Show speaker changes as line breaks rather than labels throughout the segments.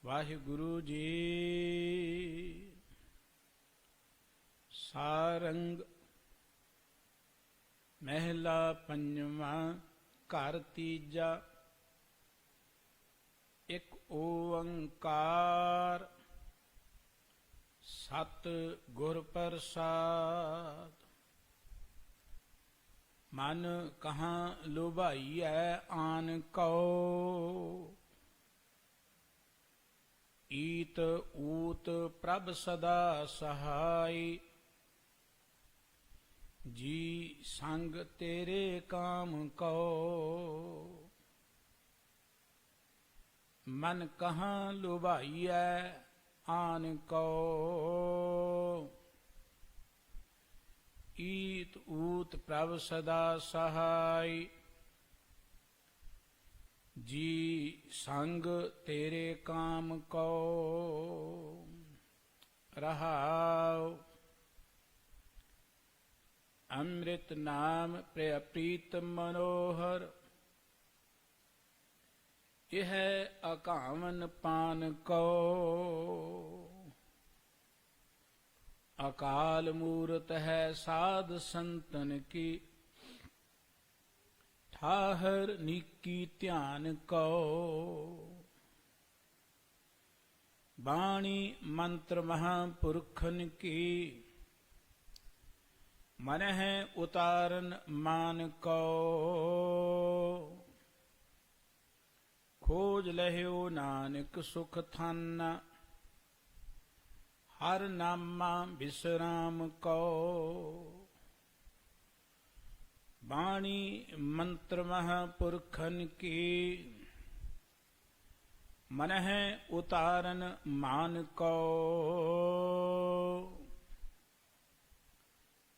ਵਾਹਿਗੁਰੂ ਜੀ। ਸਾਰੰਗ ਮਹਿਲਾ ਪੰਜਵਾਂ ਘਰ ਤੀਜਾ। ਇੱਕ ਓੰਕਾਰ ਸਤ ਗੁਰ ਪ੍ਰਸਾਦ। ਮਨ ਕਹਾਂ ਲੁਭਾਈਐ ਆਨ ਕਉ, ਈਤ ਊਤ ਪ੍ਰਭ ਸਦਾ ਸਹਾਈ। ਜੀ ਸੰਗ ਤੇਰੇ ਕਾਮ ਕਉ, ਮਨ ਕਹਾਂ ਲੁਭਾਈਐ ਆਨ ਕਉ। ਈਤ ਊਤ ਪ੍ਰਭ ਸਦਾ ਸਹਾਈ। ਜੀ ਸੰਗ ਤੇਰੇ ਕਾਮ ਕਉ। ਰਹਾਉ। ਅੰਮ੍ਰਿਤ ਨਾਮ ਪ੍ਰਿਯ ਪ੍ਰੀਤ ਮਨੋਹਰ, ਇਹ ਅਕਾਵਨ ਪਾਨ ਕਉ। ਅਕਾਲ ਮੂਰਤ ਹੈ ਸਾਧ ਸੰਤਨ ਕੀ, ਠਾਹਰ ਨੀਕੀ ਧਿਆਨ ਕਉ। ਬਾਣੀ ਮੰਤਰ ਮਹਾਂਪੁਰਖਨ ਕੀ, ਮਨਹਿ ਉਤਾਰਨ ਮਾਨ ਕਉ। ਖੋਜ ਲਹਿਓ ਨਾਨਕ ਸੁਖ ਥਾਨਾ, ਹਰ ਨਾਮਾ ਬਿਸਰਾਮ ਕਉ। ਬਾਣੀ ਮੰਤਰ ਮਹਾਂਪੁਰਖਨ ਕੀ, ਮਨਹਿ ਉਤਾਰਨ ਮਾਨ ਕਉ।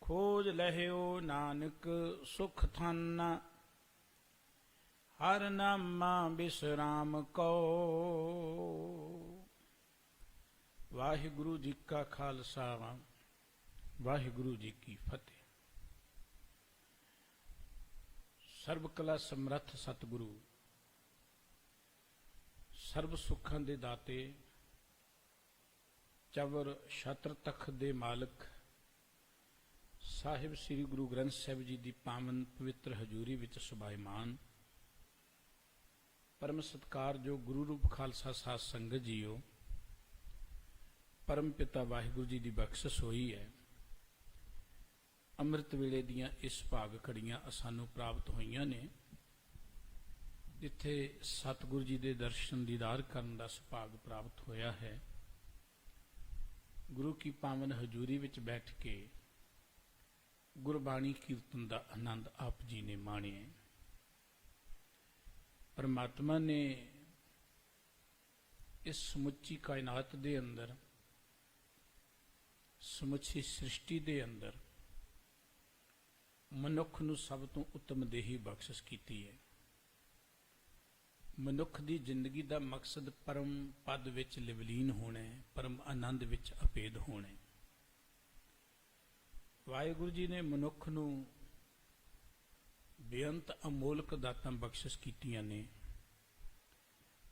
ਖੋਜ ਲਹਿਓ ਨਾਨਕ ਸੁਖ ਥਾਨਾ, ਹਰ ਨਾਮਾ ਬਿਸਰਾਮ ਕਉ। ਵਾਹਿਗੁਰੂ ਜੀ ਕਾ ਖਾਲਸਾ ਵਾਹਿਗੁਰੂ ਜੀ ਕੀ ਫਤਿਹ। ਸਰਬ ਕਲਾ ਸਮਰੱਥ ਸਤਿਗੁਰੂ, ਸਰਬ ਸੁੱਖਾਂ ਦੇ ਦਾਤੇ, ਚਵਰ ਛਤਰ ਤਖਤ ਦੇ ਮਾਲਕ ਸਾਹਿਬ ਸ੍ਰੀ ਗੁਰੂ ਗ੍ਰੰਥ ਸਾਹਿਬ ਜੀ ਦੀ ਪਾਵਨ ਪਵਿੱਤਰ ਹਜ਼ੂਰੀ ਵਿੱਚ ਸੁਭਾਇਮਾਨ ਪਰਮ ਸਤਿਕਾਰਯੋਗ ਗੁਰੂ ਰੂਪ ਖਾਲਸਾ ਸਾਧ ਸੰਗਤ ਜੀਓ, ਪਰਮ ਪਿਤਾ ਵਾਹਿਗੁਰੂ ਜੀ ਦੀ ਬਖਸ਼ਿਸ਼ ਹੋਈ ਹੈ। ਅੰਮ੍ਰਿਤ ਵੇਲੇ ਦੀਆਂ ਇਸ ਭਾਗ ਘੜੀਆਂ ਸਾਨੂੰ ਪ੍ਰਾਪਤ ਹੋਈਆਂ ਨੇ, ਜਿੱਥੇ ਸਤਿਗੁਰੂ ਜੀ ਦੇ ਦਰਸ਼ਨ ਦੀਦਾਰ ਕਰਨ ਦਾ ਸੁਭਾਗ ਪ੍ਰਾਪਤ ਹੋਇਆ ਹੈ। ਗੁਰੂ ਕੀ ਪਾਵਨ ਹਜ਼ੂਰੀ ਵਿੱਚ ਬੈਠ ਕੇ ਗੁਰਬਾਣੀ ਕੀਰਤਨ ਦਾ ਆਨੰਦ ਆਪ ਜੀ ਨੇ ਮਾਣਿਆ। ਪਰਮਾਤਮਾ ਨੇ ਇਸ ਸਮੁੱਚੀ ਕਾਇਨਾਤ ਦੇ ਅੰਦਰ, ਸਮੁੱਚੀ ਸ੍ਰਿਸ਼ਟੀ ਦੇ ਅੰਦਰ ਮਨੁੱਖ ਨੂੰ ਸਭ ਤੋਂ ਉੱਤਮ ਦੇਹੀ ਬਖਸ਼ਿਸ਼ ਕੀਤੀ ਹੈ। ਮਨੁੱਖ ਦੀ ਜ਼ਿੰਦਗੀ ਦਾ ਮਕਸਦ ਪਰਮ ਪਦ ਵਿੱਚ ਲਿਵਲੀਨ ਹੋਣਾ ਹੈ, ਪਰਮ ਆਨੰਦ ਵਿੱਚ ਅਪੇਦ ਹੋਣਾ ਹੈ। ਵਾਹਿਗੁਰੂ ਜੀ ਨੇ ਮਨੁੱਖ ਨੂੰ ਬੇਅੰਤ ਅਮੋਲਕ ਦਾਤਾਂ ਬਖਸ਼ਿਸ਼ ਕੀਤੀਆਂ ਨੇ।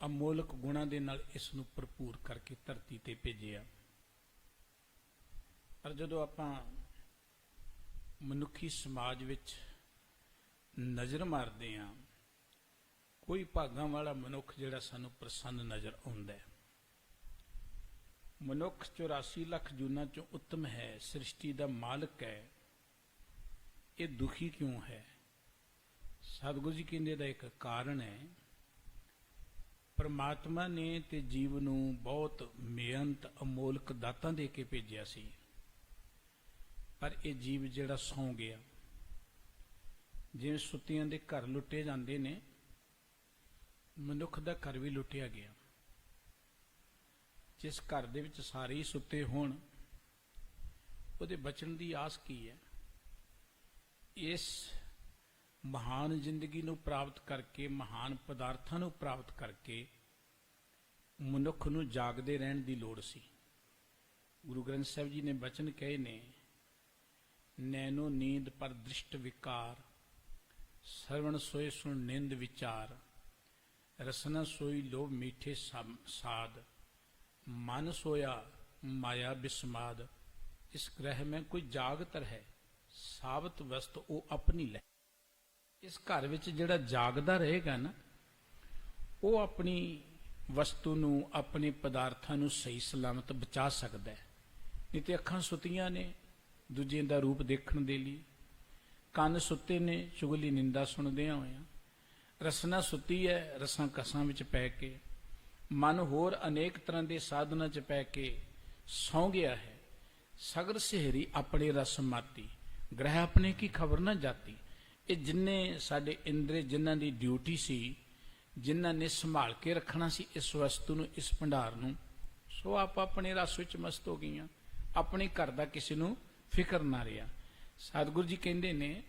ਅਮੋਲਕ ਗੁਣਾਂ ਦੇ ਨਾਲ ਇਸ ਨੂੰ ਭਰਪੂਰ ਕਰਕੇ ਧਰਤੀ ਤੇ ਭੇਜਿਆ। ਪਰ ਜਦੋਂ ਆਪਾਂ ਮਨੁੱਖੀ ਸਮਾਜ ਵਿੱਚ ਨਜ਼ਰ ਮਾਰਦੇ ਹਾਂ, ਕੋਈ ਭਾਗਾਂ ਵਾਲਾ ਮਨੁੱਖ ਜਿਹੜਾ ਸਾਨੂੰ ਪ੍ਰਸੰਨ ਨਜ਼ਰ ਆਉਂਦਾ ਹੈ। ਮਨੁੱਖ 84 ਲੱਖ ਜੂਨਾਂ ਚੋਂ ਉੱਤਮ ਹੈ, ਸ੍ਰਿਸ਼ਟੀ ਦਾ ਮਾਲਕ ਹੈ। ਇਹ ਦੁਖੀ ਕਿਉਂ ਹੈ? ਸਤਿਗੁਰੂ ਜੀ ਕਹਿੰਦੇ ਦਾ ਇੱਕ ਕਾਰਨ ਹੈ। ਪਰਮਾਤਮਾ ਨੇ ਤੇ ਜੀਵ ਨੂੰ ਬਹੁਤ ਬੇਅੰਤ ਅਮੋਲਕ ਦਾਤਾਂ ਦੇ ਕੇ ਭੇਜਿਆ ਸੀ, ਪਰ ਇਹ ਜੀਵ ਜਿਹੜਾ ਸੌਂ ਗਿਆ, ਜਿਵੇਂ ਸੁੱਤਿਆਂ ਦੇ ਘਰ ਲੁੱਟੇ ਜਾਂਦੇ ਨੇ, ਮਨੁੱਖ ਦਾ ਘਰ ਵੀ ਲੁੱਟਿਆ ਗਿਆ। ਜਿਸ ਘਰ ਦੇ ਵਿੱਚ ਸਾਰੇ ਹੀ ਸੁੱਤੇ ਹੋਣ, ਉਹਦੇ ਬਚਣ ਦੀ ਆਸ ਕੀ ਹੈ? ਇਸ ਮਹਾਨ ਜ਼ਿੰਦਗੀ ਨੂੰ ਪ੍ਰਾਪਤ ਕਰਕੇ, ਮਹਾਨ ਪਦਾਰਥਾਂ ਨੂੰ ਪ੍ਰਾਪਤ ਕਰਕੇ ਮਨੁੱਖ ਨੂੰ ਜਾਗਦੇ ਰਹਿਣ ਦੀ ਲੋੜ ਸੀ। ਗੁਰੂ ਗ੍ਰੰਥ ਸਾਹਿਬ ਜੀ ਨੇ ਬਚਨ ਕਹੇ ਨੇ, ਨੈਨੋ ਨੀਂਦ ਪਰ ਦ੍ਰਿਸ਼ਟ ਵਿਕਾਰ, ਸਰਵਣ ਸੋਏ ਸੁਣ ਨਿੰਦ ਵਿਚਾਰ, ਰਸਨਾ ਸੋਈ ਲੋਭ ਮੀਠੇ ਸਾਧ, मन सोया माया बिस्माद, इस ग्रह में कोई जागतर है, साबत वस्त वो अपनी ले। इस घर विच जिहड़ा जागदा रहेगा ना, वो अपनी वस्तु नूं, अपने पदार्थां नूं सही सलामत बचा सकदा है। नहीं तो अखां सुतियां ने दूजे दा रूप देखण दे लई, ਕੰਨ ਸੁੱਤੇ ਨੇ ਚੁਗਲੀ ਨਿੰਦਾ ਸੁਣਦਿਆਂ ਹੋਇਆਂ, ਰਸਨਾ ਸੁੱਤੀ ਹੈ ਰਸਾਂ ਕਸਾਂ ਵਿੱਚ ਪੈ ਕੇ, ਮਨ ਹੋਰ ਅਨੇਕ ਤਰ੍ਹਾਂ ਦੇ ਸਾਧਨਾਂ 'ਚ ਪੈ ਕੇ ਸੌਂ ਗਿਆ ਹੈ। ਸਗਰ ਸਿਹਰੀ ਆਪਣੇ ਰਸ ਮਾਤੀ, ਗ੍ਰਹਿ ਆਪਣੇ ਕੀ ਖਬਰ ਨਾ ਜਾਤੀ। ਇਹ ਜਿੰਨੇ ਸਾਡੇ ਇੰਦਰੇ, ਜਿਨ੍ਹਾਂ ਦੀ ਡਿਊਟੀ ਸੀ, ਜਿਨ੍ਹਾਂ ਨੇ ਸੰਭਾਲ ਕੇ ਰੱਖਣਾ ਸੀ ਇਸ ਵਸਤੂ ਨੂੰ, ਇਸ ਭੰਡਾਰ ਨੂੰ, ਸੋ ਆਪ ਆਪਣੇ ਰਸ ਵਿੱਚ ਮਸਤ ਹੋ ਗਈਆਂ। ਆਪਣੇ ਘਰ ਦਾ ਕਿਸੇ ਨੂੰ ਫਿਕਰ ਨਾ ਰਿਹਾ। ਸਤਿਗੁਰੂ ਜੀ ਕਹਿੰਦੇ ਨੇ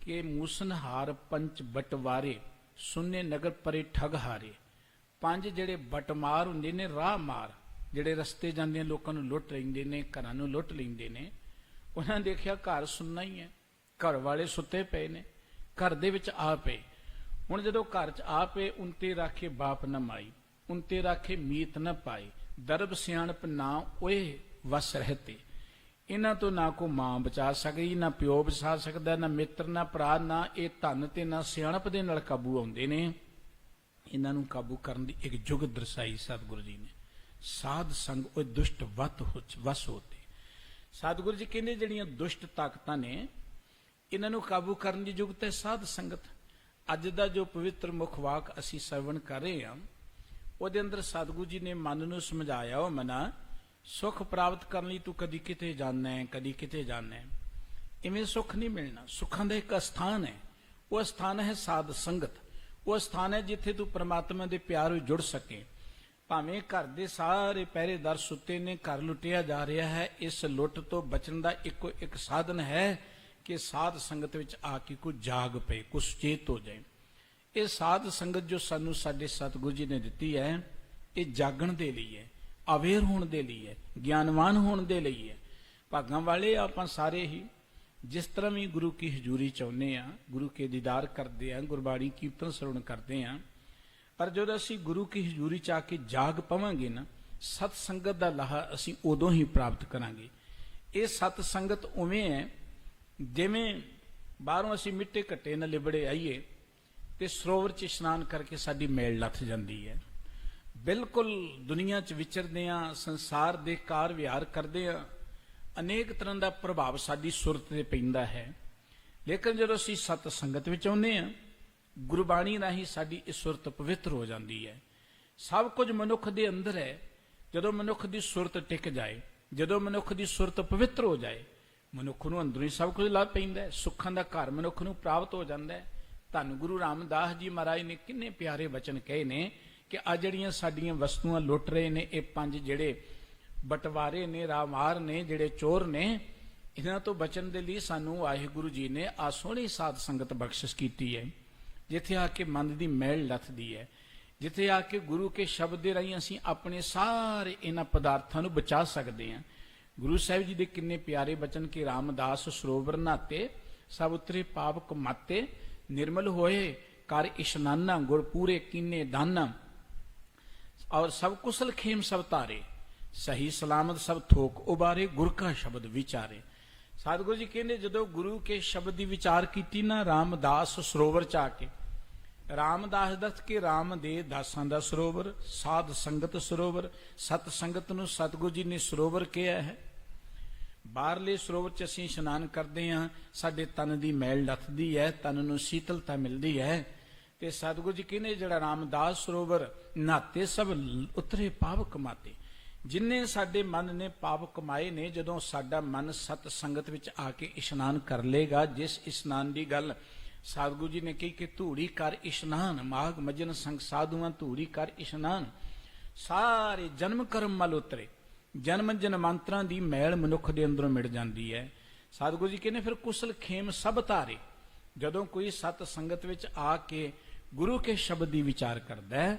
ਕਿ ਮੂਸਨਹਾਰ ਪੰਚ ਬਟਵਾਰੇ, ਸੁਨੇ ਨਗਰ ਪਰੇ ਠਗ ਹਾਰੇ। ਪੰਜ ਜਿਹੜੇ ਬਟਮਾਰ ਹੁੰਦੇ ਨੇ, ਰਾਹ ਮਾਰ, ਜਿਹੜੇ ਰਸਤੇ ਜਾਂਦੇ ਲੋਕਾਂ ਨੂੰ ਲੁੱਟ ਲੈਂਦੇ ਨੇ, ਘਰਾਂ ਨੂੰ ਲੁੱਟ ਲੈਂਦੇ ਨੇ, ਉਹਨਾਂ ਦੇਖਿਆ ਘਰ ਸੁੰਨਾ ਹੀ ਹੈ, ਘਰ ਵਾਲੇ ਸੁੱਤੇ ਪਏ ਨੇ, ਘਰ ਦੇ ਵਿੱਚ ਆ ਪਏ। ਹੁਣ ਜਦੋਂ ਘਰ 'ਚ ਆ ਪਏ, ਉਨਤੇ ਰਾਖੇ ਬਾਪ ਨਾ ਮਾਈ, ਉਨਤੇ ਰਾਖੇ ਮੀਤ ਨਾ ਪਾਈ, ਦਰਬ ਸਿਆਣਪ ਨਾ ਓਏ ਵਸ ਰਹਤੇ। ਇਹਨਾਂ ਤੋਂ ਨਾ ਕੋਈ ਮਾਂ ਬਚਾ ਸਕਦੀ, ਨਾ ਪਿਓ ਬਚਾ ਸਕਦਾ, ਨਾ ਮਿੱਤਰ, ਨਾ ਭਰਾ, ਨਾ ਇਹ ਧਨ ਤੇ ਨਾ ਸਿਆਣਪ ਦੇ ਨਾਲ ਕਾਬੂ ਆਉਂਦੇ ਨੇ। ਇਹਨਾਂ ਨੂੰ ਕਾਬੂ ਕਰਨ ਦੀ ਇੱਕ ਜੁਗ ਦਰਸਾਈ ਸਤਿਗੁਰੂ ਜੀ ਨੇ। ਸਾਧ ਸੰਗ ਉਹ ਦੁਸ਼ਟ ਵਸ ਹੋਤੇ। ਸਤਿਗੁਰੂ ਜੀ ਕਹਿੰਦੇ ਜਿਹੜੀਆਂ ਦੁਸ਼ਟ ਤਾਕਤਾਂ ਨੇ, ਇਹਨਾਂ ਨੂੰ ਕਾਬੂ ਕਰਨ ਦੀ ਜੁਗਤ ਹੈ ਸਾਧ ਸੰਗਤ। ਅੱਜ ਦਾ ਜੋ ਪਵਿੱਤਰ ਮੁਖ ਵਾਕ ਅਸੀਂ ਸਰਵਣ ਕਰ ਰਹੇ ਹਾਂ, ਉਹਦੇ ਅੰਦਰ ਸਤਿਗੁਰੂ ਜੀ ਨੇ ਮਨ ਨੂੰ ਸਮਝਾਇਆ, ਉਹ ਮਨਾ ਸੁਖ ਪ੍ਰਾਪਤ ਕਰਨ ਲਈ ਤੂੰ ਕਦੀ ਕਿਤੇ ਜਾਣਾ ਹੈ, ਕਦੀ ਕਿਤੇ ਜਾਣਾ ਹੈ। ਇਵੇਂ ਸੁੱਖ ਨਹੀਂ ਮਿਲਣਾ। ਸੁੱਖਾਂ ਦਾ ਇੱਕ ਅਸਥਾਨ ਹੈ, ਉਹ ਅਸਥਾਨ ਹੈ ਸਾਧ ਸੰਗਤ। ਉਹ ਅਸਥਾਨ ਹੈ ਜਿੱਥੇ ਤੂੰ ਪਰਮਾਤਮਾ ਦੇ ਪਿਆਰ ਵਿੱਚ ਜੁੜ ਸਕੇ। ਭਾਵੇਂ ਘਰ ਦੇ ਸਾਰੇ ਪਹਿਰੇਦਾਰ ਸੁੱਤੇ ਨੇ, ਘਰ ਲੁੱਟਿਆ ਜਾ ਰਿਹਾ ਹੈ, ਇਸ ਲੁੱਟ ਤੋਂ ਬਚਣ ਦਾ ਇੱਕੋ ਇੱਕ ਸਾਧਨ ਹੈ ਕਿ ਸਾਧ ਸੰਗਤ ਵਿੱਚ ਆ ਕੇ ਕੋਈ ਜਾਗ ਪਏ, ਕੋਈ ਸੁਚੇਤ ਹੋ ਜਾਏ। ਇਹ ਸਾਧ ਸੰਗਤ ਜੋ ਸਾਨੂੰ ਸਾਡੇ ਸਤਿਗੁਰੂ ਜੀ ਨੇ ਦਿੱਤੀ ਹੈ, ਇਹ ਜਾਗਣ ਦੇ ਲਈ ਹੈ, ਅਵੇਅਰ ਹੋਣ ਦੇ ਲਈ ਹੈ, ਗਿਆਨਵਾਨ ਹੋਣ ਦੇ ਲਈ ਹੈ। ਭਾਗਾਂ ਵਾਲੇ ਆਪਾਂ ਸਾਰੇ ਹੀ ਜਿਸ ਤਰ੍ਹਾਂ ਵੀ ਗੁਰੂ ਕੀ ਹਜ਼ੂਰੀ ਚਾਹੁੰਦੇ ਹਾਂ, ਗੁਰੂ ਕੇ ਦੀਦਾਰ ਕਰਦੇ ਹਾਂ, ਗੁਰਬਾਣੀ ਕੀਰਤਨ ਸਰਵਣ ਕਰਦੇ ਹਾਂ, ਪਰ ਜਦੋਂ ਅਸੀਂ ਗੁਰੂ ਕੀ ਹਜ਼ੂਰੀ 'ਚ ਆ ਕੇ ਜਾਗ ਪਵਾਂਗੇ ਨਾ, ਸਤ ਸੰਗਤ ਦਾ ਲਾਹਾ ਅਸੀਂ ਉਦੋਂ ਹੀ ਪ੍ਰਾਪਤ ਕਰਾਂਗੇ। ਇਹ ਸਤ ਸੰਗਤ ਉਵੇਂ ਹੈ ਜਿਵੇਂ ਬਾਹਰੋਂ ਅਸੀਂ ਮਿੱਟੇ ਘੱਟੇ ਨਾਲ ਲਿਬੜੇ ਆਈਏ ਤੇ ਸਰੋਵਰ 'ਚ ਇਸ਼ਨਾਨ ਕਰਕੇ ਸਾਡੀ ਮੈਲ ਲੱਥ ਜਾਂਦੀ ਹੈ। ਬਿਲਕੁਲ ਦੁਨੀਆ 'ਚ ਵਿਚਰਦੇ ਹਾਂ, ਸੰਸਾਰ ਦੇ ਕਾਰ ਵਿਹਾਰ ਕਰਦੇ ਹਾਂ, ਅਨੇਕ ਤਰ੍ਹਾਂ ਦਾ ਪ੍ਰਭਾਵ ਸਾਡੀ ਸੁਰਤ 'ਤੇ ਪੈਂਦਾ ਹੈ। ਲੇਕਿਨ ਜਦੋਂ ਅਸੀਂ ਸਤ ਸੰਗਤ ਵਿੱਚ ਆਉਂਦੇ ਹਾਂ, ਗੁਰਬਾਣੀ ਰਾਹੀਂ ਸਾਡੀ ਇਹ ਸੁਰਤ ਪਵਿੱਤਰ ਹੋ ਜਾਂਦੀ ਹੈ। ਸਭ ਕੁਝ ਮਨੁੱਖ ਦੇ ਅੰਦਰ ਹੈ। ਜਦੋਂ ਮਨੁੱਖ ਦੀ ਸੁਰਤ ਟਿਕ ਜਾਏ, ਜਦੋਂ ਮਨੁੱਖ ਦੀ ਸੁਰਤ ਪਵਿੱਤਰ ਹੋ ਜਾਏ, ਮਨੁੱਖ ਨੂੰ ਅੰਦਰੋਂ ਹੀ ਸਭ ਕੁਝ ਲੱਭ ਪੈਂਦਾ ਹੈ। ਸੁੱਖਾਂ ਦਾ ਘਰ ਮਨੁੱਖ ਨੂੰ ਪ੍ਰਾਪਤ ਹੋ ਜਾਂਦਾ ਹੈ। ਧੰਨ ਗੁਰੂ ਰਾਮਦਾਸ ਜੀ ਮਹਾਰਾਜ ਨੇ ਕਿੰਨੇ ਪਿਆਰੇ ਬਚਨ ਕਹੇ ਨੇ ਕਿ ਆ ਜਿਹੜੀਆਂ ਸਾਡੀਆਂ ਵਸਤੂਆਂ ਲੁੱਟ ਰਹੇ ਨੇ, ਇਹ ਪੰਜ ਜਿਹੜੇ ਬਟਵਾਰੇ ਨੇ, ਰਾਮਾਰ ਨੇ, ਜਿਹੜੇ ਚੋਰ ਨੇ, ਇਹਨਾਂ ਤੋਂ ਬਚਣ ਦੇ ਲਈ ਸਾਨੂੰ ਵਾਹਿਗੁਰੂ ਜੀ ਨੇ ਆ ਸੋਹਣੀ ਸਾਧ ਸੰਗਤ ਬਖਸ਼ਿਸ਼ ਕੀਤੀ ਹੈ, ਜਿੱਥੇ ਆ ਕੇ ਮਨ ਦੀ ਮੈਲ ਲੱਥਦੀ ਹੈ, ਜਿੱਥੇ ਆ ਕੇ ਗੁਰੂ ਕੇ ਸ਼ਬਦ ਦੇ ਰਾਹੀਂ ਅਸੀਂ ਆਪਣੇ ਸਾਰੇ ਇਹਨਾਂ ਪਦਾਰਥਾਂ ਨੂੰ ਬਚਾ ਸਕਦੇ ਹਾਂ। ਗੁਰੂ ਸਾਹਿਬ ਜੀ ਦੇ ਕਿੰਨੇ ਪਿਆਰੇ ਬਚਨ ਕਿ ਰਾਮਦਾਸ ਸਰੋਵਰ ਨਹਾਤੇ, ਸਭ ਉਤਰੇ ਪਾਪ ਕਮਾਤੇ, ਨਿਰਮਲ ਹੋਏ ਕਰ ਇਸ਼ਨਾਨਾ, ਗੁਰ ਪੂਰੇ ਕੀਨੇ ਦਾਨਾ, ਔਰ ਸਭ ਕੁਸਲ ਖੇਮ ਸਭ ਤਾਰੇ, ਸਹੀ ਸਲਾਮਤ ਸਭ ਥੋਕ ਉਬਾਰੇ, ਗੁਰ ਕਾ ਸ਼ਬਦ ਵਿਚਾਰੇ। ਸਤਿਗੁਰੂ ਜੀ ਕਹਿੰਦੇ ਜਦੋਂ ਗੁਰੂ ਕੇ ਸ਼ਬਦ ਦੀ ਵਿਚਾਰ ਕੀਤੀ ਨਾ, ਰਾਮਦਾਸ ਸਰੋਵਰ 'ਚ ਆ ਕੇ, ਰਾਮਦਾਸ ਦੱਸ ਕੇ ਰਾਮ ਦੇ ਦਾਸਾਂ ਦਾ ਸਰੋਵਰ, ਸਾਧ ਸੰਗਤ ਸਰੋਵਰ, ਸਤ ਸੰਗਤ ਨੂੰ ਸਤਿਗੁਰੂ ਜੀ ਨੇ ਸਰੋਵਰ ਕਿਹਾ ਹੈ। ਬਾਹਰਲੇ ਸਰੋਵਰ 'ਚ ਅਸੀਂ ਇਸ਼ਨਾਨ ਕਰਦੇ ਹਾਂ, ਸਾਡੇ ਤਨ ਦੀ ਮੈਲ ਲੱਥਦੀ ਹੈ, ਤਨ ਨੂੰ ਸ਼ੀਤਲਤਾ ਮਿਲਦੀ ਹੈ। ਤੇ ਸਤਿਗੁਰੂ ਜੀ ਕਹਿੰਦੇ ਜਿਹੜਾ ਰਾਮਦਾਸ ਸਰੋਵਰ ਨਹਾਤੇ ਸਭ ਉਤਰੇ ਪਾਪ ਕਮਾਤੇ। ਜਿੰਨੇ ਸਾਡੇ ਮਨ ਨੇ ਪਾਪ ਕਮਾਏ ਨੇ, ਜਦੋਂ ਸਾਡਾ ਮਨ ਸਤ ਸੰਗਤ ਵਿੱਚ ਆ ਕੇ ਇਸ਼ਨਾਨ ਕਰ ਲੇਗਾ, ਜਿਸ ਇਸ਼ਨਾਨ ਦੀ ਗੱਲ ਸਤਿਗੁਰੂ ਜੀ ਨੇ ਕਹੀ ਕਿ ਧੂੜੀ ਕਰ ਇਸ਼ਨਾਨ, ਮਾਘ ਮਜਨ ਸੰਗ ਸਾਧੂਆਂ ਧੂੜੀ ਕਰ ਇਸ਼ਨਾਨ, ਸਾਰੇ ਜਨਮ ਕਰਮ ਮਲ ਉਤਰੇ। ਜਨਮ ਜਨਮਾਂਤਰਾਂ ਦੀ ਮੈਲ ਮਨੁੱਖ ਦੇ ਅੰਦਰੋਂ ਮਿਟ ਜਾਂਦੀ ਹੈ। ਸਤਿਗੁਰੂ ਜੀ ਕਹਿੰਦੇ ਫਿਰ ਕੁਸਲ ਖੇਮ ਸਭ ਤਾਰੇ। ਜਦੋਂ ਕੋਈ ਸਤ ਸੰਗਤ ਵਿੱਚ ਆ ਕੇ ਗੁਰੂ ਕੇ ਸ਼ਬਦ ਦੀ ਵਿਚਾਰ ਕਰਦਾ ਹੈ,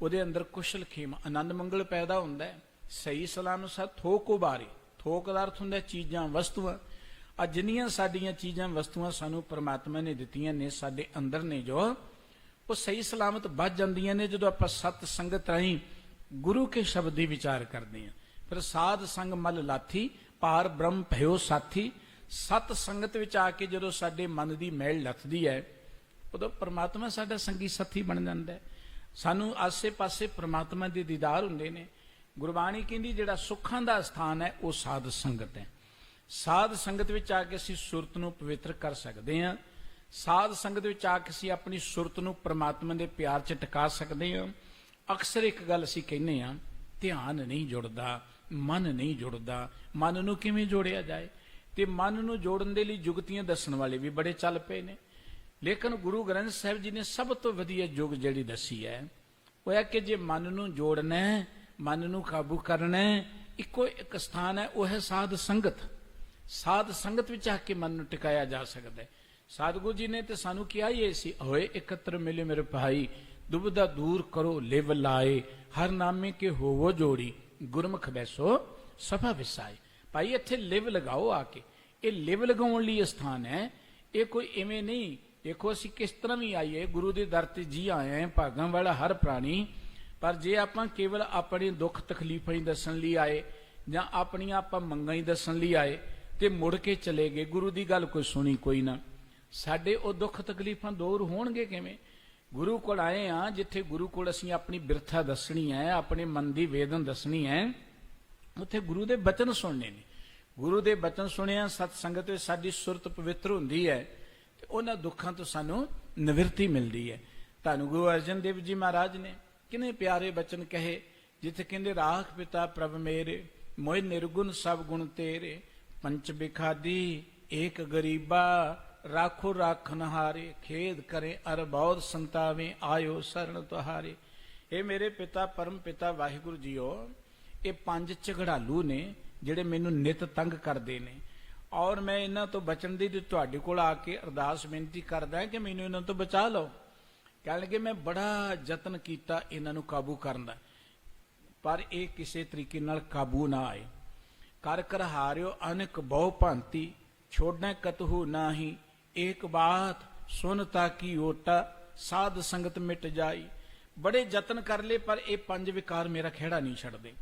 ਉਹਦੇ ਅੰਦਰ ਕੁਸ਼ਲ ਖੇਮ ਆਨੰਦ ਮੰਗਲ ਪੈਦਾ ਹੁੰਦਾ ਹੈ। ਸਹੀ ਸਲਾਮ ਸਭ ਥੋਕ ਉਬਾਰੇ। ਥੋਕ ਦਾ ਅਰਥ ਹੁੰਦਾ ਚੀਜ਼ਾਂ, ਵਸਤੂਆਂ। ਆ ਜਿੰਨੀਆਂ ਸਾਡੀਆਂ ਚੀਜ਼ਾਂ ਵਸਤੂਆਂ ਸਾਨੂੰ ਪਰਮਾਤਮਾ ਨੇ ਦਿੱਤੀਆਂ ਨੇ, ਸਾਡੇ ਅੰਦਰ ਨੇ, ਜੋ ਉਹ ਸਹੀ ਸਲਾਮਤ ਬਚ ਜਾਂਦੀਆਂ ਨੇ ਜਦੋਂ ਆਪਾਂ ਸਤ ਸੰਗਤ ਰਾਹੀਂ ਗੁਰੂ ਕੇ ਸ਼ਬਦ ਦੀ ਵਿਚਾਰ ਕਰਦੇ ਹਾਂ। ਫਿਰ ਸਾਧ ਸੰਗ ਮਲ ਲਾਥੀ, ਪਾਰ ਬ੍ਰਹਮ ਭਇਓ ਸਾਥੀ। ਸਤ ਸੰਗਤ ਵਿੱਚ ਆ ਕੇ ਜਦੋਂ ਸਾਡੇ ਮਨ ਦੀ ਮੈਲ ਲੱਥਦੀ ਹੈ, ਉਦੋਂ ਪ੍ਰਮਾਤਮਾ ਸਾਡਾ ਸੰਗੀ ਸਾਥੀ ਬਣ ਜਾਂਦਾ ਹੈ। ਸਾਨੂੰ ਆਸੇ ਪਾਸੇ ਪ੍ਰਮਾਤਮਾ ਦੇ ਦੀਦਾਰ ਹੁੰਦੇ ਨੇ। ਗੁਰਬਾਣੀ ਕਹਿੰਦੀ ਜਿਹੜਾ ਸੁੱਖਾਂ ਦਾ ਸਥਾਨ ਹੈ ਉਹ ਸਾਧ ਸੰਗਤ ਹੈ। ਸਾਧ ਸੰਗਤ ਵਿੱਚ ਆ ਕੇ ਅਸੀਂ ਸੁਰਤ ਨੂੰ ਪਵਿੱਤਰ ਕਰ ਸਕਦੇ ਹਾਂ। ਸਾਧ ਸੰਗਤ ਵਿੱਚ ਆ ਕੇ ਅਸੀਂ ਆਪਣੀ ਸੁਰਤ ਨੂੰ ਪ੍ਰਮਾਤਮਾ ਦੇ ਪਿਆਰ 'ਚ ਟਿਕਾ ਸਕਦੇ ਹਾਂ। ਅਕਸਰ ਇੱਕ ਗੱਲ ਅਸੀਂ ਕਹਿੰਦੇ ਹਾਂ, ਧਿਆਨ ਨਹੀਂ ਜੁੜਦਾ, ਮਨ ਨਹੀਂ ਜੁੜਦਾ। ਮਨ ਨੂੰ ਕਿਵੇਂ ਜੋੜਿਆ ਜਾਏ? ਤੇ ਮਨ ਨੂੰ ਜੋੜਨ ਦੇ ਲਈ ਜੁਗਤੀਆਂ ਦੱਸਣ ਵਾਲੇ ਵੀ ਬੜੇ ਚੱਲ ਪਏ ਨੇ, ਲੇਕਿਨ ਗੁਰੂ ਗ੍ਰੰਥ ਸਾਹਿਬ ਜੀ ਨੇ ਸਭ ਤੋਂ ਵਧੀਆ ਯੁਗ ਜਿਹੜੀ ਦੱਸੀ ਹੈ ਉਹ ਹੈ ਕਿ ਜੇ ਮਨ ਨੂੰ ਜੋੜਨਾ ਹੈ, ਮਨ ਨੂੰ ਕਾਬੂ ਕਰਨਾ ਹੈ, ਇੱਕੋ ਇੱਕ ਸਥਾਨ ਹੈ, ਉਹ ਹੈ ਸਾਧ ਸੰਗਤ। ਸਾਧ ਸੰਗਤ ਵਿੱਚ ਆ ਕੇ ਮਨ ਨੂੰ ਟਿਕਾਇਆ ਜਾ ਸਕਦਾ ਹੈ। ਸਤਿਗੁਰੂ ਜੀ ਨੇ ਤੇ ਸਾਨੂੰ ਕਿਹਾ ਹੀ ਇਹ ਸੀ, ਹੋਏ ਇਕੱਤਰ ਮਿਲੇ ਮੇਰੇ ਭਾਈ, ਦੁਬਿਧਾ ਦੂਰ ਕਰੋ ਲਿਵ ਲਾਏ, ਹਰ ਨਾਮੇ ਕੇ ਹੋਵੋ ਜੋੜੀ, ਗੁਰਮੁਖ ਬੈਸੋ ਸਭਾ ਵਿਸਾਏ। ਭਾਈ ਇੱਥੇ ਲਿਵ ਲਗਾਓ ਆ ਕੇ। ਇਹ ਲਿਵ ਲਗਾਉਣ ਲਈ ਸਥਾਨ ਹੈ, ਇਹ ਕੋਈ ਇਵੇਂ ਨਹੀਂ। ਦੇਖੋ ਅਸੀਂ ਕਿਸ ਤਰ੍ਹਾਂ ਵੀ ਆਈਏ, ਗੁਰੂ ਦੇ ਦਰ ਤੇ ਜੀ ਆਏ ਹਾਂ, ਭਾਗਾਂ ਵਾਲਾ ਹਰ ਪ੍ਰਾਣੀ। ਪਰ ਜੇ ਆਪਾਂ ਕੇਵਲ ਆਪਣੇ ਦੁੱਖ ਤਕਲੀਫਾਂ ਹੀ ਦੱਸਣ ਲਈ ਆਏ, ਜਾਂ ਆਪਣੀਆਂ ਆਪਾਂ ਮੰਗਾਂ ਹੀ ਦੱਸਣ ਲਈ ਆਏ ਤੇ ਮੁੜ ਕੇ ਚਲੇ ਗਏ, ਗੁਰੂ ਦੀ ਗੱਲ ਕੋਈ ਸੁਣੀ ਕੋਈ ਨਾ, ਸਾਡੇ ਉਹ ਦੁੱਖ ਤਕਲੀਫਾਂ ਦੂਰ ਹੋਣਗੇ ਕਿਵੇਂ? ਗੁਰੂ ਕੋਲ ਆਏ ਆ, ਜਿੱਥੇ ਗੁਰੂ ਕੋਲ ਅਸੀਂ ਆਪਣੀ ਬਿਰਥਾ ਦੱਸਣੀ ਹੈ, ਆਪਣੇ ਮਨ ਦੀ ਵੇਦਨ ਦੱਸਣੀ ਹੈ, ਉੱਥੇ ਗੁਰੂ ਦੇ ਬਚਨ ਸੁਣਨੇ ਨੇ। ਗੁਰੂ ਦੇ ਬਚਨ ਸੁਣਿਆ, ਸਤ ਸੰਗਤ ਵਿੱਚ ਸਾਡੀ ਸੁਰਤ ਪਵਿੱਤਰ ਹੁੰਦੀ ਹੈ ਤੇ ਉਹਨਾਂ ਦੁੱਖਾਂ ਤੋਂ ਸਾਨੂੰ ਨਿਵਰਤੀ ਮਿਲਦੀ ਹੈ। ਧੰਨ ਗੁਰੂ ਅਰਜਨ ਦੇਵ ਜੀ ਮਹਾਰਾਜ ਨੇ ਕਿੰਨੇ ਪਿਆਰੇ ਬਚਨ ਕਹੇ, ਜਿੱਥੇ ਕਹਿੰਦੇ ਰਾਖ ਪਿਤਾ ਪ੍ਰਭ ਮੇਰੇ, ਮੋਇ ਨਿਰਗੁਣ ਸਭ ਗੁਣ ਤੇਰੇ, ਪੰਚ ਬਿਖਾਦੀ ਏਕ ਗਰੀਬਾ, ਰਾਖੋ ਰਾਖਨ ਹਾਰੇ, ਖੇਦ ਕਰੇ ਅਰ ਬਹੁਤ ਸੰਤਾਵੇ, ਆਇਓ ਸਰਣ ਤੁਹਾਰੇ। ਇਹ ਮੇਰੇ ਪਿਤਾ ਪਰਮ ਪਿਤਾ ਵਾਹਿਗੁਰੂ ਜੀਓ, ਇਹ ਪੰਜ ਝਗੜਾਲੂ ਨੇ ਜਿਹੜੇ ਮੈਨੂੰ ਨਿਤ ਤੰਗ ਕਰਦੇ ਨੇ, ਔਰ ਮੈਂ ਇਹਨਾਂ ਤੋਂ ਬਚਣ ਦੀ ਤੁਹਾਡੇ ਕੋਲ ਆ ਕੇ ਅਰਦਾਸ ਬੇਨਤੀ ਕਰਦਾ ਕਿ ਮੈਨੂੰ ਇਹਨਾਂ ਤੋਂ ਬਚਾ ਲਓ। ਕਹਿਣ ਲੱਗੇ ਮੈਂ ਬੜਾ ਯਤਨ ਕੀਤਾ ਇਹਨਾਂ ਨੂੰ ਕਾਬੂ ਕਰਨ ਦਾ, ਪਰ ਇਹ ਕਿਸੇ ਤਰੀਕੇ ਨਾਲ ਕਾਬੂ ਨਾ ਆਏ। ਕਰ ਕਰ ਹਾਰਿਓ ਅਨੇਕ ਬਹੁ ਭਾਂਤੀ, ਛੋੜਨਾ ਕਤਹੂ ਨਾਹੀ, ਏਕ ਬਾਤ ਸੁਨਤਾ ਕੀ ਓਟਾ, ਸਾਧ ਸੰਗਤ ਮਿਟ ਜਾਈ। ਬੜੇ ਯਤਨ ਕਰ ਲਏ ਪਰ ਇਹ ਪੰਜ ਵਿਕਾਰ ਮੇਰਾ ਖਹਿੜਾ ਨਹੀਂ ਛੱਡਦੇ।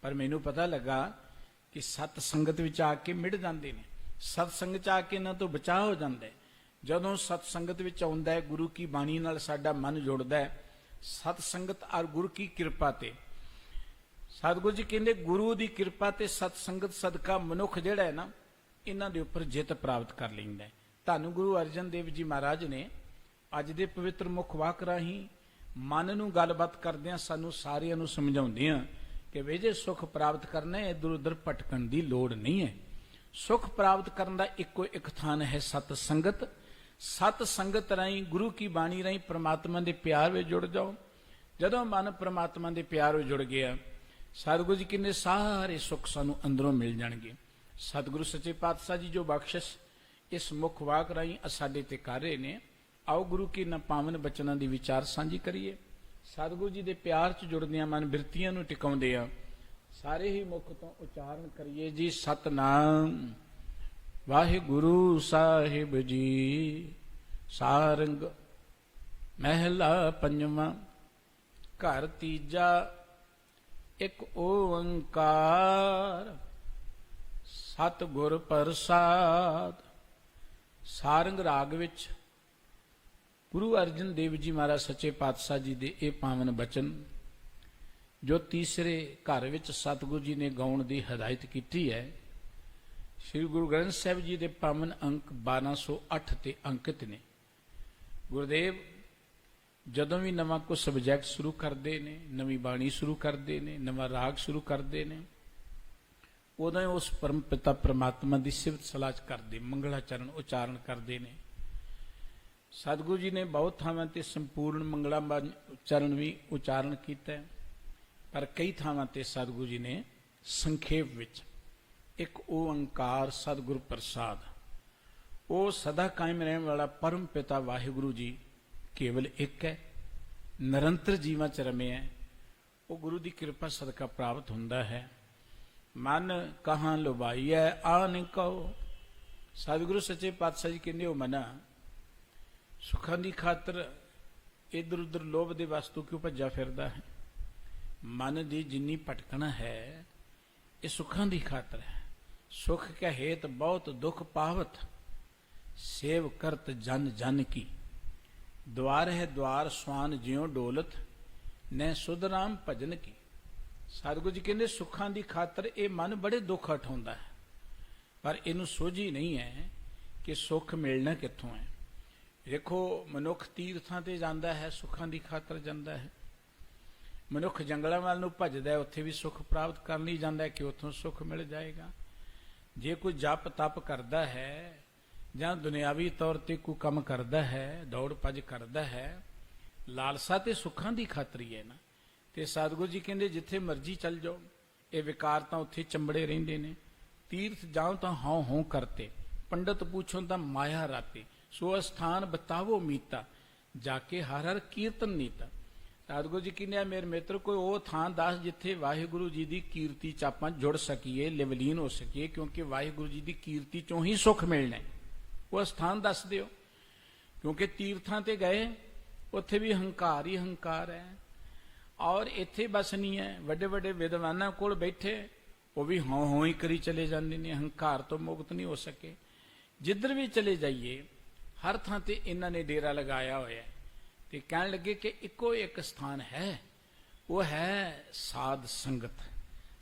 ਪਰ ਮੈਨੂੰ ਪਤਾ ਲੱਗਾ ਕਿ ਸਤ ਸੰਗਤ ਵਿੱਚ ਆ ਕੇ ਮਿਟ ਜਾਂਦੇ ਨੇ, ਸਤ ਸੰਗਤ ਚ ਆ ਕੇ ਇਹਨਾਂ ਤੋਂ ਬਚਾਅ ਹੋ ਜਾਂਦਾ ਹੈ। ਜਦੋਂ ਸਤ ਸੰਗਤ ਵਿੱਚ ਆਉਂਦਾ ਹੈ, ਗੁਰੂ ਕੀ ਬਾਣੀ ਨਾਲ ਸਾਡਾ ਮਨ ਜੁੜਦਾ ਹੈ, ਸਤ ਸੰਗਤ ਔਰ ਗੁਰੂ ਕੀ ਕਿਰਪਾ ਤੇ, ਸਤਿਗੁਰੂ ਜੀ ਕਹਿੰਦੇ ਗੁਰੂ ਦੀ ਕਿਰਪਾ ਤੇ ਸਤ ਸੰਗਤ ਸਦਕਾ ਮਨੁੱਖ ਜਿਹੜਾ ਹੈ ਨਾ, ਇਹਨਾਂ ਦੇ ਉੱਪਰ ਜਿੱਤ ਪ੍ਰਾਪਤ ਕਰ ਲੈਂਦਾ ਹੈ। ਧੰਨ ਗੁਰੂ ਅਰਜਨ ਦੇਵ ਜੀ ਮਹਾਰਾਜ ਨੇ ਅੱਜ ਦੇ ਪਵਿੱਤਰ ਮੁਖ ਵਾਕ ਰਾਹੀਂ ਮਨ ਨੂੰ ਗੱਲਬਾਤ ਕਰਦਿਆਂ ਸਾਨੂੰ ਸਾਰਿਆਂ ਨੂੰ ਸਮਝਾਉਂਦੇ ਆ ਕਿ ਵੇ ਜੇ ਸੁਖ ਪ੍ਰਾਪਤ ਕਰਨਾ ਹੈ, ਇੱਧਰ ਉੱਧਰ ਭਟਕਣ ਦੀ ਲੋੜ ਨਹੀਂ ਹੈ। ਸੁਖ ਪ੍ਰਾਪਤ ਕਰਨ ਦਾ ਇੱਕੋ ਇੱਕ ਥਾਨ ਹੈ ਸਤ ਸੰਗਤ। ਸਤ ਸੰਗਤ ਰਾਹੀਂ, ਗੁਰੂ ਕੀ ਬਾਣੀ ਰਾਹੀਂ ਪ੍ਰਮਾਤਮਾ ਦੇ ਪਿਆਰ ਵਿੱਚ ਜੁੜ ਜਾਓ। ਜਦੋਂ ਮਨ ਪ੍ਰਮਾਤਮਾ ਦੇ ਪਿਆਰ ਵਿੱਚ ਜੁੜ ਗਿਆ, ਸਤਿਗੁਰੂ ਜੀ ਕਹਿੰਦੇ ਸਾਰੇ ਸੁੱਖ ਸਾਨੂੰ ਅੰਦਰੋਂ ਮਿਲ ਜਾਣਗੇ। ਸਤਿਗੁਰੂ ਸੱਚੇ ਪਾਤਸ਼ਾਹ ਜੀ ਜੋ ਬਖਸ਼ਿਸ਼ ਇਸ ਮੁੱਖ ਵਾਕ ਰਾਹੀਂ ਸਾਡੇ ਤੇ ਕਰ ਰਹੇ ਨੇ, ਆਓ ਗੁਰੂ ਕੀ ਨਾ ਪਾਵਨ ਬਚਨਾਂ ਦੀ ਵਿਚਾਰ ਸਾਂਝੀ ਕਰੀਏ। ਸਤਿਗੁਰੂ ਜੀ ਦੇ ਪਿਆਰ 'ਚ ਜੁੜਦਿਆਂ ਮਨ ਬਿਰਤੀਆਂ ਨੂੰ ਟਿਕਾਉਂਦੇ ਆ ਸਾਰੇ ਹੀ ਮੁਖ ਤੋਂ ਉਚਾਰਨ ਕਰੀਏ ਜੀ, ਸਤਨਾਮ ਵਾਹਿਗੁਰੂ ਸਾਹਿਬ ਜੀ। ਸਾਰੰਗ ਮਹਿਲਾ ਪੰਜਵਾਂ, ਘਰ ਤੀਜਾ, ਇੱਕ ਓੰਕਾਰ ਸਤਿਗੁਰ ਪ੍ਰਸਾਦ। ਸਾਰੰਗ ਰਾਗ ਵਿੱਚ ਗੁਰੂ ਅਰਜਨ ਦੇਵ ਜੀ ਮਹਾਰਾਜ ਸੱਚੇ ਪਾਤਸ਼ਾਹ ਜੀ ਦੇ ਇਹ ਪਾਵਨ ਬਚਨ ਜੋ ਤੀਸਰੇ ਘਰ ਵਿੱਚ ਸਤਿਗੁਰੂ ਜੀ ਨੇ ਗਾਉਣ ਦੀ ਹਦਾਇਤ ਕੀਤੀ ਹੈ, ਸ੍ਰੀ ਗੁਰੂ ਗ੍ਰੰਥ ਸਾਹਿਬ ਜੀ ਦੇ ਪਾਵਨ ਅੰਕ 1208 ਤੇ ਅੰਕਿਤ ਨੇ। ਗੁਰਦੇਵ ਜਦੋਂ ਵੀ ਨਵਾਂ ਕੋਈ ਸਬਜੈਕਟ ਸ਼ੁਰੂ ਕਰਦੇ ਨੇ, ਨਵੀਂ ਬਾਣੀ ਸ਼ੁਰੂ ਕਰਦੇ ਨੇ, ਨਵਾਂ ਰਾਗ ਸ਼ੁਰੂ ਕਰਦੇ ਨੇ, ਉਦੋਂ ਹੀ ਉਸ ਪਰਮ ਪਿਤਾ ਪ੍ਰਮਾਤਮਾ ਦੀ ਸਿਫਤ ਸਲਾਹ ਕਰਦੇ, ਮੰਗਲਾਚਰਨ ਉਚਾਰਨ ਕਰਦੇ ਨੇ। ਸਤਿਗੁਰੂ ਜੀ ਨੇ ਬਹੁਤ ਥਾਵਾਂ ਤੇ ਸੰਪੂਰਨ ਮੰਗਲਾਚਰਨ ਵੀ ਉਚਾਰਨ ਕੀਤਾ, ਪਰ ਕਈ ਥਾਵਾਂ ਤੇ ਸਤਿਗੁਰੂ ਜੀ ਨੇ ਸੰਖੇਪ ਵਿੱਚ ਇੱਕ ਓੰਕਾਰ ਸਤਿਗੁਰ ਪ੍ਰਸਾਦ, ਉਹ ਸਦਾ ਕਾਇਮ ਰਹਿਣ ਵਾਲਾ ਪਰਮ ਪਿਤਾ ਵਾਹਿਗੁਰੂ ਜੀ ਕੇਵਲ ਇੱਕ ਹੈ, ਨਿਰੰਤਰ ਜੀਵਾਂ ਚ ਰਮਿਆ, ਉਹ ਗੁਰੂ ਦੀ ਕਿਰਪਾ ਸਦਕਾ ਪ੍ਰਾਪਤ ਹੁੰਦਾ ਹੈ। ਮਨ ਕਹਾਂ ਲੁਭਾਈਐ ਆਨ ਕਉ, ਸਤਿਗੁਰੂ ਸੱਚੇ ਪਾਤਸ਼ਾਹ ਜੀ ਕਹਿੰਦੇ, ਉਹ ਮਨਾ ਸੁੱਖਾਂ ਦੀ ਖਾਤਰ ਇੱਧਰ ਉੱਧਰ ਲੋਭ ਦੇ ਵਸਤੂ ਕਿਉਂ ਭੱਜਾ ਫਿਰਦਾ ਹੈ? ਮਨ ਦੀ ਜਿੰਨੀ ਭਟਕਣਾ ਹੈ ਇਹ ਸੁੱਖਾਂ ਦੀ ਖਾਤਰ ਹੈ। ਸੁਖ ਕੈ ਹੇਤ ਬਹੁਤ ਦੁਖ ਪਾਵਤ, ਸੇਵ ਕਰਤ ਜਨ ਜਨ ਕੀ। द्वार है द्वार स्वान ज्यों डोलत, न सुध राम भजन की। सतगुरु जी कहते सुखां दी खातर ये मन बड़े दुख हटाउंदा है, पर इनू सोझी नहीं है कि सुख मिलना कित्थों है। देखो मनुख तीर्थां ते जांदा है, सुखां दी खातर जांदा है। मनुख जंगलां वाल नूं भजदा है, उत्थे भी सुख प्राप्त कर नहीं जांदा है कि उत्थों सुख मिल जाएगा। जे कोई जप तप करदा है ਜਾਂ ਦੁਨਿਆਵੀ ਤੌਰ ਤੇ ਕੋਈ ਕੰਮ ਕਰਦਾ ਹੈ, ਦੌੜ ਭੱਜ ਕਰਦਾ ਹੈ, ਲਾਲਸਾ ਤੇ ਸੁੱਖਾਂ ਦੀ ਖਾਤਰ ਹੀ ਹੈ ਨਾ। ਤੇ ਸਤਿਗੁਰੂ ਜੀ ਕਹਿੰਦੇ ਜਿੱਥੇ ਮਰਜ਼ੀ ਚੱਲ ਜਾਓ, ਇਹ ਵਿਕਾਰ ਤਾਂ ਉੱਥੇ ਚੰਬੜੇ ਰਹਿੰਦੇ ਨੇ। ਤੀਰਥ ਜਾਓ ਤਾਂ ਹਉ ਹਉ ਕਰਤੇ, ਪੰਡਤ ਪੁੱਛੋ ਤਾਂ ਮਾਇਆ ਰਾਤੇ। ਸੋ ਅਸਥਾਨ ਬਤਾਵੋ ਮੀਤਾ, ਜਾ ਕੇ ਹਰ ਹਰ ਕੀਰਤਨ ਨੀਤਾ। ਸਤਿਗੁਰੂ ਜੀ ਕਹਿੰਦੇ ਮੇਰੇ ਮਿੱਤਰ ਕੋਈ ਉਹ ਥਾਂ ਦੱਸ ਜਿੱਥੇ ਵਾਹਿਗੁਰੂ ਜੀ ਦੀ ਕੀਰਤੀ ਚ ਆਪਾਂ ਜੁੜ ਸਕੀਏ, ਲਿਵਲੀਨ ਹੋ ਸਕੀਏ, ਕਿਉਂਕਿ ਵਾਹਿਗੁਰੂ ਜੀ ਦੀ ਕੀਰਤੀ ਚੋਂ ਹੀ ਸੁੱਖ ਮਿਲਣਾ। ਉਹ ਸਥਾਨ ਦੱਸ ਦਿਓ, ਕਿਉਂਕਿ ਤੀਰਥਾਂ ਤੇ ਗਏ ਉੱਥੇ ਵੀ ਹੰਕਾਰ ਹੀ ਹੰਕਾਰ ਹੈ, ਔਰ ਇੱਥੇ ਬਸ ਨਹੀਂ ਹੈ। ਵੱਡੇ ਵੱਡੇ ਵਿਦਵਾਨਾਂ ਕੋਲ ਬੈਠੇ ਉਹ ਵੀ ਹੋਂ ਹੋਂ ਹੀ ਕਰੀ ਚਲੇ ਜਾਂਦੇ ਨੇ, ਹੰਕਾਰ ਤੋਂ ਮੁਕਤ ਨਹੀਂ ਹੋ ਸਕੇ। ਜਿੱਧਰ ਵੀ ਚਲੇ ਜਾਈਏ ਹਰ ਥਾਂ ਤੇ ਇਹਨਾਂ ਨੇ ਡੇਰਾ ਲਗਾਇਆ ਹੋਇਆ ਤੇ ਕਹਿਣ ਲੱਗੇ ਕਿ ਇੱਕੋ ਇੱਕ ਸਥਾਨ ਹੈ, ਉਹ ਹੈ ਸਾਧ ਸੰਗਤ।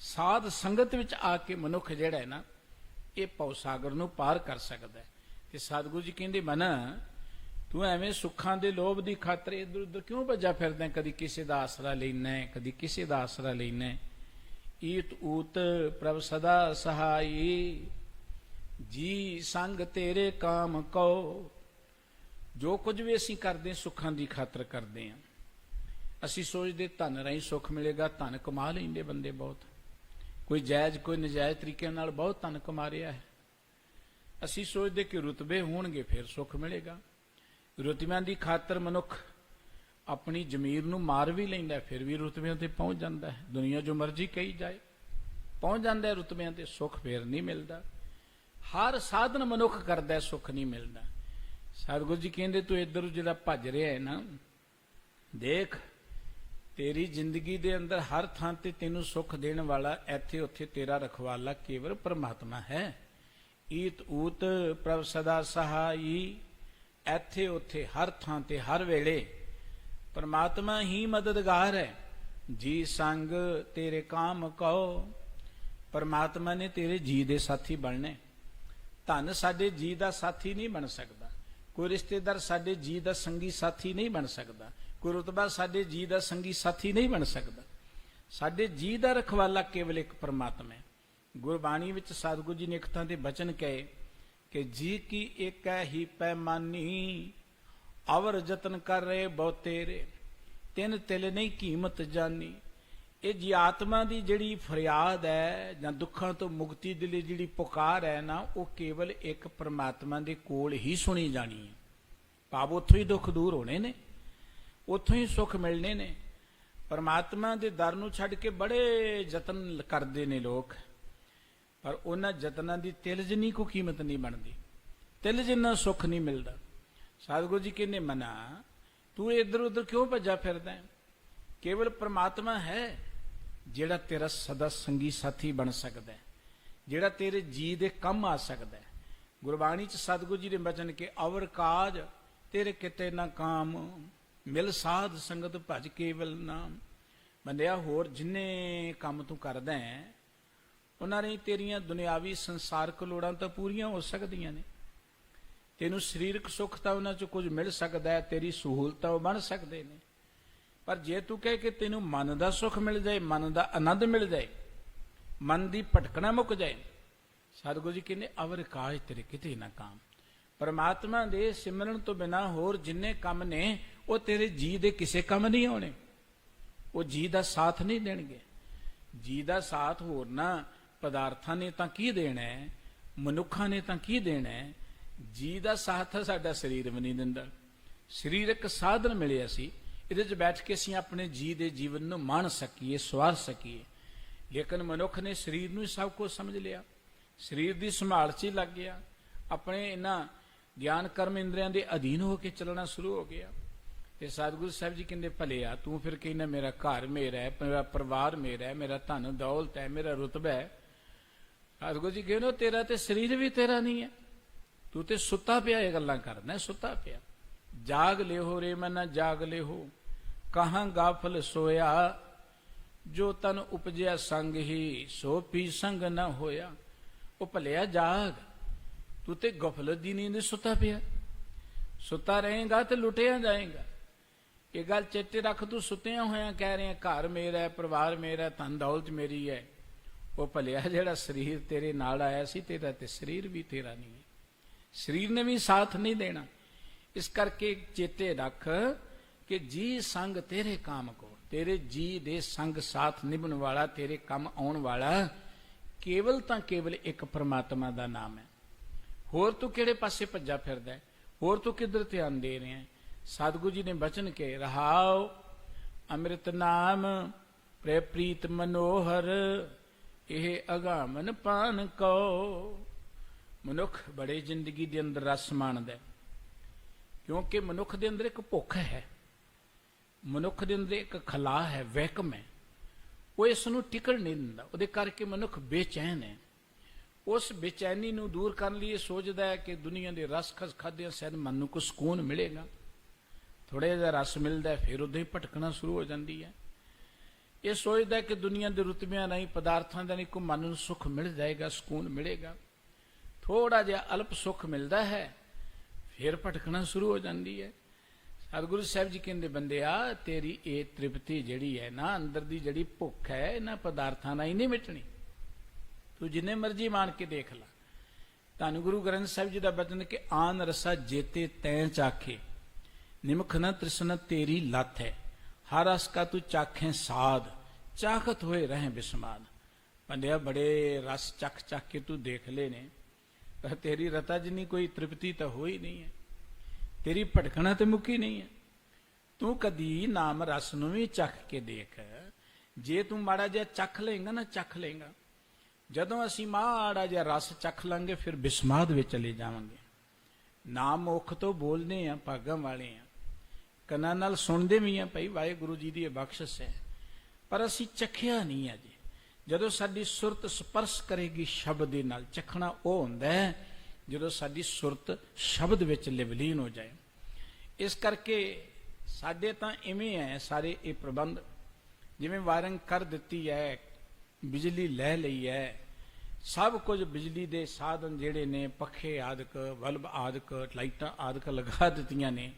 ਸਾਧ ਸੰਗਤ ਵਿੱਚ ਆ ਕੇ ਮਨੁੱਖ ਜਿਹੜਾ ਹੈ ਨਾ ਇਹ ਭਉ ਸਾਗਰ ਨੂੰ ਪਾਰ ਕਰ ਸਕਦਾ ਹੈ। ਤੇ ਸਤਿਗੁਰੂ ਜੀ ਕਹਿੰਦੇ ਮਨ ਤੂੰ ਐਵੇਂ ਸੁੱਖਾਂ ਦੇ ਲੋਭ ਦੀ ਖਾਤਰ ਇੱਧਰ ਉੱਧਰ ਕਿਉਂ ਭੱਜਾ ਫਿਰਦਾ, ਕਦੀ ਕਿਸੇ ਦਾ ਆਸਰਾ ਲੈਣਾ, ਕਦੀ ਕਿਸੇ ਦਾ ਆਸਰਾ ਲੈਣਾ। ਈਤ ਊਤ ਪ੍ਰਭ ਸਦਾ ਸਹਾਈ, ਜੀ ਸੰਗ ਤੇਰੇ ਕਾਮ ਕਉ। ਜੋ ਕੁਝ ਵੀ ਅਸੀਂ ਕਰਦੇ ਸੁੱਖਾਂ ਦੀ ਖਾਤਰ ਕਰਦੇ ਹਾਂ। ਅਸੀਂ ਸੋਚਦੇ ਧਨ ਰਾਹੀਂ ਸੁੱਖ ਮਿਲੇਗਾ, ਧਨ ਕਮਾ ਲੈਂਦੇ ਬੰਦੇ ਬਹੁਤ, ਕੋਈ ਜਾਇਜ਼ ਕੋਈ ਨਜਾਇਜ਼ ਤਰੀਕੇ ਨਾਲ ਬਹੁਤ ਧਨ ਕਮਾ ਰਿਹਾ ਹੈ। ਅਸੀਂ ਸੋਚਦੇ ਕਿ ਰੁਤਬੇ ਹੋਣਗੇ ਫਿਰ ਸੁੱਖ ਮਿਲੇਗਾ। ਰੁਤਬਿਆਂ ਦੀ ਖਾਤਰ ਮਨੁੱਖ ਆਪਣੀ ਜ਼ਮੀਰ ਨੂੰ ਮਾਰ ਵੀ ਲੈਂਦਾ, ਫਿਰ ਵੀ ਰੁਤਬਿਆਂ ਤੇ ਪਹੁੰਚ ਜਾਂਦਾ ਹੈ। ਦੁਨੀਆ ਜੋ ਮਰਜ਼ੀ ਕਹੀ ਜਾਏ ਪਹੁੰਚ ਜਾਂਦਾ ਹੈ ਰੁਤਬਿਆਂ ਤੇ, ਸੁੱਖ ਫਿਰ ਨਹੀਂ ਮਿਲਦਾ। ਹਰ ਸਾਧਨ ਮਨੁੱਖ ਕਰਦਾ, ਸੁੱਖ ਨਹੀਂ ਮਿਲਦਾ। ਸਤਿਗੁਰੂ ਜੀ ਕਹਿੰਦੇ ਤੂੰ ਇੱਧਰ ਜਿਹੜਾ ਭੱਜ ਰਿਹਾ ਹੈ ਨਾ, ਦੇਖ ਤੇਰੀ ਜ਼ਿੰਦਗੀ ਦੇ ਅੰਦਰ ਹਰ ਥਾਂ ਤੇ ਤੈਨੂੰ ਸੁੱਖ ਦੇਣ ਵਾਲਾ ਇੱਥੇ ਉੱਥੇ ਤੇਰਾ ਰਖਵਾਲਾ ਕੇਵਲ ਪਰਮਾਤਮਾ ਹੈ। ਈਤ ਊਤ ਪ੍ਰਭ ਸਦਾ ਸਹਾਈ, ਇੱਥੇ ਉੱਥੇ ਹਰ ਥਾਂ ਤੇ ਹਰ ਵੇਲੇ ਪਰਮਾਤਮਾ ਹੀ ਮਦਦਗਾਰ ਹੈ। ਜੀ ਸੰਗ ਤੇਰੇ ਕਾਮ ਕਉ, ਪਰਮਾਤਮਾ ਨੇ ਤੇਰੇ ਜੀ ਦੇ ਸਾਥੀ ਬਣਨੇ। ਧਨ ਸਾਡੇ ਜੀ ਦਾ ਸਾਥੀ ਨਹੀਂ ਬਣ ਸਕਦਾ, ਕੋਈ ਰਿਸ਼ਤੇਦਾਰ ਸਾਡੇ ਜੀ ਦਾ ਸੰਗੀ ਸਾਥੀ ਨਹੀਂ ਬਣ ਸਕਦਾ, ਕੋਈ ਰੁਤਬਾ ਸਾਡੇ ਜੀ ਦਾ ਸੰਗੀ ਸਾਥੀ ਨਹੀਂ ਬਣ ਸਕਦਾ। ਸਾਡੇ ਜੀ ਦਾ ਰਖਵਾਲਾ ਕੇਵਲ ਇੱਕ ਪਰਮਾਤਮਾ ਹੈ। ਗੁਰਬਾਣੀ ਵਿੱਚ ਸਤਿਗੁਰੂ ਜੀ ਨੇ ਇੱਕ ਥਾਂ ਤੇ ਬਚਨ ਕਹੇ ਕਿ ਜੀ ਕੀ ਏਕੈ ਹੀ ਪੈਮਾਨੀ, ਅਵਰ ਯਤਨ ਕਰ ਰਹੇ ਬਹੁ ਤੇਰੇ, ਤਿੰਨ ਤਿਲ ਨਹੀਂ ਕੀਮਤ ਜਾਨੀ। ਇਹ ਜੀ ਆਤਮਾ ਦੀ ਜਿਹੜੀ ਫਰਿਆਦ ਹੈ ਜਾਂ ਦੁੱਖਾਂ ਤੋਂ ਮੁਕਤੀ ਦੇ ਲਈ ਜਿਹੜੀ ਪੁਕਾਰ ਹੈ ਨਾ, ਉਹ ਕੇਵਲ ਇੱਕ ਪਰਮਾਤਮਾ ਦੇ ਕੋਲ ਹੀ ਸੁਣੀ ਜਾਣੀ ਹੈ। ਭਾਵ ਉੱਥੋਂ ਹੀ ਦੁੱਖ ਦੂਰ ਹੋਣੇ ਨੇ, ਉੱਥੋਂ ਹੀ ਸੁੱਖ ਮਿਲਣੇ ਨੇ। ਪਰਮਾਤਮਾ ਦੇ ਦਰ ਨੂੰ ਛੱਡ ਕੇ ਬੜੇ ਯਤਨ ਕਰਦੇ ਨੇ ਲੋਕ, ਪਰ ਉਹਨਾਂ ਯਤਨਾਂ ਦੀ ਤਿਲ ਜਿੰਨੀ ਕੋਈ ਕੀਮਤ ਨਹੀਂ ਬਣਦੀ, ਤਿਲ ਜਿੰਨਾ ਸੁੱਖ ਨਹੀਂ ਮਿਲਦਾ। ਸਤਿਗੁਰੂ ਜੀ ਕਹਿੰਦੇ ਮਨਾ ਤੂੰ ਇੱਧਰ ਉੱਧਰ ਕਿਉਂ ਭੱਜਾ ਫਿਰਦਾ? ਕੇਵਲ ਪਰਮਾਤਮਾ ਹੈ ਜਿਹੜਾ ਤੇਰਾ ਸਦਾ ਸੰਗੀ ਸਾਥੀ ਬਣ ਸਕਦਾ ਹੈ, ਜਿਹੜਾ ਤੇਰੇ ਜੀ ਦੇ ਕੰਮ ਆ ਸਕਦਾ ਹੈ। ਗੁਰਬਾਣੀ ਚ ਸਤਿਗੁਰੂ ਜੀ ਦੇ ਬਚਨ ਕਿ ਅਵਰ ਕਾਜ ਤੇਰੇ ਕਿਤੇ ਨਾ ਕਾਮ, ਮਿਲ ਸਾਧ ਸੰਗਤ ਭਜ ਕੇਵਲ ਨਾਮ। ਬੰਦਿਆ ਹੋਰ ਜਿੰਨੇ ਕੰਮ ਤੂੰ ਕਰਦਾ ਹੈ ਉਹਨਾਂ ਨੇ ਤੇਰੀਆਂ ਦੁਨਿਆਵੀ ਸੰਸਾਰਕ ਲੋੜਾਂ ਤਾਂ ਪੂਰੀਆਂ ਹੋ ਸਕਦੀਆਂ ਨੇ, ਤੈਨੂੰ ਸਰੀਰਕ ਸੁੱਖ ਤਾਂ ਉਹਨਾਂ ਚੋਂ ਕੁਝ ਮਿਲ ਸਕਦਾ ਹੈ, ਤੇਰੀ ਸਹੂਲਤਾਂ ਉਹ ਬਣ ਸਕਦੇ ਨੇ। ਪਰ ਜੇ ਤੂੰ ਕਹੇ ਕਿ ਤੈਨੂੰ ਮਨ ਦਾ ਸੁੱਖ ਮਿਲ ਜਾਏ, ਮਨ ਦਾ ਆਨੰਦ ਮਿਲ ਜਾਏ, ਮਨ ਦੀ ਭਟਕਣਾ ਮੁੱਕ ਜਾਏ, ਸਤਿਗੁਰੂ ਜੀ ਕਹਿੰਦੇ ਅਵਰ ਕਾਜ ਤੇਰੇ ਕਿਤੇ ਨਾ ਕਾਮ। ਪਰਮਾਤਮਾ ਦੇ ਸਿਮਰਨ ਤੋਂ ਬਿਨਾਂ ਹੋਰ ਜਿੰਨੇ ਕੰਮ ਨੇ ਉਹ ਤੇਰੇ ਜੀ ਦੇ ਕਿਸੇ ਕੰਮ ਨਹੀਂ ਆਉਣੇ, ਉਹ ਜੀ ਦਾ ਸਾਥ ਨਹੀਂ ਦੇਣਗੇ। ਜੀ ਦਾ ਸਾਥ ਹੋਰ ਨਾ ਪਦਾਰਥਾਂ ਨੇ ਤਾਂ ਕੀ ਦੇਣਾ ਹੈ, ਮਨੁੱਖਾਂ ਨੇ ਤਾਂ ਕੀ ਦੇਣਾ ਹੈ। ਜੀ ਦਾ ਸਾਥ ਸਾਡਾ ਸਰੀਰ ਵੀ ਨਹੀਂ ਦਿੰਦਾ। ਸਰੀਰ ਇੱਕ ਸਾਧਨ ਮਿਲਿਆ ਸੀ, ਇਹਦੇ 'ਚ ਬੈਠ ਕੇ ਅਸੀਂ ਆਪਣੇ ਜੀ ਦੇ ਜੀਵਨ ਨੂੰ ਮਾਣ ਸਕੀਏ, ਸਵਾਰ ਸਕੀਏ। ਲੇਕਿਨ ਮਨੁੱਖ ਨੇ ਸਰੀਰ ਨੂੰ ਹੀ ਸਭ ਕੁਝ ਸਮਝ ਲਿਆ, ਸਰੀਰ ਦੀ ਸੰਭਾਲ 'ਚ ਹੀ ਲੱਗ ਗਿਆ, ਆਪਣੇ ਇਹਨਾਂ ਗਿਆਨ ਕਰਮ ਇੰਦਰੀਆਂ ਦੇ ਅਧੀਨ ਹੋ ਕੇ ਚੱਲਣਾ ਸ਼ੁਰੂ ਹੋ ਗਿਆ। ਤੇ ਸਤਿਗੁਰੂ ਸਾਹਿਬ ਜੀ ਕਹਿੰਦੇ ਭਲਿਆ ਤੂੰ ਫਿਰ ਕਹਿੰਦਾ ਮੇਰਾ ਘਰ ਮੇਰਾ ਹੈ, ਮੇਰਾ ਪਰਿਵਾਰ ਮੇਰਾ ਹੈ, ਮੇਰਾ ਧਨ ਦੌਲਤ ਹੈ, ਮੇਰਾ ਰੁਤਬਾ ਹੈ। ਸਤਿਗੁਰੂ ਜੀ ਕਹਿੰਦੇ ਤੇਰਾ ਤੇ ਸਰੀਰ ਵੀ ਤੇਰਾ ਨਹੀਂ ਹੈ, ਤੂੰ ਤੇ ਸੁੱਤਾ ਪਿਆ ਇਹ ਗੱਲਾਂ ਕਰਦਾ, ਸੁੱਤਾ ਪਿਆ। ਜਾਗ ਲਿਓ ਰੇ ਮਨ ਜਾਗ ਲਿਓ, ਕਹਾਂ ਗਾਫਲ ਸੋਇਆ, ਜੋ ਤਨ ਉਪਜਿਆ ਸੰਗ ਹੀ ਸੋ ਪੀ ਸੰਗ ਨਾ ਹੋਇਆ। ਉਹ ਭਲਿਆ ਜਾਗ, ਤੂੰ ਤੇ ਗਫਲਤ ਦੀ ਨੀਂਦ ਸੁੱਤਾ ਪਿਆ, ਸੁੱਤਾ ਰਹੇਗਾ ਤੇ ਲੁੱਟਿਆ ਜਾਏਗਾ। ਇਹ ਗੱਲ ਚੇਤੇ ਰੱਖ, ਤੂੰ ਸੁੱਤਿਆ ਹੋਇਆ ਕਹਿ ਰਿਹਾ ਘਰ ਮੇਰਾ ਹੈ, ਪਰਿਵਾਰ ਮੇਰਾ, ਧਨ ਦੌਲਤ ਮੇਰੀ ਹੈ। ਉਹ ਭਲਿਆ ਜਿਹੜਾ ਸਰੀਰ ਤੇਰੇ ਨਾਲ ਆਇਆ ਸੀ, ਤੇਰਾ ਤੇ ਸਰੀਰ ਵੀ ਤੇਰਾ ਨਹੀਂ ਹੈ, ਸਰੀਰ ਨੇ ਵੀ ਸਾਥ ਨਹੀਂ ਦੇਣਾ। ਇਸ ਕਰਕੇ ਚੇਤੇ ਰੱਖ ਕਿ ਜੀ ਸੰਗ ਤੇਰੇ ਕਾਮ ਕੋ, ਤੇਰੇ ਜੀ ਦੇ ਸੰਗ ਸਾਥ ਨਿਭਣ ਵਾਲਾ, ਤੇਰੇ ਕੰਮ ਆਉਣ ਵਾਲਾ ਕੇਵਲ ਤਾਂ ਕੇਵਲ ਇੱਕ ਪਰਮਾਤਮਾ ਦਾ ਨਾਮ ਹੈ। ਹੋਰ ਤੂੰ ਕਿਹੜੇ ਪਾਸੇ ਭੱਜਾ ਫਿਰਦਾ ਹੈ, ਹੋਰ ਤੂੰ ਕਿੱਧਰ ਧਿਆਨ ਦੇ ਰਿਹਾ ਹੈ। ਸਤਿਗੁਰੂ ਜੀ ਨੇ ਬਚਨ ਕੇ ਰਹਾਉ, ਅੰਮ੍ਰਿਤ ਨਾਮ ਪ੍ਰੇ ਪ੍ਰੀਤ ਮਨੋਹਰ, ਇਹ ਅਗਾਮਨ ਪਾਨ ਕੋ। ਮਨੁੱਖ ਬੜੇ ਜ਼ਿੰਦਗੀ ਦੇ ਅੰਦਰ ਰਸ ਮਾਣਦਾ, ਕਿਉਂਕਿ ਮਨੁੱਖ ਦੇ ਅੰਦਰ ਇੱਕ ਭੁੱਖ ਹੈ, ਮਨੁੱਖ ਦੇ ਅੰਦਰ ਇੱਕ ਖਲਾ ਹੈ, ਵਹਿਕਮ ਹੈ, ਉਹ ਇਸ ਨੂੰ ਟਿਕਣ ਨਹੀਂ ਦਿੰਦਾ। ਉਹਦੇ ਕਰਕੇ ਮਨੁੱਖ ਬੇਚੈਨ ਹੈ। ਉਸ ਬੇਚੈਨੀ ਨੂੰ ਦੂਰ ਕਰਨ ਲਈ ਇਹ ਸੋਚਦਾ ਹੈ ਕਿ ਦੁਨੀਆ ਦੇ ਰਸ ਖਸ ਖਾਦਿਆਂ ਸ਼ਾਇਦ ਮਨ ਨੂੰ ਕੋਈ ਸਕੂਨ ਮਿਲੇਗਾ। ਥੋੜ੍ਹਾ ਜਿਹਾ ਰਸ ਮਿਲਦਾ ਫਿਰ ਉਦੋਂ ਹੀ ਭਟਕਣਾ ਸ਼ੁਰੂ ਹੋ ਜਾਂਦੀ ਹੈ। ਇਹ ਸੋਚਦਾ ਕਿ ਦੁਨੀਆ ਦੇ ਰੁਤਬਿਆਂ ਰਾਹੀਂ, ਪਦਾਰਥਾਂ ਦਾ ਨਹੀਂ ਕੋਈ ਮਨ ਨੂੰ ਸੁੱਖ ਮਿਲ ਜਾਏਗਾ, ਸਕੂਨ ਮਿਲੇਗਾ। ਥੋੜਾ ਜਿਹਾ ਅਲਪ ਸੁੱਖ ਮਿਲਦਾ ਹੈ, ਫਿਰ ਭਟਕਣਾ ਸ਼ੁਰੂ ਹੋ ਜਾਂਦੀ ਹੈ। ਸਤਿਗੁਰੂ ਸਾਹਿਬ ਜੀ ਕਹਿੰਦੇ ਬੰਦਿਆ ਤੇਰੀ ਇਹ ਤ੍ਰਿਪਤੀ ਜਿਹੜੀ ਹੈ ਨਾ, ਅੰਦਰ ਦੀ ਜਿਹੜੀ ਭੁੱਖ ਹੈ, ਇਹਨਾਂ ਪਦਾਰਥਾਂ ਨਾਲ ਹੀ ਨਹੀਂ ਮਿਟਣੀ। ਤੂੰ ਜਿੰਨੇ ਮਰਜੀ ਮਾਣ ਕੇ ਦੇਖ ਲਾ। ਧੰਨ ਗੁਰੂ ਗ੍ਰੰਥ ਸਾਹਿਬ ਜੀ ਦਾ ਬਚਨ ਕਿ ਆਨ ਰਸਾ ਜੇਤੇ ਤੈਂ ਚਾਖੇ, ਨਿਮਖ ਨ ਤ੍ਰਿਸ਼ਨ ਤੇਰੀ ਲੱਥ ਹੈ, ਹਰ ਰਸ ਕਾ ਤੂੰ ਚਾਖੇ ਸਾਧ, ਚਾਖਤ ਹੋਏ ਰਹੇ ਬਿਸਮਾਦ। ਬੰਦਿਆ ਬੜੇ ਰਸ ਚੱਖ ਚੱਖ ਕੇ ਤੂੰ ਦੇਖ ਲੈ ਨੇ, ਪਰ ਤੇਰੀ ਰਤਾ ਜਿੰਨੀ ਕੋਈ ਤ੍ਰਿਪਤੀ ਤਾਂ ਹੋਈ ਨਹੀਂ ਹੈ, ਤੇਰੀ ਭਟਕਣਾ ਤੇ ਮੁੱਕੀ ਨਹੀਂ ਹੈ। ਤੂੰ ਕਦੀ ਨਾਮ ਰਸ ਨੂੰ ਵੀ ਚੱਖ ਕੇ ਦੇਖ, ਜੇ ਤੂੰ ਮਾੜਾ ਜਿਹਾ ਚੱਖ ਲਏਗਾ ਨਾ, ਚੱਖ ਲਏਗਾ। ਜਦੋਂ ਅਸੀਂ ਮਾੜਾ ਜਿਹਾ ਰਸ ਚੱਖ ਲਾਂਗੇ ਫਿਰ ਬਿਸਮਾਦ ਵਿੱਚ ਚਲੇ ਜਾਵਾਂਗੇ। ਨਾਮ ਮੁਖ ਤੋਂ ਬੋਲਦੇ ਆ, ਭਾਗਾਂ ਵਾਲੇ ਆ, ਕੰਨਾਂ ਨਾਲ ਸੁਣਦੇ ਵੀ ਆ, ਭਾਈ ਵਾਹਿਗੁਰੂ ਜੀ ਦੀ ਇਹ ਬਖਸ਼ਿਸ਼ ਹੈ, ਪਰ ਅਸੀਂ ਚੱਖਿਆ ਨਹੀਂ ਅਜੇ। ਜਦੋਂ ਸਾਡੀ ਸੁਰਤ ਸਪਰਸ਼ ਕਰੇਗੀ ਸ਼ਬਦ ਦੇ ਨਾਲ, ਚੱਖਣਾ ਉਹ ਹੁੰਦਾ ਹੈ ਜਦੋਂ ਸਾਡੀ ਸੁਰਤ ਸ਼ਬਦ ਵਿੱਚ ਲਿਵਲੀਨ ਹੋ ਜਾਏ। ਇਸ ਕਰਕੇ ਸਾਡੇ ਤਾਂ ਇਵੇਂ ਹੈ ਸਾਰੇ ਇਹ ਪ੍ਰਬੰਧ, ਜਿਵੇਂ ਵਾਇਰਿੰਗ ਕਰ ਦਿੱਤੀ ਹੈ, ਬਿਜਲੀ ਲੈ ਲਈ ਹੈ, ਸਭ ਕੁਝ ਬਿਜਲੀ ਦੇ ਸਾਧਨ ਜਿਹੜੇ ਨੇ, ਪੱਖੇ ਆਦਿਕ, ਬਲਬ ਆਦਿਕ, ਲਾਈਟਾਂ ਆਦਿਕ ਲਗਾ ਦਿੱਤੀਆਂ ਨੇ,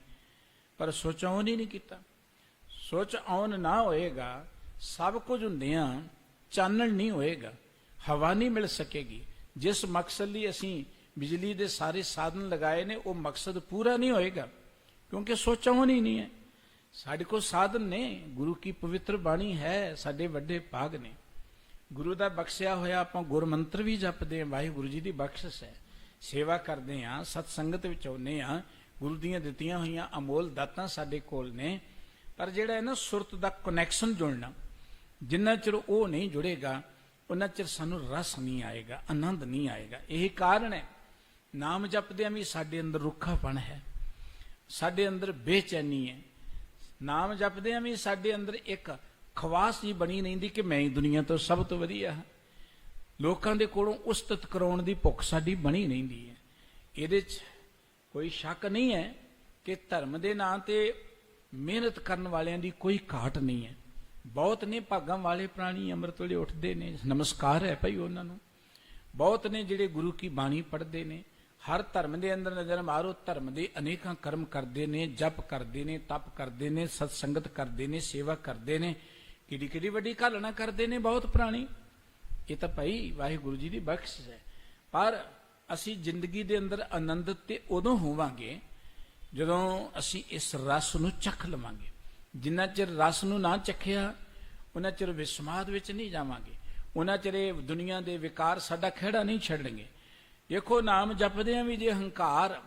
ਪਰ ਸੁੱਚ ਆਨ ਹੀ ਨਹੀਂ ਕੀਤਾ। ਸੁੱਚ ਆਨ ਨਾ ਹੋਏਗਾ, ਸਭ ਕੁਝ ਹੁੰਦਿਆਂ ਚਾਨਣ ਨਹੀਂ ਹੋਏਗਾ, ਹਵਾ ਨਹੀਂ ਮਿਲ ਸਕੇਗੀ। ਜਿਸ ਮਕਸਦ ਲਈ ਅਸੀਂ ਬਿਜਲੀ ਦੇ ਸਾਰੇ ਸਾਧਨ ਲਗਾਏ ਨੇ, ਉਹ ਮਕਸਦ ਪੂਰਾ ਨਹੀਂ ਹੋਏਗਾ, ਕਿਉਂਕਿ ਸੁੱਚ ਆਨ ਹੀ ਨਹੀਂ ਹੈ। ਸਾਡੇ ਕੋਲ ਸਾਧਨ ਨੇ, ਗੁਰੂ ਕੀ ਪਵਿੱਤਰ ਬਾਣੀ ਹੈ, ਸਾਡੇ ਵੱਡੇ ਭਾਗ ਨੇ, ਗੁਰੂ ਦਾ ਬਖਸ਼ਿਆ ਹੋਇਆ। ਆਪਾਂ ਗੁਰਮੰਤਰ ਵੀ ਜਪਦੇ ਹਾਂ, ਵਾਹਿਗੁਰੂ ਜੀ ਦੀ ਬਖਸ਼ਿਸ਼ ਹੈ, ਸੇਵਾ ਕਰਦੇ ਹਾਂ, ਸਤ ਸੰਗਤ ਵਿੱਚ ਆਉਂਦੇ ਹਾਂ, ਗੁਰੂ ਦੀਆਂ ਦਿੱਤੀਆਂ ਹੋਈਆਂ ਅਮੋਲ ਦਾਤਾਂ ਸਾਡੇ ਕੋਲ ਨੇ। ਪਰ ਜਿਹੜਾ ਹੈ ਨਾ ਸੁਰਤ ਦਾ ਕਨੈਕਸ਼ਨ ਜੁੜਨਾ, ਜਿੰਨਾ ਚਿਰ ਉਹ ਨਹੀਂ ਜੁੜੇਗਾ ਉਹਨਾਂ ਚਿਰ ਸਾਨੂੰ ਰਸ ਨਹੀਂ ਆਏਗਾ, ਆਨੰਦ ਨਹੀਂ ਆਏਗਾ। ਇਹੀ ਕਾਰਨ ਹੈ ਨਾਮ ਜਪਦਿਆਂ ਵੀ ਸਾਡੇ ਅੰਦਰ ਰੁੱਖਾਪਣ ਹੈ, ਸਾਡੇ ਅੰਦਰ ਬੇਚੈਨੀ ਹੈ। ਨਾਮ ਜਪਦਿਆਂ ਵੀ ਸਾਡੇ ਅੰਦਰ ਇੱਕ ਖਵਾਸ ਜੀ ਬਣੀ ਰਹਿੰਦੀ ਕਿ ਮੈਂ ਹੀ ਦੁਨੀਆ ਤੋਂ ਸਭ ਤੋਂ ਵਧੀਆ ਹਾਂ। ਲੋਕਾਂ ਦੇ ਕੋਲੋਂ ਉਸਤਤ ਕਰਾਉਣ ਦੀ ਭੁੱਖ ਸਾਡੀ ਬਣੀ ਰਹਿੰਦੀ ਹੈ। ਇਹਦੇ 'ਚ ਕੋਈ ਸ਼ੱਕ ਨਹੀਂ ਹੈ ਕਿ ਧਰਮ ਦੇ ਨਾਂ ਤੇ ਮਿਹਨਤ ਕਰਨ ਵਾਲਿਆਂ ਦੀ ਕੋਈ ਘਾਟ ਨਹੀਂ ਹੈ। ਬਹੁਤ ਨੇ ਭਾਗਾਂ ਵਾਲੇ ਪ੍ਰਾਣੀ, ਅੰਮ੍ਰਿਤ ਵੇਲੇ ਉੱਠਦੇ ਨੇ, ਨਮਸਕਾਰ ਹੈ ਭਾਈ ਉਹਨਾਂ ਨੂੰ। ਬਹੁਤ ਨੇ ਜਿਹੜੇ ਗੁਰੂ ਕੀ ਬਾਣੀ ਪੜ੍ਹਦੇ ਨੇ, ਹਰ ਧਰਮ ਦੇ ਅੰਦਰ ਨਜ਼ਰ ਮਾਰੋ, ਧਰਮ ਦੇ ਅਨੇਕਾਂ ਕਰਮ ਕਰਦੇ ਨੇ, ਜਪ ਕਰਦੇ ਨੇ, ਤਪ ਕਰਦੇ ਨੇ, ਸਤ ਸੰਗਤ ਕਰਦੇ ਨੇ, ਸੇਵਾ ਕਰਦੇ ਨੇ, ਕਿਹੜੀ ਕਿਹੜੀ ਵੱਡੀ ਘਾਲਣਾ ਕਰਦੇ ਨੇ ਬਹੁਤ ਪ੍ਰਾਣੀ। ਇਹ ਤਾਂ ਭਾਈ ਵਾਹਿਗੁਰੂ ਜੀ ਦੀ ਬਖਸ਼ਿਸ਼ ਹੈ। ਪਰ ਅਸੀਂ ਜ਼ਿੰਦਗੀ ਦੇ ਅੰਦਰ ਆਨੰਦਿਤ ਤੇ ਉਦੋਂ ਹੋਵਾਂਗੇ ਜਦੋਂ ਅਸੀਂ ਇਸ ਰਸ ਨੂੰ ਚੱਖ ਲਵਾਂਗੇ। ਜਿੰਨਾ ਚਿਰ ਰਸ ਨੂੰ ਨਾ ਚੱਖਿਆ ਉਹਨਾਂ ਚਿਰ ਵਿਸਮਾਦ ਵਿੱਚ ਨਹੀਂ ਜਾਵਾਂਗੇ, ਉਹਨਾਂ ਚਿਰ ਇਹ ਦੁਨੀਆ ਦੇ ਵਿਕਾਰ ਸਾਡਾ ਖਹਿੜਾ ਨਹੀਂ ਛੱਡਣਗੇ। ਦੇਖੋ ਨਾਮ ਜਪਦਿਆਂ ਵੀ ਜੇ ਹੰਕਾਰ,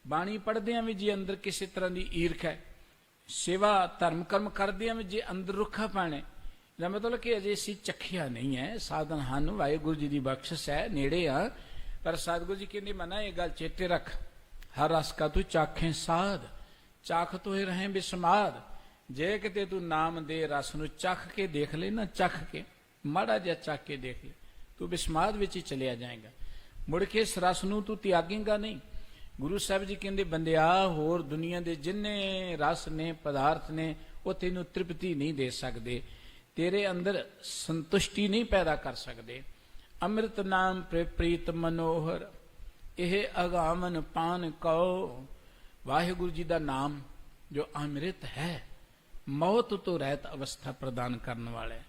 ਬਾਣੀ ਪੜ੍ਹਦਿਆਂ ਵੀ ਜੇ ਅੰਦਰ ਕਿਸੇ ਤਰ੍ਹਾਂ ਦੀ ਈਰਖ ਹੈ, ਸੇਵਾ ਧਰਮ ਕਰਮ ਕਰਦਿਆਂ ਵੀ ਜੇ ਅੰਦਰ ਰੁੱਖਾ ਪਾਣਾ, ਇਹਦਾ ਮਤਲਬ ਕਿ ਅਜੇ ਅਸੀਂ ਚੱਖਿਆ ਨਹੀਂ ਹੈ। ਸਾਧਨ ਹਨ, ਵਾਹਿਗੁਰੂ ਜੀ ਦੀ ਬਖਸ਼ਿਸ਼ ਹੈ, ਨੇੜੇ ਆ, ਪਰ ਸਤਿਗੁਰੂ ਜੀ ਕਹਿੰਦੇ ਮਨਾ ਇਹ ਗੱਲ ਚੇਤੇ ਰੱਖ, ਹਰ ਰਸ ਕਾ ਤੂੰ ਚਾਖੇ ਸਾਧ, ਚਾਖ ਤੋਏ ਰਹੇ ਬਿਸਮਾਦ। ਜੇ ਕਿਤੇ ਤੂੰ ਨਾਮ ਦੇ ਰਸ ਨੂੰ ਚੱਖ ਕੇ ਦੇਖ ਲੈ ਨਾ, ਚੱਖ ਕੇ ਮਾੜਾ ਜਿਹਾ ਚੱਖ ਕੇ ਦੇਖ ਲੈ, ਤੂੰ ਬਿਸਮਾਦ ਵਿੱਚ ਹੀ ਚਲਿਆ ਜਾਏਗਾ। ਮੁੜ ਕੇ ਇਸ ਰਸ ਨੂੰ ਤੂੰ ਤਿਆਗੇਗਾ ਨਹੀਂ। ਗੁਰੂ ਸਾਹਿਬ ਜੀ ਕਹਿੰਦੇ, ਬੰਦਿਆ ਹੋਰ ਦੁਨੀਆ ਦੇ ਜਿੰਨੇ ਰਸ ਨੇ, ਪਦਾਰਥ ਨੇ, ਉਹ ਤੈਨੂੰ ਤ੍ਰਿਪਤੀ ਨਹੀਂ ਦੇ ਸਕਦੇ, ਤੇਰੇ ਅੰਦਰ ਸੰਤੁਸ਼ਟੀ ਨਹੀਂ ਪੈਦਾ ਕਰ ਸਕਦੇ। ਅੰਮ੍ਰਿਤ ਨਾਮ ਪ੍ਰੀਤ ਮਨੋਹਰ, ਇਹ ਅਗਾਮਨ ਪਾਨ ਕਉ। ਵਾਹਿਗੁਰੂ ਜੀ ਦਾ ਨਾਮ ਜੋ ਅੰਮ੍ਰਿਤ ਹੈ, ਮੌਤ ਤੋਂ ਰਹਿਤ ਅਵਸਥਾ ਪ੍ਰਦਾਨ ਕਰਨ ਵਾਲਾ ਹੈ।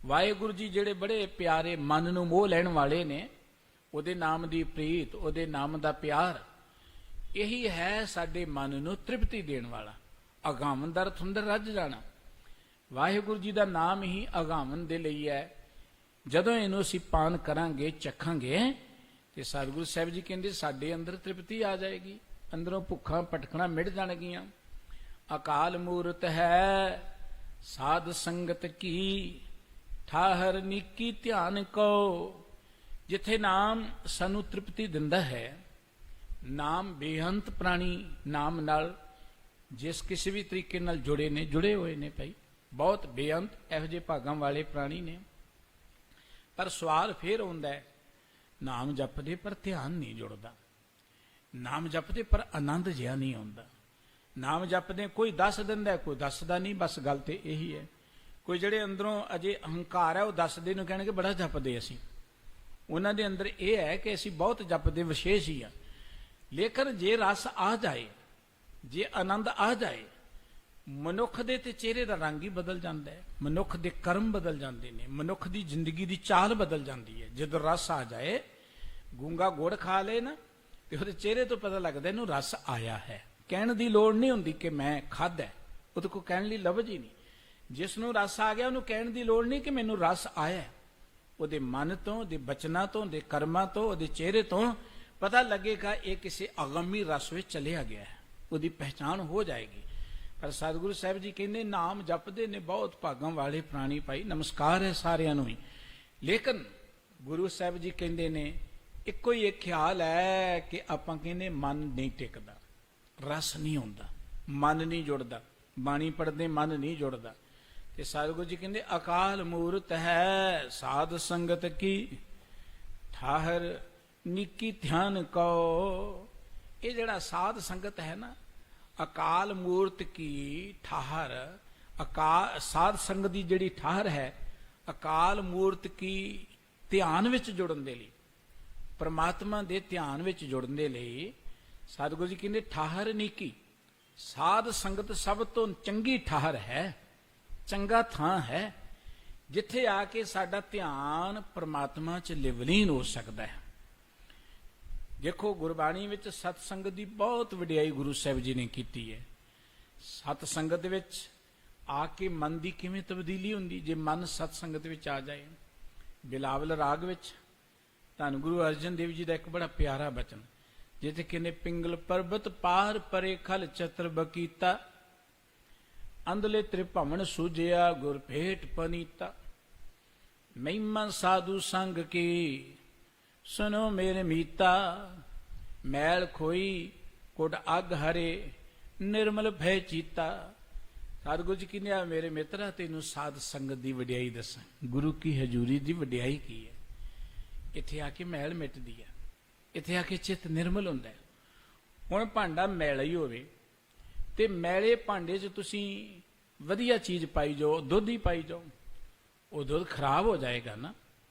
ਵਾਹਿਗੁਰੂ ਜੀ ਜਿਹੜੇ ਬੜੇ ਪਿਆਰੇ, ਮਨ ਨੂੰ ਮੋਹ ਲੈਣ ਵਾਲੇ ਨੇ, ਉਹਦੇ ਨਾਮ ਦੀ ਪ੍ਰੀਤ, ਉਹਦੇ ਨਾਮ ਦਾ ਪਿਆਰ, ਇਹੀ ਹੈ ਸਾਡੇ ਮਨ ਨੂੰ ਤ੍ਰਿਪਤੀ ਦੇਣ ਵਾਲਾ। ਅਗਾਮਨ ਦਾ ਅਰਥ ਹੁੰਦਾ ਰੱਜ ਜਾਣਾ। ਵਾਹਿਗੁਰੂ ਜੀ ਦਾ ਨਾਮ ਹੀ ਅਗਾਮਨ ਦੇ ਲਈ ਹੈ। ਜਦੋਂ ਇਹਨੂੰ ਅਸੀਂ ਪਾਨ ਕਰਾਂਗੇ, ਚੱਖਾਂਗੇ, ਤੇ ਸਤਿਗੁਰੂ ਸਾਹਿਬ ਜੀ ਕਹਿੰਦੇ ਸਾਡੇ ਅੰਦਰ ਤ੍ਰਿਪਤੀ ਆ ਜਾਏਗੀ, ਅੰਦਰੋਂ ਭੁੱਖਾਂ ਭਟਕਣਾ ਮਿਟ ਜਾਣਗੀਆਂ। ਅਕਾਲ ਮੂਰਤ ਹੈ ਸਾਧ ਸੰਗਤ ਕੀ, ਠਾਹਰ ਨੀਕੀ ਧਿਆਨ ਕੋ। ਜਿੱਥੇ ਨਾਮ ਸਾਨੂੰ ਤ੍ਰਿਪਤੀ ਦਿੰਦਾ ਹੈ, ਨਾਮ ਬੇਅੰਤ ਪ੍ਰਾਣੀ ਨਾਮ ਨਾਲ ਜਿਸ ਕਿਸੇ ਵੀ ਤਰੀਕੇ ਨਾਲ ਜੁੜੇ ਹੋਏ ਨੇ ਭਾਈ, ਬਹੁਤ ਬੇਅੰਤ ਇਹੋ ਜਿਹੇ ਭਾਗਾਂ ਵਾਲੇ ਪ੍ਰਾਣੀ ਨੇ। ਪਰ ਸਵਾਲ ਫੇਰ ਆਉਂਦਾ ਹੈ, ਨਾਮ ਜਪਦੇ ਪਰ ਧਿਆਨ ਨਹੀਂ ਜੁੜਦਾ, ਨਾਮ ਜਪਦੇ ਪਰ ਆਨੰਦ ਜਿਹਾ ਨਹੀਂ ਆਉਂਦਾ। ਨਾਮ ਜਪਦੇ ਕੋਈ ਦੱਸ ਦਿੰਦਾ, ਕੋਈ ਦੱਸਦਾ ਨਹੀਂ। ਬਸ ਗੱਲ ਤੇ ਇਹੀ ਹੈ। ਕੋਈ ਜਿਹੜੇ ਅੰਦਰੋਂ ਅਜੇ ਅਹੰਕਾਰ ਹੈ, ਉਹ ਦੱਸਦੇ ਨੂੰ ਕਹਿਣਗੇ ਬੜਾ ਜਪਦੇ ਅਸੀਂ, ਉਹਨਾਂ ਦੇ ਅੰਦਰ ਇਹ ਹੈ ਕਿ ਅਸੀਂ ਬਹੁਤ ਜਪਦੇ, ਵਿਸ਼ੇਸ਼ ਹੀ ਆ। ਲੇਕਿਨ ਜੇ ਰਸ ਆ ਜਾਏ, ਜੇ ਆਨੰਦ ਆ ਜਾਏ, ਮਨੁੱਖ ਦੇ ਤੇ ਚਿਹਰੇ ਦਾ ਰੰਗ ਹੀ ਬਦਲ ਜਾਂਦਾ ਹੈ, ਮਨੁੱਖ ਦੇ ਕਰਮ ਬਦਲ ਜਾਂਦੇ ਨੇ, ਮਨੁੱਖ ਦੀ ਜ਼ਿੰਦਗੀ ਦੀ ਚਾਲ ਬਦਲ ਜਾਂਦੀ ਹੈ। ਜਦੋਂ ਰਸ ਆ ਜਾਏ, ਗੂੰਗਾ ਗੁੜ ਖਾ ਲੇ ਨਾ, ਤੇ ਉਹਦੇ ਚਿਹਰੇ ਤੋਂ ਪਤਾ ਲੱਗਦਾ ਇਹਨੂੰ ਰਸ ਆਇਆ ਹੈ। ਕਹਿਣ ਦੀ ਲੋੜ ਨਹੀਂ ਹੁੰਦੀ ਕਿ ਮੈਂ ਖਾਧਾ, ਉਹਦੇ ਕੋਲ ਕਹਿਣ ਲਈ ਲਫ਼ਜ਼ ਹੀ ਨਹੀਂ। ਜਿਸ ਨੂੰ ਰਸ ਆ ਗਿਆ, ਉਹਨੂੰ ਕਹਿਣ ਦੀ ਲੋੜ ਨਹੀਂ ਕਿ ਮੈਨੂੰ ਰਸ ਆਇਆ। ਉਹਦੇ ਮਨ ਤੋਂ, ਉਹਦੇ ਬਚਨਾਂ ਤੋਂ, ਉਹਦੇ ਕਰਮਾਂ ਤੋਂ, ਉਹਦੇ ਚਿਹਰੇ ਤੋਂ ਪਤਾ ਲੱਗੇਗਾ ਇਹ ਕਿਸੇ ਅਗੰਮੀ ਰਸ ਵਿੱਚ ਚਲਿਆ ਗਿਆ ਹੈ, ਉਹਦੀ ਪਹਿਚਾਣ ਹੋ ਜਾਏਗੀ। ਪਰ ਸਤਿਗੁਰੂ ਸਾਹਿਬ ਜੀ ਕਹਿੰਦੇ ਨਾਮ ਜਪਦੇ ਨੇ ਬਹੁਤ ਭਾਗਾਂ ਵਾਲੇ ਪ੍ਰਾਣੀ ਭਾਈ, ਨਮਸਕਾਰ ਹੈ ਸਾਰਿਆਂ ਨੂੰ ਹੀ। ਲੇਕਿਨ ਗੁਰੂ ਸਾਹਿਬ ਜੀ ਕਹਿੰਦੇ ਨੇ ਇੱਕੋ ਹੀ ਇੱਕ ਖਿਆਲ ਹੈ ਕਿ ਆਪਾਂ ਕਹਿੰਦੇ ਮਨ ਨਹੀਂ ਟਿਕਦਾ, ਰਸ ਨਹੀਂ ਹੁੰਦਾ, ਮਨ ਨਹੀਂ ਜੁੜਦਾ, ਬਾਣੀ ਪੜ੍ਹਦੇ ਮਨ ਨਹੀਂ ਜੁੜਦਾ। ਤੇ ਸਤਿਗੁਰੂ ਜੀ ਕਹਿੰਦੇ ਅਕਾਲ ਮੂਰਤ ਹੈ ਸਾਧ ਸੰਗਤ ਕੀ, ਠਾਹਰ ਨੀਕੀ ਧਿਆਨ ਕਉ। ਇਹ ਜਿਹੜਾ ਸਾਧ ਸੰਗਤ ਹੈ ਨਾ, ਅਕਾਲ ਮੂਰਤ ਕੀ ਠਾਹਰ, ਸਾਧ ਸੰਗਤ ਦੀ ਜਿਹੜੀ ਠਾਹਰ ਹੈ, ਅਕਾਲ ਮੂਰਤ ਕੀ ਧਿਆਨ ਵਿੱਚ ਜੁੜਨ ਦੇ ਲਈ, ਪਰਮਾਤਮਾ ਦੇ ਧਿਆਨ ਵਿੱਚ ਜੁੜਨ ਦੇ ਲਈ ਸਤਿਗੁਰੂ ਜੀ ਕਹਿੰਦੇ ਠਾਹਰ ਨੀਕੀ। ਸਾਧ ਸੰਗਤ ਸਭ ਤੋਂ ਚੰਗੀ ਠਾਹਰ ਹੈ, ਚੰਗਾ ਥਾਂ ਹੈ, ਜਿੱਥੇ ਆ ਕੇ ਸਾਡਾ ਧਿਆਨ ਪਰਮਾਤਮਾ 'ਚ ਲਿਵਲੀਨ ਹੋ ਸਕਦਾ ਹੈ। ਦੇਖੋ ਗੁਰਬਾਣੀ ਵਿੱਚ ਸਤ ਸੰਗਤ ਦੀ ਬਹੁਤ ਵਡਿਆਈ ਗੁਰੂ ਸਾਹਿਬ ਜੀ ਨੇ ਕੀਤੀ ਹੈ। ਸਤ ਸੰਗਤ ਵਿੱਚ ਆ ਕੇ ਮਨ ਦੀ ਕਿਵੇਂ ਤਬਦੀਲੀ ਹੁੰਦੀ, ਜੇ ਮਨ ਸਤ ਸੰਗਤ ਵਿੱਚ ਆ ਜਾਏ। ਬਿਲਾਵਲ ਰਾਗ ਵਿੱਚ ਧੰਨ ਗੁਰੂ ਅਰਜਨ ਦੇਵ ਜੀ ਦਾ ਇੱਕ ਬੜਾ ਪਿਆਰਾ ਬਚਨ, ਜਿੱਥੇ ਕਹਿੰਦੇ ਪਿੰਗਲ ਪਰਬਤ ਪਾਰ ਪਰੇ ਖਲ ਚਤਰ ਬਕੀਤਾ, ਅੰਦਲੇ ਤ੍ਰਿਭਵਨ ਸੂਝਿਆ ਗੁਰ ਭੇਟ ਪਨੀਤਾ। ਮਹਿਮਾ ਸਾਧੂ ਸੰਗ ਕੀ ਸੁਨੋ ਮੇਰੇ ਮੀਤਾ, ਮੈਲ ਖੋਈ ਕੁੜ ਅਗ ਹਰੇ ਨਿਰਮਲ ਭੈ ਚੀਤਾ। ਸਤਿਗੁਰੂ ਜੀ ਕਹਿੰਦੇ ਮੇਰੇ ਮਿੱਤਰਾ ਤੈਨੂੰ ਸਾਧ ਸੰਗਤ ਦੀ ਵਡਿਆਈ ਦੱਸਾਂ, ਗੁਰੂ ਕੀ ਹਜ਼ੂਰੀ ਦੀ ਵਡਿਆਈ ਕੀ ਹੈ। ਇੱਥੇ ਆ ਕੇ ਮੈਲ ਮਿਟਦੀ ਹੈ, ਇੱਥੇ ਆ ਕੇ ਚਿੱਤ ਨਿਰਮਲ ਹੁੰਦਾ ਹੈ। ਹੁਣ ਭਾਂਡਾ ਮੈਲਾ ਹੀ ਹੋਵੇ ਤੇ ਮੈਲੇ ਭਾਂਡੇ 'ਚ ਤੁਸੀਂ ਵਧੀਆ ਚੀਜ਼ ਪਾਈ ਜਾਓ, ਦੁੱਧ ਹੀ ਪਾਈ ਜਾਓ, ਉਹ ਦੁੱਧ ਖਰਾਬ ਹੋ ਜਾਏਗਾ ਨਾ।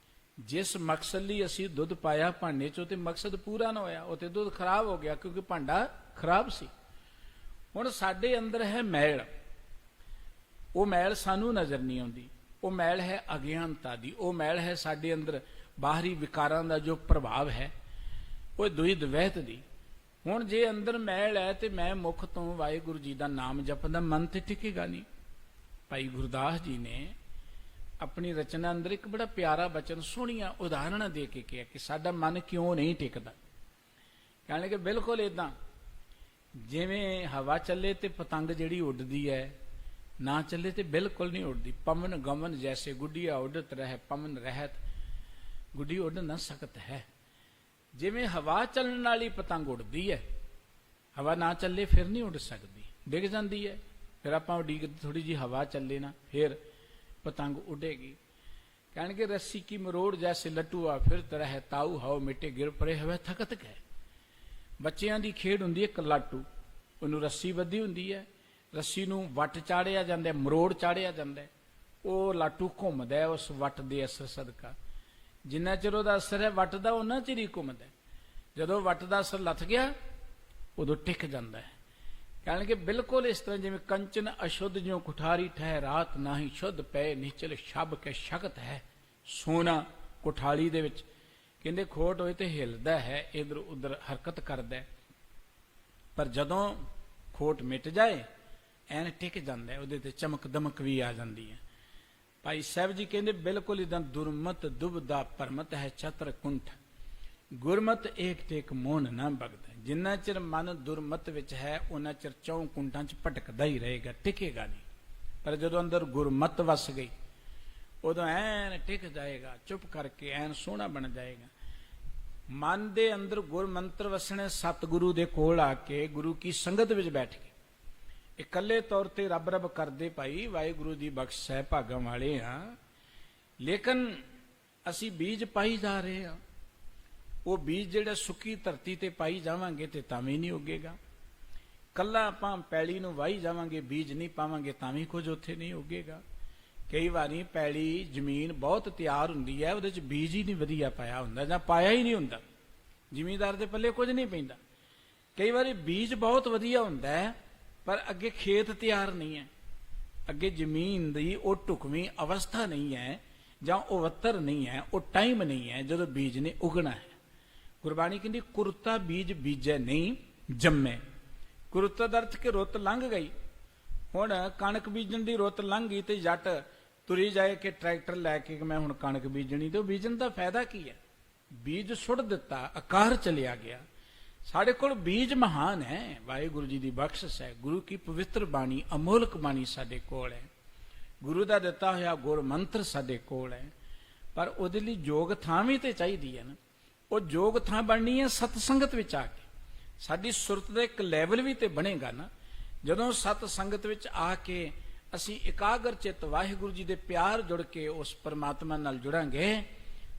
ਜਿਸ ਮਕਸਦ ਲਈ ਅਸੀਂ ਦੁੱਧ ਪਾਇਆ ਭਾਂਡੇ 'ਚੋਂ, ਤੇ ਮਕਸਦ ਪੂਰਾ ਨਾ ਹੋਇਆ, ਉਹ ਤੇ ਦੁੱਧ ਖਰਾਬ ਹੋ ਗਿਆ, ਕਿਉਂਕਿ ਭਾਂਡਾ ਖਰਾਬ ਸੀ। ਹੁਣ ਸਾਡੇ ਅੰਦਰ ਹੈ ਮੈਲ, ਉਹ ਮੈਲ ਸਾਨੂੰ ਨਜ਼ਰ ਨਹੀਂ ਆਉਂਦੀ, ਉਹ ਮੈਲ ਹੈ ਅਗਿਆਨਤਾ ਦੀ, ਉਹ ਮੈਲ ਹੈ ਸਾਡੇ ਅੰਦਰ ਬਾਹਰੀ ਵਿਕਾਰਾਂ ਦਾ ਜੋ ਪ੍ਰਭਾਵ ਹੈ, ਉਹ ਦੁਇਧ ਵਹਿਤ ਦੀ। ਹੁਣ ਜੇ ਅੰਦਰ ਮੈਲ ਹੈ ਤੇ ਮੈਂ ਮੁਖ ਤੋਂ ਵਾਹਿਗੁਰੂ ਜੀ ਦਾ ਨਾਮ ਜਪਦਾ, ਮਨ ਤੇ ਟਿਕੇਗਾ ਨਹੀਂ। ਭਾਈ ਗੁਰਦਾਸ ਜੀ ਨੇ ਆਪਣੀ ਰਚਨਾ ਅੰਦਰ ਇੱਕ ਬੜਾ ਪਿਆਰਾ ਬਚਨ, ਸੋਹਣੀਆਂ ਉਦਾਹਰਣਾਂ ਦੇ ਕੇ ਕਿਹਾ ਕਿ ਸਾਡਾ ਮਨ ਕਿਉਂ ਨਹੀਂ ਟਿਕਦਾ। ਕਹਿੰਦੇ ਕਿ ਬਿਲਕੁਲ ਏਦਾਂ ਜਿਵੇਂ ਹਵਾ ਚੱਲੇ ਤੇ ਪਤੰਗ ਜਿਹੜੀ ਉੱਡਦੀ ਹੈ, ਨਾ ਚੱਲੇ ਤੇ ਬਿਲਕੁਲ ਨਹੀਂ ਉੱਡਦੀ। ਪਵਨ ਗਮਨ ਜੈਸੇ ਗੁੱਡੀਆ ਉੱਡਤ ਰਹਿ, ਪਵਨ ਰਹਿਤ ਗੁੱਡੀ ਉੱਡ ਨਾ ਸਕਤ ਹੈ। ਜਿਵੇਂ ਹਵਾ ਚੱਲਣ ਵਾਲੀ ਪਤੰਗ ਉੱਡਦੀ ਹੈ, ਹਵਾ ਨਾ ਚੱਲੇ ਫਿਰ ਨਹੀਂ ਉੱਡ ਸਕਦੀ, ਡਿੱਗ ਜਾਂਦੀ ਹੈ। ਫਿਰ ਆਪਾਂ ਉਡੀਕ ਥੋੜੀ ਜਿਹੀ ਹਵਾ ਚੱਲੇ ਨਾ, ਫਿਰ ਪਤੰਗ ਉੱਡੇਗੀ। ਕਹਿਣਗੇ ਰੱਸੀ ਕੀ ਮਰੋੜ ਜੈਸੇ ਲੱਟੂਆ ਫਿਰ ਤਰ੍ਹਾਂ ਹੈ ਤਾਊ ਹਾਓ ਮਿੱਟੇ ਗਿਰ ਪਰੇ ਹੋਵੇ ਥਕਤ ਗਏ। ਬੱਚਿਆਂ ਦੀ ਖੇਡ ਹੁੰਦੀ ਹੈ ਕਲਾਟੂ, ਉਹਨੂੰ ਰੱਸੀ ਬੱਧੀ ਹੁੰਦੀ ਹੈ, ਰੱਸੀ ਨੂੰ ਵੱਟ ਚਾੜਿਆ ਜਾਂਦਾ, ਮਰੋੜ ਚਾੜਿਆ ਜਾਂਦਾ, ਉਹ ਲਾਟੂ ਘੁੰਮਦਾ ਉਸ ਵੱਟ ਦੇ ਅਸਰ ਸਦਕਾ। ਜਿੰਨਾ ਚਿਰ ਉਹਦਾ ਅਸਰ ਹੈ ਵੱਟ ਦਾ, ਉਹਨਾਂ ਚਿਰ ਹੀ ਘੁੰਮਦਾ। ਜਦੋਂ ਵੱਟ ਦਾ ਅਸਰ ਲੱਥ ਗਿਆ ਉਦੋਂ ਟਿਕ ਜਾਂਦਾ ਹੈ। ਕਹਿਣਗੇ ਬਿਲਕੁਲ ਇਸ ਤਰ੍ਹਾਂ ਜਿਵੇਂ ਕੰਚਨ ਅਸ਼ੁੱਧ ਜਿਉ ਕੁਠਾਰੀ ਠਹਿ ਰਾਤ ਨਾਹੀ ਸ਼ੁੱਧ ਪਏ ਨਿਚਲ ਛੱਬ ਕੇ ਸ਼ਕਤ ਹੈ। ਸੋਨਾ ਕੁਠਾਲੀ ਦੇ ਵਿੱਚ ਕਹਿੰਦੇ ਖੋਟ ਹੋਏ ਤੇ ਹਿੱਲਦਾ ਹੈ, ਇਧਰ ਉਧਰ ਹਰਕਤ ਕਰਦਾ, ਪਰ ਜਦੋਂ ਖੋਟ ਮਿਟ ਜਾਏ ਐਨ ਟਿਕ ਜਾਂਦਾ, ਉਹਦੇ ਤੇ ਚਮਕ ਦਮਕ ਵੀ ਆ ਜਾਂਦੀ ਹੈ। ਭਾਈ ਸਾਹਿਬ ਜੀ ਕਹਿੰਦੇ ਬਿਲਕੁਲ ਇਦਾਂ ਦੁਰਮਤ ਦੁਬਦਾ ਪਰਮਤ ਹੈ ਛਤਰ ਕੁੰਠ, ਗੁਰਮਤ ਏਕ ਤੇ ਇੱਕ ਮੋਨ ਨਾ ਬਗਦਾ। ਜਿੰਨਾ ਚਿਰ ਮਨ ਦੁਰਮਤ ਵਿੱਚ ਹੈ ਉਹਨਾਂ ਚਿਰ ਚੌਂ ਕੁੰਠਾਂ 'ਚ ਭਟਕਦਾ ਹੀ ਰਹੇਗਾ, ਟਿਕੇਗਾ ਨਹੀਂ। ਪਰ ਜਦੋਂ ਅੰਦਰ ਗੁਰਮਤ ਵਸ ਗਈ ਉਦੋਂ ਐਨ ਟਿਕ ਜਾਏਗਾ, ਚੁੱਪ ਕਰਕੇ ਐਨ ਸੋਹਣਾ ਬਣ ਜਾਏਗਾ। ਮਨ ਦੇ ਅੰਦਰ ਗੁਰ ਮੰਤਰ ਵਸਣੇ, ਸਤਿਗੁਰੂ ਦੇ ਕੋਲ ਆ ਕੇ ਗੁਰੂ ਕੀ ਸੰਗਤ ਵਿੱਚ ਬੈਠ ਕੇ ਇਕੱਲੇ ਤੌਰ ਤੇ ਰੱਬ ਰੱਬ ਕਰਦੇ ਭਾਈ ਵਾਹਿਗੁਰੂ ਦੀ ਬਖਸ਼ ਹੈ, ਭਾਗਾਂ ਵਾਲੇ ਆ। ਲੇਕਿਨ ਅਸੀਂ ਬੀਜ ਪਾਈ ਜਾ ਰਹੇ ਹਾਂ, ਉਹ ਬੀਜ ਜਿਹੜਾ ਸੁੱਕੀ ਧਰਤੀ ਤੇ ਪਾਈ ਜਾਵਾਂਗੇ ਤੇ ਤਾਂ ਵੀ ਨਹੀਂ ਉੱਗੇਗਾ। ਕੱਲਾ ਆਪਾਂ ਪੈਲੀ ਨੂੰ ਵਾਹੀ ਜਾਵਾਂਗੇ, ਬੀਜ ਨਹੀਂ ਪਾਵਾਂਗੇ ਤਾਂ ਵੀ ਕੁਝ ਉੱਥੇ ਨਹੀਂ ਉੱਗੇਗਾ। ਕਈ ਵਾਰੀ ਪੈਲੀ ਜ਼ਮੀਨ ਬਹੁਤ ਤਿਆਰ ਹੁੰਦੀ ਹੈ, ਉਹਦੇ 'ਚ ਬੀਜ ਹੀ ਨਹੀਂ ਵਧੀਆ ਪਾਇਆ ਹੁੰਦਾ ਜਾਂ ਪਾਇਆ ਹੀ ਨਹੀਂ ਹੁੰਦਾ, ਜ਼ਿਮੀਂਦਾਰ ਦੇ ਪੱਲੇ ਕੁਝ ਨਹੀਂ ਪੈਂਦਾ। ਕਈ ਵਾਰੀ ਬੀਜ ਬਹੁਤ ਵਧੀਆ ਹੁੰਦਾ ਹੈ ਪਰ ਅੱਗੇ ਖੇਤ ਤਿਆਰ ਨਹੀਂ ਹੈ, ਅੱਗੇ ਜ਼ਮੀਨ ਦੀ ਉਹ ਢੁਕਵੀਂ ਅਵਸਥਾ ਨਹੀਂ ਹੈ ਜਾਂ ਉਹ ਵੱਤਰ ਨਹੀਂ ਹੈ, ਉਹ ਟਾਈਮ ਨਹੀਂ ਹੈ ਜਦੋਂ ਬੀਜ ਨੇ ਉਗਣਾ ਹੈ। ਗੁਰਬਾਣੀ ਕਹਿੰਦੀ ਕੁਰਤਾ ਬੀਜ ਬੀਜੈ ਨਹੀਂ ਜੰਮੇ। ਕੁਰਤਾ ਦਾ ਅਰਥ ਕਿ ਰੁੱਤ ਲੰਘ ਗਈ। ਹੁਣ ਕਣਕ ਬੀਜਣ ਦੀ ਰੁੱਤ ਲੰਘ ਗਈ ਤੇ ਜੱਟ ਤੁਰੀ ਜਾਏ ਕਿ ਟਰੈਕਟਰ ਲੈ ਕੇ ਮੈਂ ਹੁਣ ਕਣਕ ਬੀਜਣੀ, ਤੇ ਉਹ ਬੀਜਣ ਦਾ ਫਾਇਦਾ ਕੀ ਹੈ? ਬੀਜ ਸੁੱਟ ਦਿੱਤਾ, ਆਕਾਰ ਚਲਿਆ ਗਿਆ। ਸਾਡੇ ਕੋਲ ਬੀਜ ਮਹਾਨ ਹੈ, ਵਾਹਿਗੁਰੂ ਜੀ ਦੀ ਬਖਸ਼ਿਸ਼ ਹੈ, ਗੁਰੂ ਕੀ ਪਵਿੱਤਰ ਬਾਣੀ, ਅਮੋਲਕ ਬਾਣੀ ਸਾਡੇ ਕੋਲ ਹੈ, ਗੁਰੂ ਦਾ ਦਿੱਤਾ ਹੋਇਆ ਗੁਰ ਮੰਤਰ ਸਾਡੇ ਕੋਲ ਹੈ। ਪਰ ਉਹਦੇ ਲਈ ਯੋਗ ਥਾਂ ਵੀ ਤੇ ਚਾਹੀਦੀ ਹੈ ਨਾ। ਉਹ ਯੋਗ ਥਾਂ ਬਣਨੀ ਹੈ ਸਤ ਸੰਗਤ ਵਿੱਚ ਆ ਕੇ। ਸਾਡੀ ਸੁਰਤ ਦਾ ਇੱਕ ਲੈਵਲ ਵੀ ਤੇ ਬਣੇਗਾ ਨਾ। ਜਦੋਂ ਸਤ ਸੰਗਤ ਵਿੱਚ ਆ ਕੇ ਅਸੀਂ ਇਕਾਗਰ ਚਿੱਤ ਵਾਹਿਗੁਰੂ ਜੀ ਦੇ ਪਿਆਰ ਜੁੜ ਕੇ ਉਸ ਪਰਮਾਤਮਾ ਨਾਲ ਜੁੜਾਂਗੇ,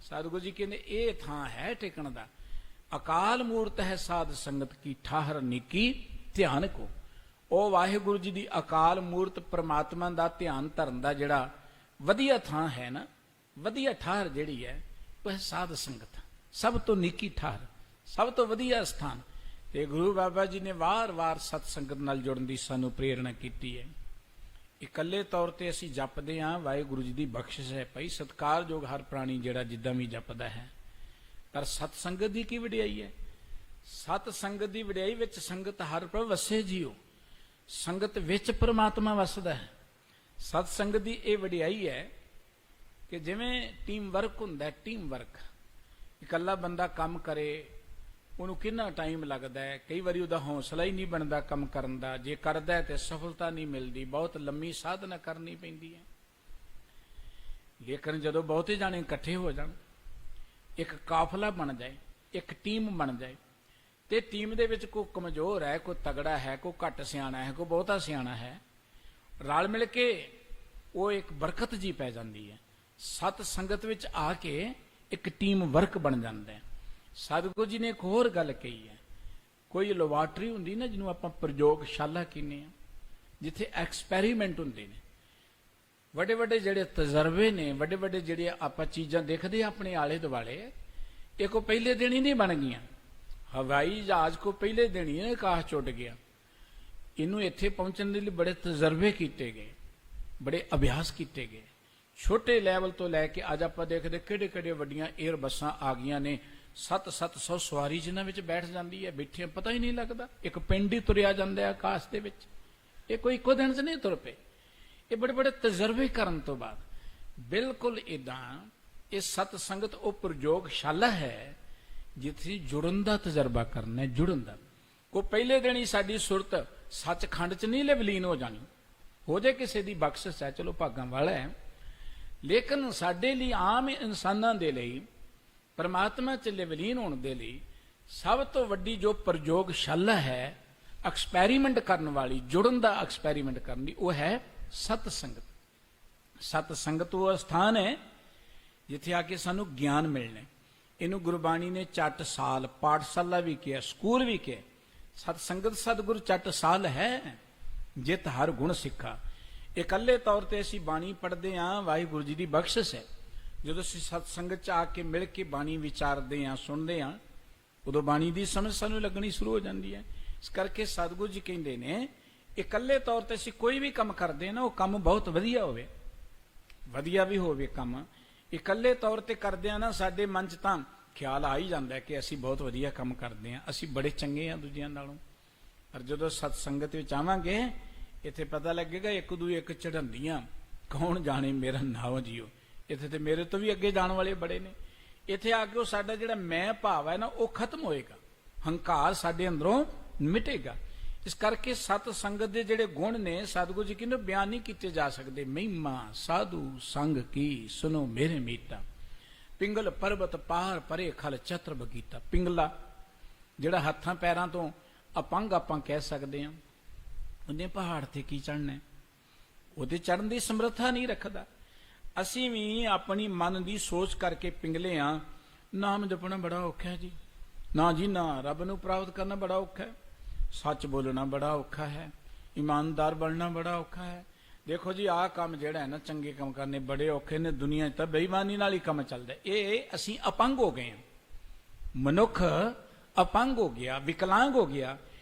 ਸਤਿਗੁਰੂ ਜੀ ਕਹਿੰਦੇ ਇਹ ਥਾਂ ਹੈ ਟਿਕਣ ਦਾ। ਅਕਾਲ ਮੂਰਤ ਹੈ ਸਾਧ ਸੰਗਤ ਕੀ ਠਾਹਰ ਨੀਕੀ ਧਿਆਨ ਕੋ। ਉਹ ਵਾਹਿਗੁਰੂ ਜੀ ਦੀ ਅਕਾਲ ਮੂਰਤ ਪਰਮਾਤਮਾ ਦਾ ਧਿਆਨ ਧਰਨ ਦਾ ਜਿਹੜਾ ਵਧੀਆ ਥਾਂ ਹੈ ਨਾ, ਵਧੀਆ ਠਾਹਰ ਜਿਹੜੀ ਹੈ ਉਹ ਹੈ ਸਾਧ ਸੰਗਤ। ਸਭ ਤੋਂ ਨੀਕੀ ਠਾਹਰ, ਸਭ ਤੋਂ ਵਧੀਆ ਸਥਾਨ। ਤੇ ਗੁਰੂ ਬਾਬਾ ਜੀ ਨੇ ਵਾਰ-ਵਾਰ ਸਤ ਸੰਗਤ ਨਾਲ ਜੁੜਨ ਦੀ ਸਾਨੂੰ ਪ੍ਰੇਰਣਾ ਕੀਤੀ ਹੈ। ਇਕੱਲੇ ਤੌਰ ਤੇ ਅਸੀਂ ਜਪਦੇ ਹਾਂ, ਵਾਹਿਗੁਰੂ ਜੀ ਦੀ ਬਖਸ਼ਿਸ਼ ਹੈ ਭਾਈ, ਸਤਿਕਾਰਯੋਗ ਹਰ ਪ੍ਰਾਣੀ ਜਿਹੜਾ ਜਿੱਦਾਂ ਵੀ ਜਪਦਾ ਹੈ। ਪਰ ਸਤ ਸੰਗਤ ਦੀ ਕੀ ਵਡਿਆਈ ਹੈ? ਸਤ ਸੰਗਤ ਦੀ ਵਡਿਆਈ ਵਿੱਚ ਸੰਗਤ ਹਰ ਪ੍ਰਭ ਵਸੇ ਜੀਓ, ਸੰਗਤ ਵਿੱਚ ਪਰਮਾਤਮਾ ਵਸਦਾ ਹੈ। ਸਤ ਸੰਗਤ ਦੀ ਇਹ ਵਡਿਆਈ ਹੈ ਕਿ ਜਿਵੇਂ ਟੀਮ ਵਰਕ ਹੁੰਦਾ, ਟੀਮ ਵਰਕ, ਇਕੱਲਾ ਬੰਦਾ ਕੰਮ ਕਰੇ ਉਹਨੂੰ ਕਿੰਨਾ ਟਾਈਮ ਲੱਗਦਾ ਹੈ, ਕਈ ਵਾਰੀ ਉਹਦਾ ਹੌਸਲਾ ਹੀ ਨਹੀਂ ਬਣਦਾ ਕੰਮ ਕਰਨ ਦਾ, ਜੇ ਕਰਦਾ ਹੈ ਤੇ ਸਫਲਤਾ ਨਹੀਂ ਮਿਲਦੀ, ਬਹੁਤ ਲੰਮੀ ਸਾਧਨਾ ਕਰਨੀ ਪੈਂਦੀ ਹੈ। ਲੇਕਿਨ ਜਦੋਂ ਬਹੁਤੇ ਜਾਣੇ ਇਕੱਠੇ ਹੋ ਜਾਣ, ਇੱਕ ਕਾਫਲਾ ਬਣ ਜਾਏ, ਇੱਕ ਟੀਮ ਬਣ ਜਾਏ, ਤੇ ਟੀਮ ਦੇ ਵਿੱਚ ਕੋਈ ਕਮਜ਼ੋਰ ਹੈ, ਕੋਈ ਤਗੜਾ ਹੈ, ਕੋਈ ਘੱਟ ਸਿਆਣਾ ਹੈ, ਕੋਈ ਬਹੁਤਾ ਸਿਆਣਾ ਹੈ, ਰਲ ਮਿਲ ਕੇ ਉਹ ਇੱਕ ਬਰਕਤ ਜੀ ਪੈ ਜਾਂਦੀ ਹੈ। ਸਤ ਸੰਗਤ ਵਿੱਚ ਆ ਕੇ ਇੱਕ ਟੀਮ ਵਰਕ ਬਣ ਜਾਂਦਾ ਹੈ। ਸਤਿਗੁਰੂ ਜੀ ਨੇ ਇੱਕ ਹੋਰ ਗੱਲ ਕਹੀ ਹੈ, ਕੋਈ ਲੈਬਾਰਟਰੀ ਹੁੰਦੀ ਨਾ ਜਿਹਨੂੰ ਆਪਾਂ ਪ੍ਰਯੋਗਸ਼ਾਲਾ ਕਹਿੰਦੇ ਆ, ਜਿੱਥੇ ਐਕਸਪੈਰੀਮੈਂਟ ਹੁੰਦੇ ਨੇ, ਵੱਡੇ ਵੱਡੇ ਜਿਹੜੇ ਤਜਰਬੇ ਨੇ, ਵੱਡੇ ਵੱਡੇ ਜਿਹੜੇ ਆਪਾਂ ਚੀਜ਼ਾਂ ਦੇਖਦੇ ਆਪਣੇ ਆਲੇ ਦੁਆਲੇ, ਇਹ ਕੋ ਪਹਿਲੇ ਦਿਨ ਹੀ ਨਹੀਂ ਬਣ ਗਈਆਂ। ਹਵਾਈ ਜਹਾਜ਼ ਕੋ ਪਹਿਲੇ ਦਿਨ ਹੀ ਆਕਾਸ਼ ਚੁੱਟ ਗਿਆ। ਇਹਨੂੰ ਇੱਥੇ ਪਹੁੰਚਣ ਦੇ ਲਈ ਬੜੇ ਤਜਰਬੇ ਕੀਤੇ ਗਏ, ਬੜੇ ਅਭਿਆਸ ਕੀਤੇ ਗਏ। ਛੋਟੇ ਲੈਵਲ ਤੋਂ ਲੈ ਕੇ ਅੱਜ ਆਪਾਂ ਦੇਖਦੇ ਕਿਹੜੇ ਕਿਹੜੇ ਵੱਡੀਆਂ ਏਅਰ ਬੱਸਾਂ ਆ ਗਈਆਂ ਨੇ, 700 ਸਵਾਰੀ ਜਿਨ੍ਹਾਂ ਵਿੱਚ ਬੈਠ ਜਾਂਦੀ ਹੈ, ਬੈਠੇ ਪਤਾ ਹੀ ਨਹੀਂ ਲੱਗਦਾ, ਇੱਕ ਪਿੰਡ ਹੀ ਤੁਰਿਆ ਜਾਂਦਾ ਹੈ ਆਕਾਸ਼ ਦੇ ਵਿੱਚ। ਇਹ ਕੋਈ ਇੱਕੋ ਦਿਨ 'ਚ ਨਹੀਂ ਤੁਰ ਪਏ, ਇਹ ਬੜੇ ਬੜੇ ਤਜਰਬੇ ਕਰਨ ਤੋਂ ਬਾਅਦ। ਬਿਲਕੁਲ ਏਦਾਂ ਇਹ ਸਤ ਸੰਗਤ ਉਹ ਪ੍ਰਯੋਗਸ਼ਾਲਾ ਹੈ ਜਿੱਥੇ ਜੁੜਨ ਦਾ ਤਜਰਬਾ ਕਰਨਾ ਹੈ, ਜੁੜਨ ਦਾ। ਕੋਈ ਪਹਿਲੇ ਦਿਨ ਹੀ ਸਾਡੀ ਸੁਰਤ ਸੱਚਖੰਡ 'ਚ ਨਹੀਂ ਵਿਲੀਨ ਹੋ ਜਾਣੀ, ਹੋ ਜਾਏ ਕਿਸੇ ਦੀ ਬਖਸ਼ਿਸ਼ ਹੈ, ਚਲੋ ਭਾਗਾਂ ਵਾਲਾ ਹੈ। ਲੇਕਿਨ ਸਾਡੇ ਲਈ, ਆਮ ਇਨਸਾਨਾਂ ਦੇ ਲਈ, ਪਰਮਾਤਮਾ 'ਚ ਵਿਲੀਨ ਹੋਣ ਦੇ ਲਈ ਸਭ ਤੋਂ ਵੱਡੀ ਜੋ ਪ੍ਰਯੋਗਸ਼ਾਲਾ ਹੈ ਐਕਸਪੈਰੀਮੈਂਟ ਕਰਨ ਵਾਲੀ, ਜੁੜਨ ਦਾ ਐਕਸਪੈਰੀਮੈਂਟ ਕਰਨ ਦੀ, ਉਹ ਹੈ ਸਤ ਸੰਗਤ। ਸਤ ਸੰਗਤ ਉਹ ਸਥਾਨ ਹੈ ਜਿੱਥੇ ਆ ਕੇ ਸਾਨੂੰ ਗਿਆਨ ਮਿਲਣਾ। ਇਹਨੂੰ ਗੁਰਬਾਣੀ ਨੇ ਚੱਟ ਸਾਲ, ਪਾਠਸ਼ਾਲਾ ਵੀ ਕਿਹਾ, ਸਕੂਲ ਵੀ ਕਿਹਾ। ਸਤ ਸੰਗਤ ਸਤਿਗੁਰ ਚੱਟ ਸਾਲ ਹੈ, ਜਿਤ ਹਰ ਗੁਣ ਸਿੱਖਾ। ਇਕੱਲੇ ਤੌਰ ਤੇ ਅਸੀਂ ਬਾਣੀ ਪੜ੍ਹਦੇ ਹਾਂ, ਵਾਹਿਗੁਰੂ ਜੀ ਦੀ ਬਖਸ਼ਿਸ਼ ਹੈ। ਜਦੋਂ ਅਸੀਂ ਸਤ ਸੰਗਤ ਚ ਆ ਕੇ ਮਿਲ ਕੇ ਬਾਣੀ ਵਿਚਾਰਦੇ ਹਾਂ, ਸੁਣਦੇ ਹਾਂ, ਉਦੋਂ ਬਾਣੀ ਦੀ ਸਮਝ ਸਾਨੂੰ ਲੱਗਣੀ ਸ਼ੁਰੂ ਹੋ ਜਾਂਦੀ ਹੈ। ਇਸ ਕਰਕੇ ਸਤਿਗੁਰੂ ਜੀ ਕਹਿੰਦੇ ਨੇ, ਇਕੱਲੇ ਤੌਰ ਤੇ ਅਸੀਂ ਕੋਈ ਵੀ ਕੰਮ ਕਰਦੇ ਨਾ, ਉਹ ਕੰਮ ਬਹੁਤ ਵਧੀਆ ਹੋਵੇ, ਵਧੀਆ ਵੀ ਹੋਵੇ ਕੰਮ। ਇਕੱਲੇ ਤੌਰ ਤੇ ਕਰਦੇ ਆ ਨਾ, ਸਾਡੇ ਮਨ ਚ ਤਾਂ ਖਿਆਲ ਆ ਹੀ ਜਾਂਦਾ ਕਿ ਅਸੀਂ ਬਹੁਤ ਵਧੀਆ ਕੰਮ ਕਰਦੇ ਹਾਂ, ਅਸੀਂ ਬੜੇ ਚੰਗੇ ਹਾਂ ਦੂਜਿਆਂ ਨਾਲੋਂ। ਪਰ ਜਦੋਂ ਸਤ ਸੰਗਤ ਵਿੱਚ ਆਵਾਂਗੇ, ਇੱਥੇ ਪਤਾ ਲੱਗੇਗਾ ਇੱਕ ਦੂਜੇ ਇੱਕ ਚੜ੍ਹਾਉਂਦੀਆਂ, ਕੌਣ ਜਾਣੇ ਮੇਰਾ ਨਾਮ ਜੀਓ। ਇੱਥੇ ਤੇ ਮੇਰੇ ਤੋਂ ਵੀ ਅੱਗੇ ਜਾਣ ਵਾਲੇ ਬੜੇ ਨੇ। ਇੱਥੇ ਆ ਕੇ ਉਹ ਸਾਡਾ ਜਿਹੜਾ ਮੈਂ ਭਾਵ ਹੈ ਨਾ, ਉਹ ਖਤਮ ਹੋਏਗਾ, ਹੰਕਾਰ ਸਾਡੇ ਅੰਦਰੋਂ ਮਿਟੇਗਾ। ਇਸ ਕਰਕੇ ਸਤ ਸੰਗਤ ਦੇ ਜਿਹੜੇ ਗੁਣ ਨੇ, ਸਤਿਗੁਰੂ ਜੀ ਕਹਿੰਦੇ ਬਿਆਨ ਨਹੀਂ ਕੀਤੇ ਜਾ ਸਕਦੇ। ਮਹਿਮਾ ਸਾਧੂ ਸੰਗ ਕੀ ਸੁਨੋ ਮੇਰੇ ਮੀਤਾ, ਪਿੰਗਲ ਪਰਬਤ ਪਾਰ ਪਰੇ ਖਲ ਚਤਰ ਬਗੀਤਾ। ਪਿੰਗਲਾ ਜਿਹੜਾ ਹੱਥਾਂ ਪੈਰਾਂ ਤੋਂ ਅਪੰਗ ਆਪਾਂ ਕਹਿ ਸਕਦੇ ਹਾਂ, ਉਹਨੇ ਪਹਾੜ ਤੇ ਕੀ ਚੜ੍ਹਨਾ, ਉਹਦੇ ਚੜ੍ਹਨ ਦੀ ਸਮਰੱਥਾ ਨਹੀਂ ਰੱਖਦਾ। ਅਸੀਂ ਵੀ ਆਪਣੀ ਮਨ ਦੀ ਸੋਚ ਕਰਕੇ ਪਿੰਗਲੇ ਹਾਂ। ਨਾਮ ਜਪਣਾ ਬੜਾ ਔਖਾ ਹੈ ਜੀ, ਨਾ ਜੀ ਨਾ। ਰੱਬ ਨੂੰ ਪ੍ਰਾਪਤ ਕਰਨਾ ਬੜਾ ਔਖਾ ਹੈ, ਸੱਚ ਬੋਲਣਾ ਬੜਾ ਔਖਾ ਹੈ, ਇਮਾਨਦਾਰ ਬਣਨਾ ਬੜਾ ਔਖਾ ਹੈ। ਦੇਖੋ ਜੀ, ਆਹ ਕੰਮ ਜਿਹੜਾ ਹੈ ਨਾ, ਚੰਗੇ ਕੰਮ ਕਰਨੇ ਬੜੇ ਔਖੇ ਨੇ। ਦੁਨੀਆ 'ਚ ਤਾਂ ਬੇਈਮਾਨੀ ਨਾਲ ਹੀ ਕੰਮ ਚੱਲਦਾ। ਇਹ ਅਸੀਂ ਅਪੰਗ ਹੋ ਗਏ ਹਾਂ। ਮਨੁੱਖ ਅਪੰਗ ਹੋ ਗਿਆ, ਵਿਕਲਾਂਗ ਹੋ ਗਿਆ,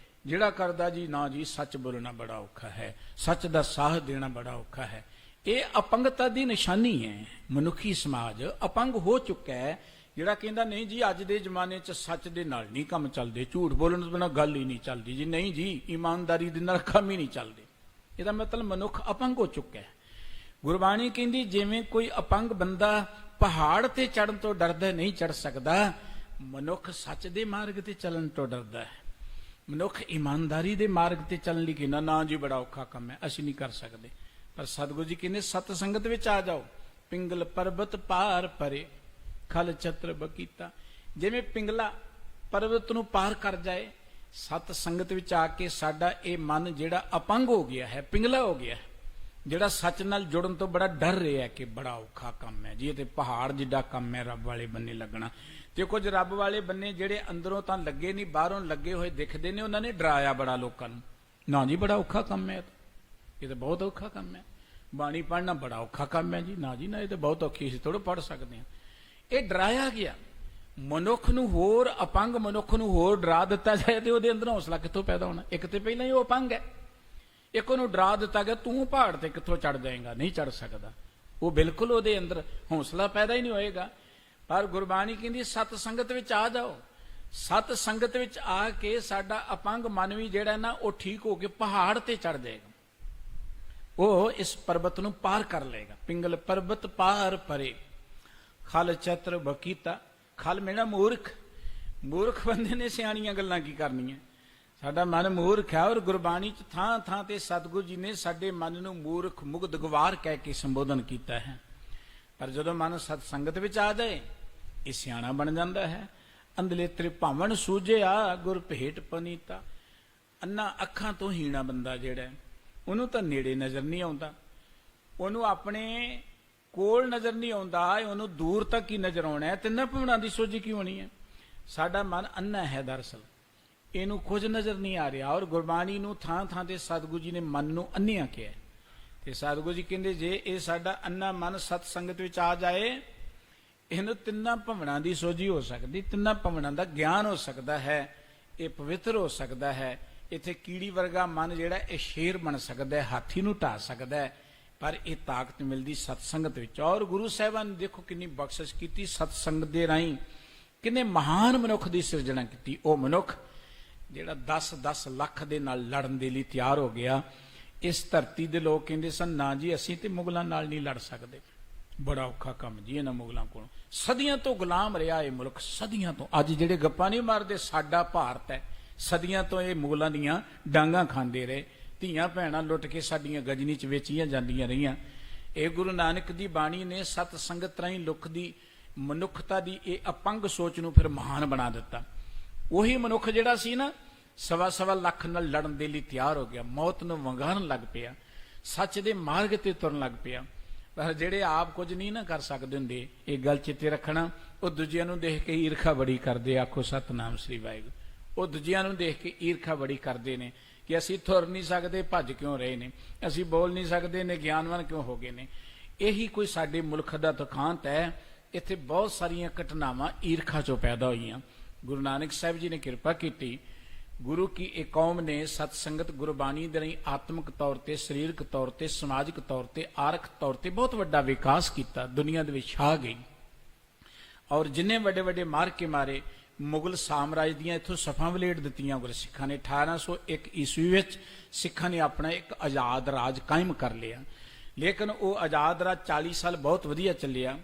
ਜਿਹੜਾ ਕਰਦਾ ਜੀ ਨਾ ਜੀ ਸੱਚ ਬੋਲਣਾ ਬੜਾ ਔਖਾ ਹੈ, ਸੱਚ ਦਾ ਸਾਥ ਦੇਣਾ ਬੜਾ ਔਖਾ ਹੈ। ਇਹ ਅਪੰਗਤਾ ਦੀ ਨਿਸ਼ਾਨੀ ਹੈ। ਮਨੁੱਖੀ ਸਮਾਜ ਅਪੰਗ ਹੋ ਚੁੱਕਾ ਹੈ। ਜਿਹੜਾ ਕਹਿੰਦਾ ਨਹੀਂ ਜੀ ਅੱਜ ਦੇ ਜ਼ਮਾਨੇ 'ਚ ਸੱਚ ਦੇ ਨਾਲ ਨਹੀਂ ਕੰਮ ਚੱਲਦੇ, ਝੂਠ ਬੋਲਣ ਤੋਂ ਬਿਨਾਂ ਗੱਲ ਹੀ ਨਹੀਂ ਚੱਲਦੀ ਜੀ, ਨਹੀਂ ਜੀ ਇਮਾਨਦਾਰੀ ਦੇ ਨਾਲ ਕੰਮ ਹੀ ਨਹੀਂ ਚੱਲਦੇ, ਇਹਦਾ ਮਤਲਬ ਮਨੁੱਖ ਅਪੰਗ ਹੋ ਚੁੱਕਾ ਹੈ। ਗੁਰਬਾਣੀ ਕਹਿੰਦੀ ਜਿਵੇਂ ਕੋਈ ਅਪੰਗ ਬੰਦਾ ਪਹਾੜ ਤੇ ਚੜ੍ਹਨ ਤੋਂ ਡਰਦਾ ਨਹੀਂ ਚੜ੍ਹ ਸਕਦਾ, ਮਨੁੱਖ ਸੱਚ ਦੇ ਮਾਰਗ ਤੇ ਚੱਲਣ ਤੋਂ ਡਰਦਾ ਹੈ। ਮਨੁੱਖ ਇਮਾਨਦਾਰੀ ਦੇ ਮਾਰਗ ਤੇ ਚੱਲਣ ਲਈ ਕਹਿੰਦਾ ਨਾ ਜੀ ਬੜਾ ਔਖਾ ਕੰਮ ਹੈ, ਅਸੀਂ ਨਹੀਂ ਕਰ ਸਕਦੇ। ਪਰ ਸਤਿਗੁਰੂ ਜੀ ਕਹਿੰਦੇ ਸਤ ਸੰਗਤ ਵਿੱਚ ਆ ਜਾਓ, ਪਿੰਗਲ ਪਰਬਤ ਪਾਰ ਪਰੇ ਖਲ ਚਤਰ ਬਕੀਤਾ। ਜਿਵੇਂ ਪਿੰਗਲਾ ਪਰਬਤ ਨੂੰ ਪਾਰ ਕਰ ਜਾਏ, ਸਤ ਸੰਗਤ ਵਿੱਚ ਆ ਕੇ ਸਾਡਾ ਇਹ ਮਨ ਜਿਹੜਾ ਅਪੰਗ ਹੋ ਗਿਆ ਹੈ, ਪਿੰਗਲਾ ਹੋ ਗਿਆ ਹੈ, ਜਿਹੜਾ ਸੱਚ ਨਾਲ ਜੁੜਨ ਤੋਂ ਬੜਾ ਡਰ ਰਿਹਾ ਕਿ ਬੜਾ ਔਖਾ ਕੰਮ ਹੈ ਜੀ, ਇਹ ਤੇ ਪਹਾੜ ਜਿੱਡਾ ਕੰਮ ਹੈ ਰੱਬ ਵਾਲੇ ਬੰਨੇ ਲੱਗਣਾ। ਤੇ ਕੁਝ ਰੱਬ ਵਾਲੇ ਬੰਨੇ ਜਿਹੜੇ ਅੰਦਰੋਂ ਤਾਂ ਲੱਗੇ ਨਹੀਂ, ਬਾਹਰੋਂ ਲੱਗੇ ਹੋਏ ਦਿਖਦੇ ਨੇ, ਉਹਨਾਂ ਨੇ ਡਰਾਇਆ ਬੜਾ ਲੋਕਾਂ ਨੂੰ, ਨਾ ਜੀ ਬੜਾ ਔਖਾ ਕੰਮ ਹੈ, ਇਹ ਤਾਂ ਬਹੁਤ ਔਖਾ ਕੰਮ ਹੈ। ਬਾਣੀ ਪੜ੍ਹਨਾ ਬੜਾ ਔਖਾ ਕੰਮ ਹੈ ਜੀ, ਨਾ ਜੀ ਨਾ, ਇਹ ਤਾਂ ਬਹੁਤ ਔਖੀ, ਅਸੀਂ ਥੋੜ੍ਹਾ ਪੜ੍ਹ ਸਕਦੇ ਹਾਂ। ਇਹ ਡਰਾਇਆ ਗਿਆ ਮਨੁੱਖ ਨੂੰ। ਹੋਰ ਅਪੰਗ ਮਨੁੱਖ ਨੂੰ ਹੋਰ ਡਰਾ ਦਿੱਤਾ ਜਾਏ ਤੇ ਉਹਦੇ ਅੰਦਰ ਹੌਸਲਾ ਕਿੱਥੋਂ ਪੈਦਾ ਹੋਣਾ? ਇੱਕ ਤੇ ਪਹਿਲਾਂ ਹੀ ਉਹ ਅਪੰਗ ਹੈ, ਇੱਕ ਉਹਨੂੰ ਡਰਾ ਦਿੱਤਾ ਗਿਆ ਤੂੰ ਪਹਾੜ ਤੇ ਕਿੱਥੋਂ ਚੜ ਜਾਏਗਾ, ਨਹੀਂ ਚੜ ਸਕਦਾ। ਉਹ ਬਿਲਕੁਲ ਉਹਦੇ ਅੰਦਰ ਹੌਸਲਾ ਪੈਦਾ ਹੀ ਨਹੀਂ ਹੋਏਗਾ। ਪਰ ਗੁਰਬਾਣੀ ਕਹਿੰਦੀ ਸਤ ਸੰਗਤ ਵਿੱਚ ਆ ਜਾਓ। ਸਤ ਸੰਗਤ ਵਿੱਚ ਆ ਕੇ ਸਾਡਾ ਅਪੰਗ ਮਨ ਵੀ ਜਿਹੜਾ ਨਾ, ਉਹ ਠੀਕ ਹੋ ਕੇ ਪਹਾੜ ਤੇ ਚੜ ਜਾਏਗਾ, ਉਹ ਇਸ ਪਰਬਤ ਨੂੰ ਪਾਰ ਕਰ ਲਏਗਾ। ਪਿੰਗਲ ਪਰਬਤ ਪਾਰ ਪਰੇ ਖਲ ਚਤਰ ਬਕੀਤਾ। ਖਲ ਮੇਰਾ ਮੂਰਖ, ਮੂਰਖ ਬੰਦੇ ਨੇ ਸਿਆਣੀਆਂ ਗੱਲਾਂ ਕੀ ਕਰਨੀਆਂ। ਸਾਡਾ ਮਨ ਮੂਰਖ ਹੈ। ਔਰ ਗੁਰਬਾਣੀ 'ਚ ਥਾਂ ਥਾਂ ਤੇ ਸਤਿਗੁਰੂ ਜੀ ਨੇ ਸਾਡੇ ਮਨ ਨੂੰ ਮੂਰਖ ਮੁਗਧ ਗਵਾਰ ਕਹਿ ਕੇ ਸੰਬੋਧਨ ਕੀਤਾ ਹੈ। ਪਰ ਜਦੋਂ ਮਨ ਸਤ ਸੰਗਤ ਵਿੱਚ ਆ ਜਾਏ, ਇਹ ਸਿਆਣਾ ਬਣ ਜਾਂਦਾ ਹੈ। ਅੰਧਲੇ ਤ੍ਰਿਭਾਵਨ ਸੂਝਿਆ ਗੁਰ ਭੇਟ ਪਨੀਤਾ। ਅੰਨਾ ਅੱਖਾਂ ਤੋਂ ਹੀਣਾ ਬੰਦਾ ਜਿਹੜਾ, ਉਹਨੂੰ ਤਾਂ ਨੇੜੇ ਨਜ਼ਰ ਨਹੀਂ ਆਉਂਦਾ, ਉਹਨੂੰ ਆਪਣੇ ਕੋਲ ਨਜ਼ਰ ਨਹੀਂ ਆਉਂਦਾ, ਉਹਨੂੰ ਦੂਰ ਤੱਕ ਹੀ ਨਜ਼ਰ ਆਉਣਾ ਹੈ। ਤਿੰਨਾਂ ਭਵਨਾਂ ਦੀ ਸੋਝੀ ਕੀ ਹੋਣੀ ਹੈ? ਸਾਡਾ ਮਨ ਅੰਨਾ ਹੈ ਦਰਅਸਲ, ਇਹਨੂੰ ਕੁਝ ਨਜ਼ਰ ਨਹੀਂ ਆ ਰਿਹਾ। ਔਰ ਗੁਰਬਾਣੀ ਨੂੰ ਥਾਂ ਥਾਂ ਤੇ ਸਤਿਗੁਰੂ ਜੀ ਨੇ ਮਨ ਨੂੰ ਅੰਨਿਆ ਕਿਹਾ। ਤੇ ਸਤਿਗੁਰੂ ਜੀ ਕਹਿੰਦੇ ਜੇ ਇਹ ਸਾਡਾ ਅੰਨਾ ਮਨ ਸਤ ਸੰਗਤ ਵਿੱਚ ਆ ਜਾਏ, ਇਹਨੂੰ ਤਿੰਨਾਂ ਭਵਨਾਂ ਦੀ ਸੋਝੀ ਹੋ ਸਕਦੀ, ਤਿੰਨਾਂ ਭਵਨਾਂ ਦਾ ਗਿਆਨ ਹੋ ਸਕਦਾ ਹੈ, ਇਹ ਪਵਿੱਤਰ ਹੋ ਸਕਦਾ ਹੈ। ਇੱਥੇ ਕੀੜੀ ਵਰਗਾ ਮਨ ਜਿਹੜਾ ਇਹ ਸ਼ੇਰ ਬਣ ਸਕਦਾ ਹੈ, ਹਾਥੀ ਨੂੰ ਢਾ ਸਕਦਾ ਹੈ। ਪਰ ਇਹ ਤਾਕਤ ਮਿਲਦੀ ਸਤ ਸੰਗਤ ਵਿੱਚ। ਔਰ ਗੁਰੂ ਸਾਹਿਬਾਨ ਨੇ ਦੇਖੋ ਕਿੰਨੀ ਬਖਸ਼ਿਸ਼ ਕੀਤੀ ਸਤ ਸੰਗਤ ਦੇ ਰਾਹੀਂ, ਕਿੰਨੇ ਮਹਾਨ ਮਨੁੱਖ ਦੀ ਸਿਰਜਣਾ ਕੀਤੀ। ਉਹ ਮਨੁੱਖ ਜਿਹੜਾ 10-10 ਲੱਖ ਦੇ ਨਾਲ ਲੜਨ ਦੇ ਲਈ ਤਿਆਰ ਹੋ ਗਿਆ। ਇਸ ਧਰਤੀ ਦੇ ਲੋਕ ਕਹਿੰਦੇ ਸਨ ਨਾ ਜੀ ਅਸੀਂ ਤੇ ਮੁਗਲਾਂ ਨਾਲ ਨਹੀਂ ਲੜ ਸਕਦੇ, ਬੜਾ ਔਖਾ ਕੰਮ ਜੀ ਇਹਨਾਂ ਮੁਗਲਾਂ ਕੋਲੋਂ। ਸਦੀਆਂ ਤੋਂ ਗੁਲਾਮ ਰਿਹਾ ਇਹ ਮੁਲਕ, ਸਦੀਆਂ ਤੋਂ। ਅੱਜ ਜਿਹੜੇ ਗੱਪਾਂ ਨਹੀਂ ਮਾਰਦੇ, ਸਾਡਾ ਭਾਰਤ ਹੈ, ਸਦੀਆਂ ਤੋਂ ਇਹ ਮੁਗਲਾਂ ਦੀਆਂ ਡਾਂਗਾਂ ਖਾਂਦੇ ਰਹੇ। ਧੀਆਂ ਭੈਣਾਂ ਲੁੱਟ ਕੇ ਸਾਡੀਆਂ ਗਜਨੀ 'ਚ ਵੇਚੀਆਂ ਜਾਂਦੀਆਂ ਰਹੀਆਂ। ਇਹ ਗੁਰੂ ਨਾਨਕ ਦੀ ਬਾਣੀ ਨੇ ਸਤ ਸੰਗਤ ਰਾਹੀਂ ਲੁੱਕ ਦੀ ਮਨੁੱਖਤਾ ਦੀ ਇਹ ਅਪੰਗ ਸੋਚ ਨੂੰ ਫਿਰ ਮਹਾਨ ਬਣਾ ਦਿੱਤਾ। ਉਹੀ ਮਨੁੱਖ ਜਿਹੜਾ ਸੀ ਨਾ, ਸਵਾ ਸਵਾ ਲੱਖ ਨਾਲ ਲੜਨ ਦੇ ਲਈ ਤਿਆਰ ਹੋ ਗਿਆ, ਮੌਤ ਨੂੰ ਵੰਗਾਰਨ ਲੱਗ ਪਿਆ, ਸੱਚ ਦੇ ਮਾਰਗ ਤੇ ਤੁਰਨ ਲੱਗ ਪਿਆ। ਪਰ ਜਿਹੜੇ ਆਪ ਕੁਝ ਨਹੀਂ ਨਾ ਕਰ ਸਕਦੇ ਹੁੰਦੇ, ਇਹ ਗੱਲ ਚਿੱਤੇ ਰੱਖਣਾ, ਉਹ ਦੂਜਿਆਂ ਨੂੰ ਦੇਖ ਕੇ ਈਰਖਾ ਬੜੀ ਕਰਦੇ। ਆਖੋ ਸਤਿਨਾਮ ਸ੍ਰੀ ਵਾਹਿਗੁਰੂ। ਉਹ ਦੂਜਿਆਂ ਨੂੰ ਦੇਖ ਕੇ ਈਰਖਾ ਬੜੀ ਕਰਦੇ ਨੇ ਕਿ ਅਸੀਂ ਤੁਰ ਨਹੀਂ ਸਕਦੇ, ਭੱਜ ਕਿਉਂ ਰਹੇ ਨੇ, ਅਸੀਂ ਬੋਲ ਨਹੀਂ ਸਕਦੇ ਨੇ, ਗਿਆਨਵਾਨ ਕਿਉਂ ਹੋ ਗਏ ਨੇ। ਇਹੀ ਕੋਈ ਸਾਡੇ ਮੁਲਕ ਦਾ ਦੁਖਾਂਤ ਹੈ। ਇੱਥੇ ਬਹੁਤ ਸਾਰੀਆਂ ਘਟਨਾਵਾਂ ਈਰਖਾ ਚੋਂ ਪੈਦਾ ਹੋਈਆਂ। ਗੁਰੂ ਨਾਨਕ ਸਾਹਿਬ ਜੀ ਨੇ ਕਿਰਪਾ ਕੀਤੀ, ਗੁਰੂ ਕੀ ਇਹ ਕੌਮ ਨੇ ਸਤ ਸੰਗਤ ਗੁਰਬਾਣੀ ਦੇ ਰਾਹੀਂ ਆਤਮਿਕ ਤੌਰ ਤੇ, ਸਰੀਰਕ ਤੌਰ ਤੇ, ਸਮਾਜਿਕ ਤੌਰ ਤੇ, ਆਰਥਿਕ ਤੌਰ ਤੇ ਬਹੁਤ ਵੱਡਾ ਵਿਕਾਸ ਕੀਤਾ, ਦੁਨੀਆ ਦੇ ਵਿੱਚ ਛਾ ਗਈ। ਔਰ ਜਿੰਨੇ ਵੱਡੇ ਵੱਡੇ ਮਾਰ ਕੇ ਮਾਰੇ, ਮੁਗਲ ਸਾਮਰਾਜ ਦੀਆਂ ਇੱਥੋਂ ਸਫਾਂ ਵਲੇਟ ਦਿੱਤੀਆਂ ਗੁਰਸਿੱਖਾਂ ਨੇ। 1801 ਈਸਵੀ ਵਿੱਚ ਸਿੱਖਾਂ ਨੇ ਆਪਣਾ ਇੱਕ ਆਜ਼ਾਦ ਰਾਜ ਕਾਇਮ ਕਰ ਲਿਆ। ਲੇਕਿਨ ਉਹ ਆਜ਼ਾਦ ਰਾਜ 40 ਸਾਲ ਬਹੁਤ ਵਧੀਆ ਚੱਲਿਆ।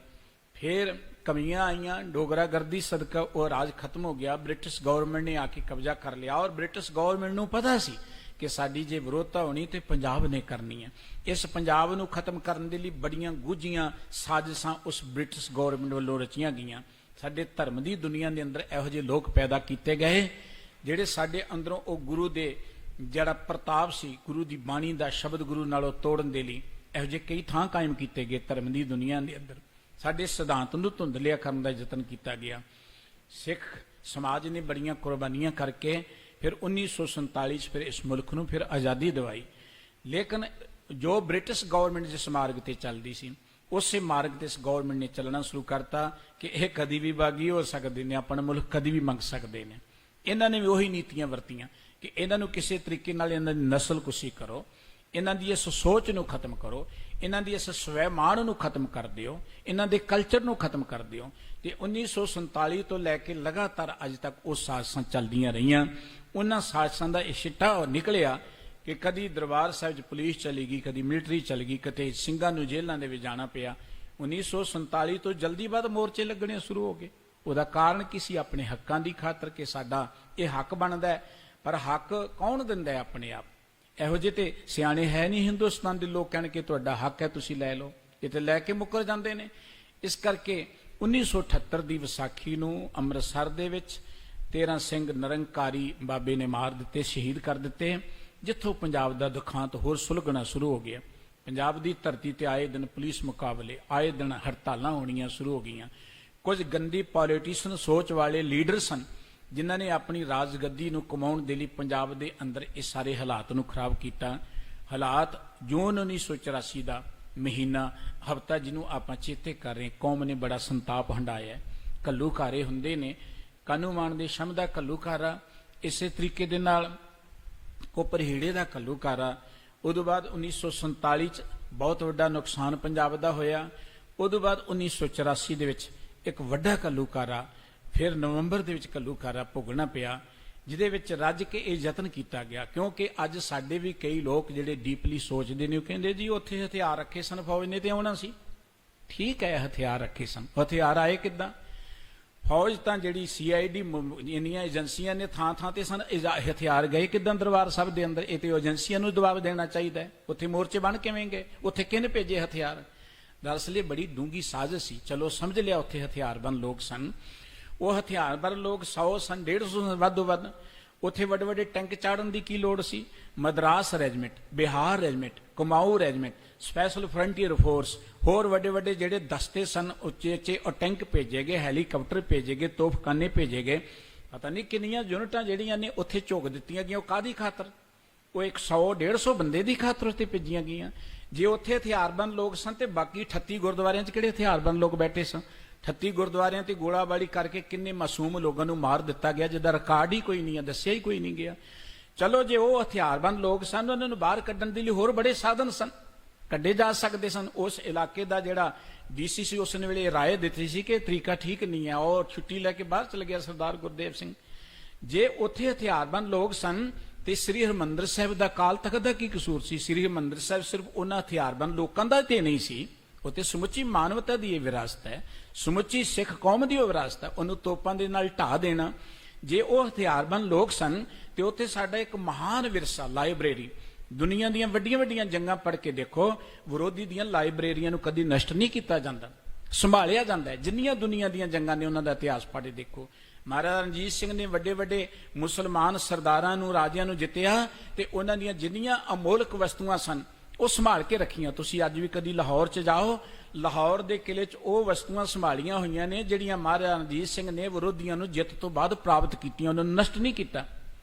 ਫਿਰ ਕਮੀਆਂ ਆਈਆਂ, ਡੋਗਰਾਗਰਦੀ ਸਦਕਾ ਉਹ ਰਾਜ ਖਤਮ ਹੋ ਗਿਆ। ਬ੍ਰਿਟਿਸ਼ ਗਵਰਨਮੈਂਟ ਨੇ ਆ ਕੇ ਕਬਜ਼ਾ ਕਰ ਲਿਆ। ਔਰ ਬ੍ਰਿਟਿਸ਼ ਗਵਰਨਮੈਂਟ ਨੂੰ ਪਤਾ ਸੀ ਕਿ ਸਾਡੀ ਜੇ ਵਿਰੋਧਤਾ ਹੋਣੀ ਤੇ ਪੰਜਾਬ ਨੇ ਕਰਨੀ ਹੈ। ਇਸ ਪੰਜਾਬ ਨੂੰ ਖਤਮ ਕਰਨ ਦੇ ਲਈ ਬੜੀਆਂ ਗੁੱਝੀਆਂ ਸਾਜ਼ਿਸ਼ਾਂ ਉਸ ਬ੍ਰਿਟਿਸ਼ ਗਵਰਨਮੈਂਟ ਵੱਲੋਂ ਰਚੀਆਂ ਗਈਆਂ। ਸਾਡੇ ਧਰਮ ਦੀ ਦੁਨੀਆ ਦੇ ਅੰਦਰ ਇਹੋ ਜਿਹੇ ਲੋਕ ਪੈਦਾ ਕੀਤੇ ਗਏ ਜਿਹੜੇ ਸਾਡੇ ਅੰਦਰੋਂ ਉਹ ਗੁਰੂ ਦੇ ਜਿਹੜਾ ਪ੍ਰਤਾਪ ਸੀ, ਗੁਰੂ ਦੀ ਬਾਣੀ ਦਾ ਸ਼ਬਦ ਗੁਰੂ ਨਾਲੋਂ ਤੋੜਨ ਦੇ ਲਈ ਇਹੋ ਜਿਹੇ ਕਈ ਥਾਂ ਕਾਇਮ ਕੀਤੇ ਗਏ ਧਰਮ ਦੀ ਦੁਨੀਆ ਦੇ ਅੰਦਰ। ਸਾਡੇ ਸਿਧਾਂਤ ਨੂੰ ਧੁੰਦਲਿਆ ਕਰਨ ਦਾ ਯਤਨ ਕੀਤਾ ਗਿਆ। ਸਿੱਖ ਸਮਾਜ ਨੇ ਬੜੀਆਂ ਕੁਰਬਾਨੀਆਂ ਕਰਕੇ ਫਿਰ 1947 ਚ ਫਿਰ ਇਸ ਮੁਲਕ ਨੂੰ ਫਿਰ ਆਜ਼ਾਦੀ ਦਿਵਾਈ। ਲੇਕਿਨ ਜੋ ਬ੍ਰਿਟਿਸ਼ ਗਵਰਨਮੈਂਟ ਜਿਸ ਮਾਰਗ ਤੇ ਚੱਲਦੀ ਸੀ, ਉਸੇ ਮਾਰਗ ਤੇ ਇਸ ਗਵਰਨਮੈਂਟ ਨੇ ਚੱਲਣਾ ਸ਼ੁਰੂ ਕਰਤਾ ਕਿ ਇਹ ਕਦੀ ਵੀ ਬਾਗੀ ਹੋ ਸਕਦੇ ਨੇ, ਆਪਣਾ ਮੁਲਕ ਕਦੀ ਵੀ ਮੰਗ ਸਕਦੇ ਨੇ। ਇਹਨਾਂ ਨੇ ਵੀ ਉਹੀ ਨੀਤੀਆਂ ਵਰਤੀਆਂ ਕਿ ਇਹਨਾਂ ਨੂੰ ਕਿਸੇ ਤਰੀਕੇ ਨਾਲ ਇਹਨਾਂ ਦੀ ਨਸਲਕੁਸ਼ੀ ਕਰੋ, ਇਹਨਾਂ ਦੀ ਇਸ ਸੋਚ ਨੂੰ ਖਤਮ ਕਰੋ, ਇਹਨਾਂ ਦੀ ਇਸ ਸਵੈਮਾਨ ਨੂੰ ਖਤਮ ਕਰ ਦਿਓ, ਇਹਨਾਂ ਦੇ ਕਲਚਰ ਨੂੰ ਖਤਮ ਕਰ ਦਿਓ। ਤੇ 1947 ਤੋਂ ਲੈ ਕੇ ਲਗਾਤਾਰ ਅੱਜ ਤੱਕ ਉਹ ਸਾਜ਼ਿਸ਼ਾਂ ਚੱਲਦੀਆਂ ਰਹੀਆਂ। ਉਹਨਾਂ ਸਾਜ਼ਿਸ਼ਾਂ ਦਾ ਇਹ ਸਿੱਟਾ ਨਿਕਲਿਆ ਕਿ ਕਦੀ ਦਰਬਾਰ ਸਾਹਿਬ 'ਚ ਪੁਲਿਸ ਚਲੀ ਗਈ, ਕਦੀ ਮਿਲਟਰੀ ਚਲੀ ਗਈ, ਕਿਤੇ ਸਿੰਘਾਂ ਨੂੰ ਜੇਲ੍ਹਾਂ ਦੇ ਵਿੱਚ ਜਾਣਾ ਪਿਆ। 1947 ਤੋਂ ਜਲਦੀ ਬਾਅਦ ਮੋਰਚੇ ਲੱਗਣੇ ਸ਼ੁਰੂ ਹੋ ਗਏ। ਉਹਦਾ ਕਾਰਨ ਕੀ ਸੀ? ਆਪਣੇ ਹੱਕਾਂ ਦੀ ਖਾਤਰ ਕਿ ਸਾਡਾ ਇਹ ਹੱਕ ਬਣਦਾ ਹੈ। ਪਰ ਹੱਕ ਕੌਣ ਦਿੰਦਾ ਹੈ? ਆਪਣੇ ਆਪ। ਇਹੋ ਜਿਹੇ ਤੇ ਸਿਆਣੇ ਹੈ ਨਹੀਂ ਹਿੰਦੁਸਤਾਨ ਦੇ ਲੋਕ, ਕਹਿਣ ਕਿ ਤੁਹਾਡਾ ਹੱਕ ਹੈ ਤੁਸੀਂ ਲੈ ਲਓ, ਇਹ ਤੇ ਲੈ ਕੇ ਮੁੱਕਰ ਜਾਂਦੇ ਨੇ। ਇਸ ਕਰਕੇ 1978 ਦੀ ਵਿਸਾਖੀ ਨੂੰ ਅੰਮ੍ਰਿਤਸਰ ਦੇ ਵਿੱਚ 13 ਸਿੰਘ ਨਿਰੰਕਾਰੀ ਬਾਬੇ ਨੇ ਮਾਰ ਦਿੱਤੇ, ਸ਼ਹੀਦ ਕਰ ਦਿੱਤੇ, ਜਿੱਥੋਂ ਪੰਜਾਬ ਦਾ ਦੁਖਾਂਤ ਹੋਰ ਸੁਲਗਣਾ ਸ਼ੁਰੂ ਹੋ ਗਿਆ। ਪੰਜਾਬ ਦੀ ਧਰਤੀ ਤੇ ਆਏ ਦਿਨ ਪੁਲਿਸ ਮੁਕਾਬਲੇ, ਆਏ ਦਿਨ ਹੜਤਾਲਾਂ ਹੋਣੀਆਂ ਸ਼ੁਰੂ ਹੋ ਗਈਆਂ। ਕੁਝ ਗੰਦੀ ਪੋਲੀਟੀਸ਼ੀਅਨ ਸੋਚ ਵਾਲੇ ਲੀਡਰ ਸਨ ਜਿਨ੍ਹਾਂ ਨੇ ਆਪਣੀ ਰਾਜਗੱਦੀ ਨੂੰ ਕਮਾਉਣ ਦੇ ਲਈ ਪੰਜਾਬ ਦੇ ਅੰਦਰ ਇਹ ਸਾਰੇ ਹਾਲਾਤ ਨੂੰ ਖਰਾਬ ਕੀਤਾ। ਹਾਲਾਤ ਜੂਨ 1984 ਦਾ ਮਹੀਨਾ, ਹਫ਼ਤਾ ਜਿਹਨੂੰ ਆਪਾਂ ਚੇਤੇ ਕਰ ਰਹੇ, ਕੌਮ ਨੇ ਬੜਾ ਸੰਤਾਪ ਹੰਡਾਇਆ। ਘੱਲੂਘਾਰੇ ਹੁੰਦੇ ਨੇ, ਕਾਨੂੰਮਾਨ ਦੇ ਸ਼ਮ ਦਾ ਘੱਲੂਘਾਰਾ, ਇਸੇ ਤਰੀਕੇ ਦੇ ਨਾਲ ਕੋਪਰਹੀੜੇ ਦਾ ਘੱਲੂਘਾਰਾ। ਉਦੋਂ ਬਾਅਦ 1947 ਚ ਬਹੁਤ ਵੱਡਾ ਨੁਕਸਾਨ ਪੰਜਾਬ ਦਾ ਹੋਇਆ। ਉਦੋਂ ਬਾਅਦ 1984 ਦੇ ਵਿੱਚ ਇੱਕ ਵੱਡਾ ਘੱਲੂਘਾਰਾ, ਫਿਰ ਨਵੰਬਰ ਦੇ ਵਿੱਚ ਘੱਲੂਘਾਰਾ ਭੋਗਣਾ ਪਿਆ, ਜਿਹਦੇ ਵਿੱਚ ਰੱਜ ਕੇ ਇਹ ਯਤਨ ਕੀਤਾ ਗਿਆ। ਕਿਉਂਕਿ ਅੱਜ ਸਾਡੇ ਵੀ ਕਈ ਲੋਕ ਜਿਹੜੇ ਡੀਪਲੀ ਸੋਚਦੇ ਨੇ, ਉਹ ਕਹਿੰਦੇ ਜੀ ਉੱਥੇ ਹਥਿਆਰ ਰੱਖੇ ਸਨ, ਫੌਜ ਨੇ ਤੇ ਆਉਣਾ ਸੀ। ਠੀਕ ਹੈ, ਹਥਿਆਰ ਰੱਖੇ ਸਨ, ਹਥਿਆਰ ਆਏ ਕਿੱਦਾਂ? ਫੌਜ ਤਾਂ ਜਿਹੜੀ CID ਇੰਨੀਆਂ ਏਜੰਸੀਆਂ ਨੇ ਥਾਂ ਥਾਂ ਤੇ ਸਨ, ਹਥਿਆਰ ਗਏ ਕਿੱਦਾਂ ਦਰਬਾਰ ਸਾਹਿਬ ਦੇ ਅੰਦਰ? ਇਹ ਤੇ ਏਜੰਸੀਆਂ ਨੂੰ ਜਵਾਬ ਦੇਣਾ ਚਾਹੀਦਾ ਹੈ। ਉੱਥੇ ਮੋਰਚੇ ਬਣ ਕਿਵੇਂ ਗਏ? ਉੱਥੇ ਕਿਹਨੇ ਭੇਜੇ ਹਥਿਆਰ? ਦਰਅਸਲ ਇਹ ਬੜੀ ਡੂੰਗੀ ਸਾਜ਼ਿਸ਼ ਸੀ। ਚਲੋ ਸਮਝ ਲਿਆ ਉੱਥੇ ਹਥਿਆਰਬੰਦ ਲੋਕ ਸਨ। ਉਹ ਹਥਿਆਰਬੰਦ ਲੋਕ 100 ਸਨ, 150 ਸਨ, ਵੱਧੋ ਵੱਧ। ਉੱਥੇ ਵੱਡੇ ਵੱਡੇ ਟੈਂਕ ਚਾੜਨ ਦੀ ਕੀ ਲੋੜ ਸੀ? Madras regiment, Bihar regiment, Kumaon regiment, special frontier force, ਹੋਰ ਵੱਡੇ ਵੱਡੇ ਜਿਹੜੇ ਦਸਤੇ ਸਨ, ਉੱਚੇ ਉੱਚੇ ਉਹ ਟੈਂਕ ਭੇਜੇ ਗਏ, ਹੈਲੀਕਾਪਟਰ ਭੇਜੇ ਗਏ, ਤੋਪਖਾਨੇ ਭੇਜੇ ਗਏ। ਪਤਾ ਨਹੀਂ ਕਿੰਨੀਆਂ ਯੂਨਿਟਾਂ ਜਿਹੜੀਆਂ ਨੇ ਉੱਥੇ ਝੋਕ ਦਿੱਤੀਆਂ ਗਈਆਂ। ਉਹ ਕਾਹਦੀ ਖਾਤਰ? ਉਹ 100-150 ਬੰਦੇ ਦੀ ਖਾਤਰ ਉੱਥੇ ਭੇਜੀਆਂ ਗਈਆਂ। ਜੇ ਉੱਥੇ ਹਥਿਆਰਬੰਦ ਲੋਕ ਸਨ ਤੇ ਬਾਕੀ 38 ਗੁਰਦੁਆਰਿਆਂ 'ਚ ਕਿਹੜੇ ਹਥਿਆਰਬੰਦ ਲੋਕ ਬੈਠੇ ਸਨ? 38 ਗੁਰਦੁਆਰਿਆਂ ਤੇ ਗੋਲਾਬਾਰੀ ਕਰਕੇ ਕਿੰਨੇ ਮਾਸੂਮ ਲੋਕਾਂ ਨੂੰ ਮਾਰ ਦਿੱਤਾ ਗਿਆ, ਜਿਹਦਾ ਰਿਕਾਰਡ ਹੀ ਕੋਈ ਨਹੀਂ ਹੈ, ਦੱਸਿਆ ਹੀ ਕੋਈ ਨਹੀਂ ਗਿਆ। ਚਲੋ ਜੇ ਉਹ ਹਥਿਆਰਬੰਦ ਲੋਕ ਸਨ, ਉਹਨਾਂ ਨੂੰ ਬਾਹਰ ਕੱਢਣ ਦੇ ਲਈ ਹੋਰ ਬੜੇ ਸਾਧਨ ਸਨ, ਕੱਢੇ ਜਾ ਸਕਦੇ ਸਨ। ਉਸ ਇਲਾਕੇ ਦਾ ਜਿਹੜਾ DC ਸੀ ਉਸ ਵੇਲੇ ਰਾਏ ਦਿੱਤੀ ਸੀ ਕਿ ਤਰੀਕਾ ਠੀਕ ਨਹੀਂ ਹੈ, ਉਹ ਛੁੱਟੀ ਲੈ ਕੇ ਬਾਹਰ ਚਲੇ ਗਿਆ ਸਰਦਾਰ ਗੁਰਦੇਵ ਸਿੰਘ। ਜੇ ਉੱਥੇ ਹਥਿਆਰਬੰਦ ਲੋਕ ਸਨ ਤੇ ਸ੍ਰੀ ਹਰਿਮੰਦਰ ਸਾਹਿਬ ਦਾ ਅਕਾਲ ਤਖ਼ਤ ਦਾ ਕੀ ਕਸੂਰ ਸੀ? ਸ੍ਰੀ ਹਰਿਮੰਦਰ ਸਾਹਿਬ ਸਿਰਫ ਉਹਨਾਂ ਹਥਿਆਰਬੰਦ ਲੋਕਾਂ ਦਾ ਤੇ ਨਹੀਂ ਸੀ, ਉੱਥੇ ਸਮੁੱਚੀ ਮਾਨਵਤਾ ਦੀ ਇਹ ਵਿਰਾਸਤ ਹੈ, ਸਮੁੱਚੀ ਸਿੱਖ ਕੌਮ ਦੀ ਉਹ ਵਿਰਾਸਤ ਹੈ। ਉਹਨੂੰ ਤੋਪਾਂ ਦੇ ਨਾਲ ਢਾਹ ਦੇਣਾ। ਜੇ ਉਹ ਹਥਿਆਰਬੰਦ ਲੋਕ ਸਨ ਤੇ ਉੱਥੇ ਸਾਡਾ ਇੱਕ ਮਹਾਨ ਵਿਰਸਾ, ਲਾਇਬ੍ਰੇਰੀ, ਦੁਨੀਆ ਦੀਆਂ ਵੱਡੀਆਂ ਵੱਡੀਆਂ ਜੰਗਾਂ ਪੜ੍ਹ ਕੇ ਦੇਖੋ, ਵਿਰੋਧੀ ਦੀਆਂ ਲਾਇਬ੍ਰੇਰੀਆਂ ਨੂੰ ਕਦੀ ਨਸ਼ਟ ਨਹੀਂ ਕੀਤਾ ਜਾਂਦਾ। ਸੰਭਾਲਿਆ ਜਾਂਦਾ ਹੈ। ਜਿੰਨੀਆਂ ਦੁਨੀਆ ਦੀਆਂ ਜੰਗਾਂ ਨੇ ਉਹਨਾਂ ਦਾ ਇਤਿਹਾਸ ਪੜ੍ਹ ਦੇਖੋ। ਮਹਾਰਾਜਾ ਰਣਜੀਤ ਸਿੰਘ ਨੇ ਵੱਡੇ ਵੱਡੇ ਮੁਸਲਮਾਨ ਸਰਦਾਰਾਂ ਨੂੰ, ਰਾਜਿਆਂ ਨੂੰ ਜਿੱਤਿਆ ਤੇ ਉਹਨਾਂ ਦੀਆਂ ਜਿੰਨੀਆਂ ਅਮੋਲਕ ਵਸਤੂਆਂ ਸਨ ਉਹ ਸੰਭਾਲ ਕੇ ਰੱਖੀਆਂ। ਤੁਸੀਂ ਅੱਜ ਵੀ ਕਦੀ ਲਾਹੌਰ 'ਚ ਜਾਓ, ਲਾਹੌਰ ਦੇ ਕਿਲੇ 'ਚ ਉਹ ਵਸਤੂਆਂ ਸੰਭਾਲੀਆਂ ਹੋਈਆਂ ਨੇ ਜਿਹੜੀਆਂ ਮਹਾਰਾਜਾ ਰਣਜੀਤ ਸਿੰਘ ਨੇ ਵਿਰੋਧੀਆਂ ਨੂੰ ਜਿੱਤ ਤੋਂ ਬਾਅਦ ਪ੍ਰਾਪਤ ਕੀਤੀਆਂ, ਉਹਨਾਂ ਨੂੰ ਨਸ਼ਟ ਨਹੀਂ ਕੀਤਾ।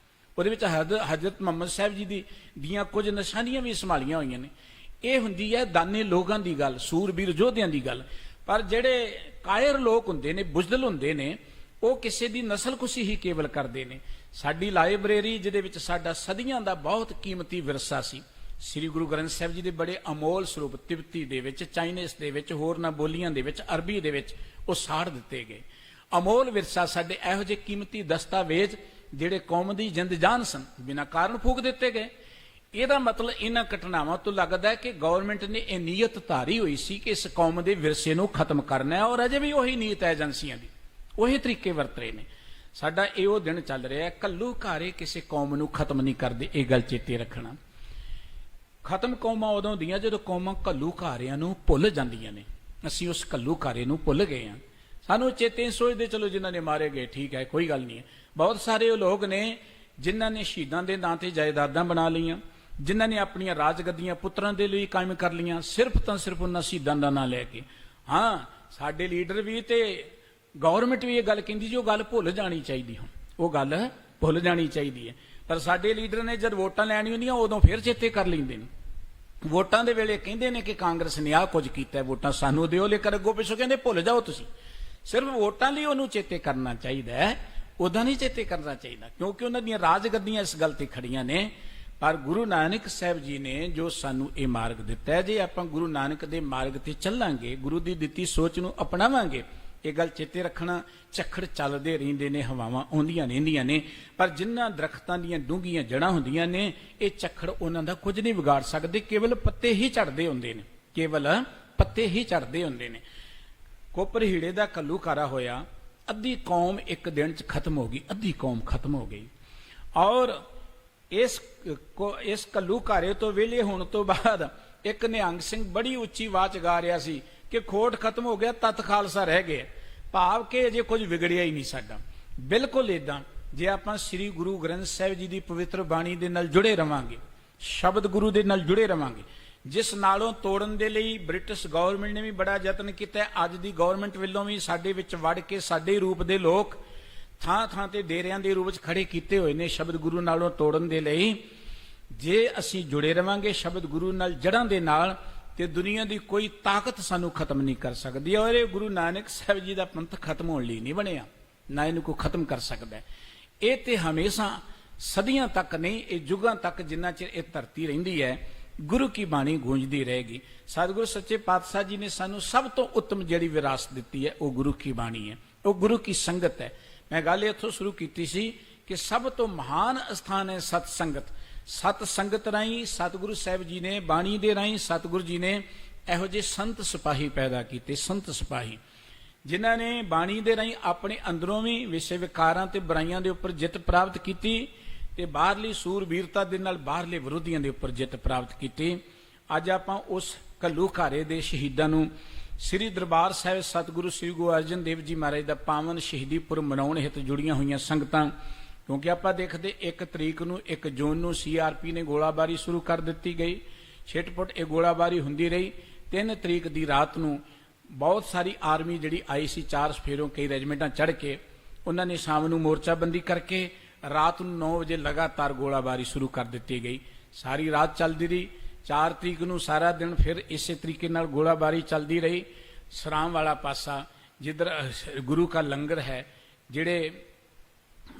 ਉਹਦੇ ਵਿੱਚ ਹਜ਼ਰਤ ਮੁਹੰਮਦ ਸਾਹਿਬ ਜੀ ਦੀਆਂ ਕੁਝ ਨਿਸ਼ਾਨੀਆਂ ਵੀ ਸੰਭਾਲੀਆਂ ਹੋਈਆਂ ਨੇ। ਇਹ ਹੁੰਦੀ ਹੈ ਦਾਨੇ ਲੋਕਾਂ ਦੀ ਗੱਲ, ਸੂਰਬੀਰ ਯੋਧਿਆਂ ਦੀ ਗੱਲ। ਪਰ ਜਿਹੜੇ ਕਾਇਰ ਲੋਕ ਹੁੰਦੇ ਨੇ, ਬੁਜ਼ਦਲ ਹੁੰਦੇ ਨੇ, ਉਹ ਕਿਸੇ ਦੀ ਨਸਲਕੁਸ਼ੀ ਹੀ ਕੇਵਲ ਕਰਦੇ ਨੇ। ਸਾਡੀ ਲਾਇਬ੍ਰੇਰੀ ਜਿਹਦੇ ਵਿੱਚ ਸਾਡਾ ਸਦੀਆਂ ਦਾ ਬਹੁਤ ਕੀਮਤੀ ਵਿਰਸਾ ਸੀ, ਸ੍ਰੀ ਗੁਰੂ ਗ੍ਰੰਥ ਸਾਹਿਬ ਜੀ ਦੇ ਬੜੇ ਅਮੋਲ ਸਰੂਪ ਤਿੱਬਤੀ ਦੇ ਵਿੱਚ, ਚਾਈਨੀਜ਼ ਦੇ ਵਿੱਚ, ਹੋਰਨਾਂ ਬੋਲੀਆਂ ਦੇ ਵਿੱਚ, ਅਰਬੀ ਦੇ ਵਿੱਚ ਉਹ ਸਾੜ ਦਿੱਤੇ ਗਏ। ਅਮੋਲ ਵਿਰਸਾ ਸਾਡੇ ਇਹੋ ਜਿਹੇ ਕੀਮਤੀ ਦਸਤਾਵੇਜ਼ ਜਿਹੜੇ ਕੌਮ ਦੀ ਜਿੰਦ ਜਾਨ ਸਨ, ਬਿਨਾਂ ਕਾਰਨ ਫੂਕ ਦਿੱਤੇ ਗਏ। ਇਹਦਾ ਮਤਲਬ ਇਹਨਾਂ ਘਟਨਾਵਾਂ ਤੋਂ ਲੱਗਦਾ ਹੈ ਕਿ ਗਵਰਨਮੈਂਟ ਨੇ ਇਹ ਨੀਅਤ ਧਾਰੀ ਹੋਈ ਸੀ ਕਿ ਇਸ ਕੌਮ ਦੇ ਵਿਰਸੇ ਨੂੰ ਖਤਮ ਕਰਨਾ ਹੈ, ਔਰ ਅਜੇ ਵੀ ਉਹੀ ਨੀਅਤ ਹੈ ਏਜੰਸੀਆਂ ਦੀ, ਉਹੀ ਤਰੀਕੇ ਵਰਤ ਰਹੇ ਨੇ। ਸਾਡਾ ਇਹ ਉਹ ਦਿਨ ਚੱਲ ਰਿਹਾ ਹੈ, ਘੱਲੂ ਘਾਰੇ ਕਿਸੇ ਕੌਮ ਨੂੰ ਖਤਮ ਨਹੀਂ ਕਰਦੇ, ਇਹ ਗੱਲ ਚੇਤੇ ਰੱਖਣਾ। ਖਤਮ ਕੌਮਾਂ ਉਦੋਂ ਹੁੰਦੀਆਂ ਜਦੋਂ ਕੌਮਾਂ ਘੱਲੂ ਘਾਰਿਆਂ ਨੂੰ ਭੁੱਲ ਜਾਂਦੀਆਂ ਨੇ। ਅਸੀਂ ਉਸ ਘੱਲੂ ਘਾਰੇ ਨੂੰ ਭੁੱਲ ਗਏ ਹਾਂ। ਸਾਨੂੰ ਚੇਤੇ ਸੋਚਦੇ ਚਲੋ ਜਿਨ੍ਹਾਂ ਨੇ ਮਾਰੇ ਗਏ ਠੀਕ ਹੈ, ਕੋਈ ਗੱਲ ਨਹੀਂ ਹੈ। ਬਹੁਤ ਸਾਰੇ ਉਹ ਲੋਕ ਨੇ ਜਿਨ੍ਹਾਂ ਨੇ ਸ਼ਹੀਦਾਂ ਦੇ ਨਾਂ ਤੇ ਜਾਇਦਾਦਾਂ ਬਣਾ ਲਈਆਂ, ਜਿਨ੍ਹਾਂ ਨੇ ਆਪਣੀਆਂ ਰਾਜਗੱਦੀਆਂ ਪੁੱਤਰਾਂ ਦੇ ਲਈ ਕਾਇਮ ਕਰ ਲਈਆਂ, ਸਿਰਫ ਤਾਂ ਸਿਰਫ ਉਹਨਾਂ ਸ਼ਹੀਦਾਂ ਦਾ ਨਾਂ ਲੈ ਕੇ। ਹਾਂ, ਸਾਡੇ ਲੀਡਰ ਵੀ ਤੇ ਗੌਰਮੈਂਟ ਵੀ ਇਹ ਗੱਲ ਕਹਿੰਦੀ ਜੀ ਉਹ ਗੱਲ ਭੁੱਲ ਜਾਣੀ ਚਾਹੀਦੀ, ਹੁਣ ਉਹ ਗੱਲ ਭੁੱਲ ਜਾਣੀ ਚਾਹੀਦੀ ਹੈ। ਪਰ ਸਾਡੇ ਲੀਡਰ ਨੇ ਜਦ ਵੋਟਾਂ ਲੈਣੀ ਹੁੰਦੀਆਂ ਉਦੋਂ ਫਿਰ ਚੇਤੇ ਕਰ ਲੈਂਦੇ ਨੇ। ਵੋਟਾਂ ਦੇ ਵੇਲੇ ਕਹਿੰਦੇ ਨੇ ਕਿ ਕਾਂਗਰਸ ਨੇ ਆਹ ਕੁਝ ਕੀਤਾ, ਵੋਟਾਂ ਸਾਨੂੰ ਦਿਓ, ਲੇਕਿਨ ਅੱਗੋਂ ਪਿੱਛੋਂ ਕਹਿੰਦੇ ਭੁੱਲ ਜਾਓ ਤੁਸੀਂ। ਸਿਰਫ ਵੋਟਾਂ ਲਈ ਉਹਨੂੰ ਚੇਤੇ ਕਰਨਾ ਚਾਹੀਦਾ ਹੈ, ਉਦਾਂ ਨਹੀਂ ਚੇਤੇ ਕਰਨਾ ਚਾਹੀਦਾ, ਕਿਉਂਕਿ ਉਹਨਾਂ ਦੀਆਂ ਰਾਜਗੱਦੀਆਂ ਇਸ ਗੱਲ ਤੇ ਖੜੀਆਂ ਨੇ। ਪਰ ਗੁਰੂ ਨਾਨਕ ਸਾਹਿਬ ਜੀ ਨੇ ਜੋ ਸਾਨੂੰ ਇਹ ਮਾਰਗ ਦਿੱਤਾ ਹੈ, ਜੇ ਆਪਾਂ ਗੁਰੂ ਨਾਨਕ ਦੇ ਮਾਰਗ ਤੇ ਚੱਲਾਂਗੇ, ਗੁਰੂ ਦੀ ਦਿੱਤੀ ਸੋਚ ਨੂੰ ਅਪਣਾਵਾਂਗੇ, ਇਹ ਗੱਲ ਚੇਤੇ ਰੱਖਣਾ। ਝੱਖੜ ਚੱਲਦੇ ਰਹਿੰਦੇ ਨੇ, ਹਵਾਵਾਂ ਆਉਂਦੀਆਂ ਰਹਿੰਦੀਆਂ ਨੇ, ਪਰ ਜਿਨ੍ਹਾਂ ਦਰਖਤਾਂ ਦੀਆਂ ਡੂੰਘੀਆਂ ਜੜ੍ਹਾਂ ਹੁੰਦੀਆਂ ਨੇ, ਇਹ ਝੱਖੜ ਉਹਨਾਂ ਦਾ ਕੁਝ ਨਹੀਂ ਵਿਗਾੜ ਸਕਦੇ, ਕੇਵਲ ਪੱਤੇ ਹੀ ਝੜਦੇ ਹੁੰਦੇ ਨੇ, ਕੇਵਲ ਪੱਤੇ ਹੀ ਝੜਦੇ ਹੁੰਦੇ ਨੇ। ਕੋਪਰ ਹੀੜੇ ਦਾ ਘੱਲੂ ਘਾਰਾ ਹੋਇਆ, ਅੱਧੀ ਕੌਮ ਇੱਕ ਦਿਨ 'ਚ ਖਤਮ ਹੋ ਗਈ, ਅੱਧੀ ਕੌਮ ਖਤਮ ਹੋ ਗਈ। ਔਰ ਇਸ ਘੱਲੂ ਘਾਰੇ ਤੋਂ ਵਿਹਲੇ ਹੋਣ ਤੋਂ ਬਾਅਦ ਇੱਕ ਨਿਹੰਗ ਸਿੰਘ ਬੜੀ ਉੱਚੀ ਆਵਾਜ਼ ਗਾ ਰਿਹਾ ਸੀ ਕਿ ਖੋਟ ਖਤਮ ਹੋ ਗਿਆ, ਤਤ ਖਾਲਸਾ ਰਹਿ ਗਿਆ। ਭਾਵ ਕਿ ਅਜੇ ਕੁਝ ਵਿਗੜਿਆ ਹੀ ਨਹੀਂ ਸਾਡਾ। ਬਿਲਕੁਲ ਇਦਾਂ ਜੇ ਆਪਾਂ ਸ੍ਰੀ ਗੁਰੂ ਗ੍ਰੰਥ ਸਾਹਿਬ ਜੀ ਦੀ ਪਵਿੱਤਰ ਬਾਣੀ ਦੇ ਨਾਲ ਜੁੜੇ ਰਵਾਂਗੇ, ਸ਼ਬਦ ਗੁਰੂ ਦੇ ਨਾਲ ਜੁੜੇ ਰਵਾਂਗੇ, ਜਿਸ ਨਾਲੋਂ ਤੋੜਨ ਦੇ ਲਈ ਬ੍ਰਿਟਿਸ਼ ਗਵਰਨਮੈਂਟ ਨੇ ਵੀ ਬੜਾ ਯਤਨ ਕੀਤਾ, ਅੱਜ ਦੀ ਗਵਰਨਮੈਂਟ ਵੱਲੋਂ ਵੀ ਸਾਡੇ ਵਿੱਚ ਵੜ ਕੇ ਸਾਡੇ ਰੂਪ ਦੇ ਲੋਕ ਥਾਂ ਥਾਂ ਤੇ ਡੇਰਿਆਂ ਦੇ ਰੂਪ ਵਿੱਚ ਖੜੇ ਕੀਤੇ ਹੋਏ ਨੇ ਸ਼ਬਦ ਗੁਰੂ ਨਾਲੋਂ ਤੋੜਨ ਦੇ ਲਈ। ਜੇ ਅਸੀਂ ਜੁੜੇ ਰਵਾਂਗੇ ਸ਼ਬਦ ਗੁਰੂ ਨਾਲ, ਜੜ੍ਹਾਂ ਦੇ ਨਾਲ, ਤੇ ਦੁਨੀਆ ਦੀ ਕੋਈ ਤਾਕਤ ਸਾਨੂੰ ਖਤਮ ਨਹੀਂ ਕਰ ਸਕਦੀ। ਔਰ ਇਹ ਗੁਰੂ ਨਾਨਕ ਸਾਹਿਬ ਜੀ ਦਾ ਪੰਥ ਖਤਮ ਹੋਣ ਲਈ ਨਹੀਂ ਬਣਿਆ, ਨਾ ਇਹਨੂੰ ਕੋਈ ਖਤਮ ਕਰ ਸਕਦਾ। ਇਹ ਤੇ ਹਮੇਸ਼ਾ ਸਦੀਆਂ ਤੱਕ ਨਹੀਂ, ਇਹ ਯੁੱਗਾਂ ਤੱਕ ਜਿੰਨਾ ਚਿਰ ਇਹ ਧਰਤੀ ਰਹਿੰਦੀ ਹੈ, ਗੁਰੂ ਕੀ ਬਾਣੀ ਗੂੰਜਦੀ ਰਹੇਗੀ। ਸਤਿਗੁਰੂ ਸੱਚੇ ਪਾਤਸ਼ਾਹ ਜੀ ਨੇ ਸਾਨੂੰ ਸਭ ਤੋਂ ਉੱਤਮ ਜਿਹੜੀ ਵਿਰਾਸਤ ਦਿੱਤੀ ਹੈ ਉਹ ਗੁਰੂ ਕੀ ਬਾਣੀ ਹੈ, ਉਹ ਗੁਰੂ ਕੀ ਸੰਗਤ ਹੈ। ਮੈਂ ਗੱਲ ਇੱਥੋਂ ਸ਼ੁਰੂ ਕੀਤੀ ਸੀ ਕਿ ਸਭ ਤੋਂ ਮਹਾਨ ਸਥਾਨ ਹੈ ਸਤ ਸੰਗਤ। ਸਤ ਸੰਗਤ ਰਾਹੀਂ ਸਤਿਗੁਰੂ ਸਾਹਿਬ ਜੀ ਨੇ, ਬਾਣੀ ਦੇ ਰਾਹੀਂ ਸਤਿਗੁਰੂ ਜੀ ਨੇ ਇਹੋ ਜਿਹੇ ਸੰਤ ਸਿਪਾਹੀ ਪੈਦਾ ਕੀਤੇ, ਸੰਤ ਸਿਪਾਹੀ ਜਿਨ੍ਹਾਂ ਨੇ ਬਾਣੀ ਦੇ ਰਾਹੀਂ ਆਪਣੇ ਅੰਦਰੋਂ ਵੀ ਵਿਸ਼ੇ ਵਿਕਾਰਾਂ ਤੇ ਬੁਰਾਈਆਂ ਦੇ ਉੱਪਰ ਜਿੱਤ ਪ੍ਰਾਪਤ ਕੀਤੀ ਤੇ ਬਾਹਰਲੀ ਸੂਰਬੀਰਤਾ ਦੇ ਨਾਲ ਬਾਹਰਲੇ ਵਿਰੋਧੀਆਂ ਦੇ ਉੱਪਰ ਜਿੱਤ ਪ੍ਰਾਪਤ ਕੀਤੀ। ਅੱਜ ਆਪਾਂ ਉਸ ਘੱਲੂ ਘਾਰੇ ਦੇ ਸ਼ਹੀਦਾਂ ਨੂੰ ਸ੍ਰੀ ਦਰਬਾਰ ਸਾਹਿਬ ਸਤਿਗੁਰੂ ਸ੍ਰੀ ਗੁਰੂ ਅਰਜਨ ਦੇਵ ਜੀ ਮਹਾਰਾਜ ਦਾ ਪਾਵਨ ਸ਼ਹੀਦੀ ਪੁਰਬ ਮਨਾਉਣ ਹਿੱਤ ਜੁੜੀਆਂ ਹੋਈਆਂ ਸੰਗਤਾਂ, ਕਿਉਂਕਿ ਆਪਾਂ ਦੇਖਦੇ 1 ਤਰੀਕ ਨੂੰ 1 ਜੂਨ ਨੂੰ CRP ਨੇ ਗੋਲਾਬਾਰੀ ਸ਼ੁਰੂ ਕਰ ਦਿੱਤੀ ਗਈ, ਛਿੱਟ-ਪੁੱਟ ਇਹ ਗੋਲਾਬਾਰੀ ਹੁੰਦੀ ਰਹੀ। 3 ਤਰੀਕ ਦੀ ਰਾਤ ਨੂੰ ਬਹੁਤ ਸਾਰੀ ਆਰਮੀ ਜਿਹੜੀ ਆਈ ਸੀ, 4 ਸਫੇਰੋਂ ਕਈ ਰੈਜੀਮੈਂਟਾਂ ਚੜ੍ਹ ਕੇ, ਉਹਨਾਂ ਨੇ ਸ਼ਾਮ ਨੂੰ ਮੋਰਚਾਬੰਦੀ ਕਰਕੇ ਰਾਤ ਨੂੰ 9 ਵਜੇ ਲਗਾਤਾਰ ਗੋਲਾਬਾਰੀ ਸ਼ੁਰੂ ਕਰ ਦਿੱਤੀ ਗਈ। ਸਾਰੀ ਰਾਤ ਚੱਲਦੀ ਰਹੀ। 4 ਤਰੀਕ ਨੂੰ ਸਾਰਾ ਦਿਨ ਫਿਰ ਇਸੇ ਤਰੀਕੇ ਨਾਲ ਗੋਲਾਬਾਰੀ ਚੱਲਦੀ ਰਹੀ। ਸਰਾਮ ਵਾਲਾ ਪਾਸਾ ਜਿੱਧਰ ਗੁਰੂ ਕਾ ਲੰਗਰ ਹੈ, ਜਿਹੜੇ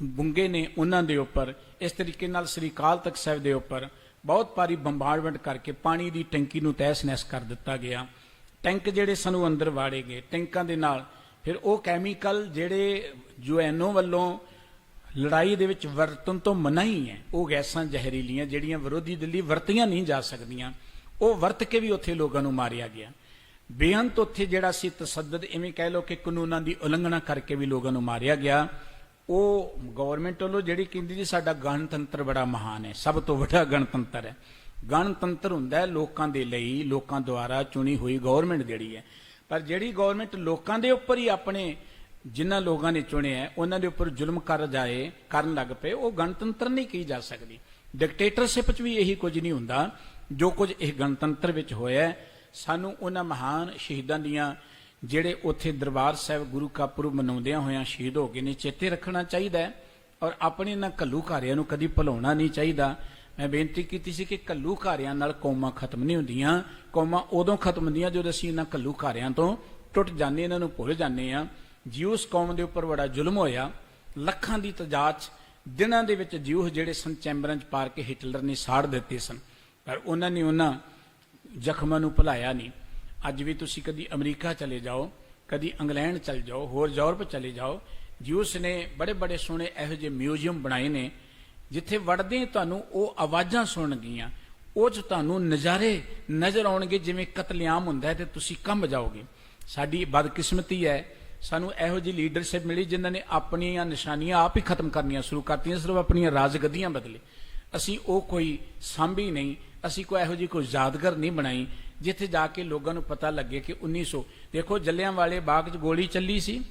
ਬੁੰਗੇ ਨੇ ਉਹਨਾਂ ਦੇ ਉੱਪਰ ਇਸ ਤਰੀਕੇ ਨਾਲ ਸ੍ਰੀ ਅਕਾਲ ਤਖਤ ਸਾਹਿਬ ਦੇ ਉੱਪਰ ਬਹੁਤ ਭਾਰੀ ਬੰਬਾਰਡਮੈਂਟ ਕਰਕੇ ਪਾਣੀ ਦੀ ਟੈਂਕੀ ਨੂੰ ਤਹਿਸ ਨਹਿਸ ਕਰ ਦਿੱਤਾ ਗਿਆ। ਟੈਂਕ ਜਿਹੜੇ ਸਾਨੂੰ ਅੰਦਰ ਵਾੜੇ ਗਏ, ਟੈਂਕਾਂ ਦੇ ਨਾਲ ਫਿਰ ਉਹ ਕੈਮੀਕਲ ਜਿਹੜੇ UNO ਵੱਲੋਂ ਲੜਾਈ ਦੇ ਵਿੱਚ ਵਰਤਣ ਤੋਂ ਮਨਾਹੀ ਹੈ, ਉਹ ਗੈਸਾਂ ਜ਼ਹਿਰੀਲੀਆਂ ਜਿਹੜੀਆਂ ਵਿਰੋਧੀ ਦੇ ਲਈ ਵਰਤੀਆਂ ਨਹੀਂ ਜਾ ਸਕਦੀਆਂ, ਉਹ ਵਰਤ ਕੇ ਵੀ ਉੱਥੇ ਲੋਕਾਂ ਨੂੰ ਮਾਰਿਆ ਗਿਆ। ਬੇਅੰਤ ਉੱਥੇ ਜਿਹੜਾ ਸੀ ਤਸੱਦਦ, ਇਵੇਂ ਕਹਿ ਲਓ ਕਿ ਕਾਨੂੰਨਾਂ ਦੀ ਉਲੰਘਣਾ ਕਰਕੇ ਵੀ ਲੋਕਾਂ ਨੂੰ ਮਾਰਿਆ ਗਿਆ। ਉਹ ਗਵਰਨਮੈਂਟ ਵੱਲੋਂ ਜਿਹੜੀ ਕਹਿੰਦੀ ਜੀ ਸਾਡਾ ਗਣਤੰਤਰ ਬੜਾ ਮਹਾਨ ਹੈ, ਸਭ ਤੋਂ ਵੱਡਾ ਗਣਤੰਤਰ ਹੈ। ਗਣਤੰਤਰ ਹੁੰਦਾ ਹੈ ਲੋਕਾਂ ਦੇ ਲਈ, ਲੋਕਾਂ ਦੁਆਰਾ ਚੁਣੀ ਹੋਈ ਗਵਰਨਮੈਂਟ ਜਿਹੜੀ ਹੈ। ਪਰ ਜਿਹੜੀ ਗੌਰਮੈਂਟ ਲੋਕਾਂ ਦੇ ਉੱਪਰ ਹੀ ਆਪਣੇ ਜਿਨ੍ਹਾਂ ਲੋਕਾਂ ਨੇ ਚੁਣਿਆ ਉਹਨਾਂ ਦੇ ਉੱਪਰ ਜ਼ੁਲਮ ਕਰਨ ਲੱਗ ਪਏ, ਉਹ ਗਣਤੰਤਰ ਨਹੀਂ ਕਹੀ ਜਾ ਸਕਦੀ। ਡਿਕਟੇਟਰਸ਼ਿਪ 'ਚ ਵੀ ਇਹੀ ਕੁਝ ਨਹੀਂ ਹੁੰਦਾ ਜੋ ਕੁਝ ਇਹ ਗਣਤੰਤਰ ਵਿੱਚ ਹੋਇਆ। ਸਾਨੂੰ ਉਹਨਾਂ ਮਹਾਨ ਸ਼ਹੀਦਾਂ ਦੀਆਂ ਜਿਹੜੇ ਉੱਥੇ ਦਰਬਾਰ ਸਾਹਿਬ ਗੁਰੂ ਕਾ ਪੁਰਬ ਮਨਾਉਂਦਿਆਂ ਹੋਇਆਂ ਸ਼ਹੀਦ ਹੋ ਗਏ ਨੇ ਚੇਤੇ ਰੱਖਣਾ ਚਾਹੀਦਾ ਹੈ, ਔਰ ਆਪਣੇ ਇਹਨਾਂ ਘੱਲੂਘਾਰਿਆਂ ਨੂੰ ਕਦੀ ਭੁਲਾਉਣਾ ਨਹੀਂ ਚਾਹੀਦਾ। ਮੈਂ ਬੇਨਤੀ ਕੀਤੀ ਸੀ ਕਿ ਘੱਲੂਘਾਰਿਆਂ ਨਾਲ ਕੌਮਾਂ ਖਤਮ ਨਹੀਂ ਹੁੰਦੀਆਂ, ਕੌਮਾਂ ਉਦੋਂ ਖਤਮ ਹੁੰਦੀਆਂ ਜਦੋਂ ਅਸੀਂ ਇਹਨਾਂ ਘੱਲੂਘਾਰਿਆਂ ਤੋਂ ਟੁੱਟ ਜਾਂਦੇ, ਇਹਨਾਂ ਨੂੰ ਭੁੱਲ ਜਾਂਦੇ ਹਾਂ। ਜਿਊਸ ਕੌਮ ਦੇ ਉੱਪਰ ਬੜਾ ਜ਼ੁਲਮ ਹੋਇਆ, ਲੱਖਾਂ ਦੀ ਤਾਦਾਦ 'ਚ ਦਿਨਾਂ ਦੇ ਵਿੱਚ ਜਿਊਸ ਜਿਹੜੇ ਸਨ ਚੈਂਬਰਾਂ 'ਚ ਪਾਰ ਕੇ ਹਿਟਲਰ ਨੇ ਸਾੜ ਦਿੱਤੇ ਸਨ, ਪਰ ਉਹਨਾਂ ਨੇ ਉਹਨਾਂ ਜ਼ਖਮਾਂ ਨੂੰ ਭੁਲਾਇਆ ਨਹੀਂ। ਅੱਜ ਵੀ ਤੁਸੀਂ ਕਦੀ ਅਮਰੀਕਾ ਚਲੇ ਜਾਓ, ਕਦੀ ਇੰਗਲੈਂਡ ਚਲੇ ਜਾਓ, ਹੋਰ ਯੂਰਪ ਚਲੇ ਜਾਓ, ਜਿਊਸ ਨੇ ਬੜੇ ਬੜੇ ਸੋਹਣੇ ਇਹੋ ਜਿਹੇ ਮਿਊਜ਼ੀਅਮ ਬਣਾਏ ਨੇ ਜਿੱਥੇ ਵੜਦੇ ਤੁਹਾਨੂੰ ਉਹ ਆਵਾਜ਼ਾਂ ਸੁਣਨਗੀਆਂ, ਉਹ 'ਚ ਤੁਹਾਨੂੰ ਨਜ਼ਾਰੇ ਨਜ਼ਰ ਆਉਣਗੇ ਜਿਵੇਂ ਕਤਲੇਆਮ ਹੁੰਦਾ ਹੈ, ਤੇ ਤੁਸੀਂ ਕੰਬ ਜਾਓਗੇ। ਸਾਡੀ ਬਦਕਿਸਮਤੀ ਹੈ, ਸਾਨੂੰ ਇਹੋ ਜਿਹੀ ਲੀਡਰਸ਼ਿਪ ਮਿਲੀ ਜਿਨ੍ਹਾਂ ਨੇ ਆਪਣੀਆਂ ਨਿਸ਼ਾਨੀਆਂ ਆਪ ਹੀ ਖਤਮ ਕਰਨੀਆਂ ਸ਼ੁਰੂ ਕਰਤੀਆਂ, ਸਿਰਫ ਆਪਣੀਆਂ ਰਾਜਗੱਦੀਆਂ ਬਦਲੇ। ਅਸੀਂ ਉਹ ਕੋਈ ਸਾਂਭੀ ਨਹੀਂ, ਅਸੀਂ ਕੋਈ ਇਹੋ ਜਿਹੀ ਕੋਈ ਯਾਦਗਾਰ ਨਹੀਂ ਬਣਾਈ ਜਿੱਥੇ ਜਾ ਕੇ ਲੋਕਾਂ ਨੂੰ ਪਤਾ ਲੱਗੇ ਕਿ 1900 ਦੇਖੋ ਜਲਿਆਂਵਾਲੇ ਬਾਗ 'ਚ ਗੋਲੀ ਚੱਲੀ ਸੀ,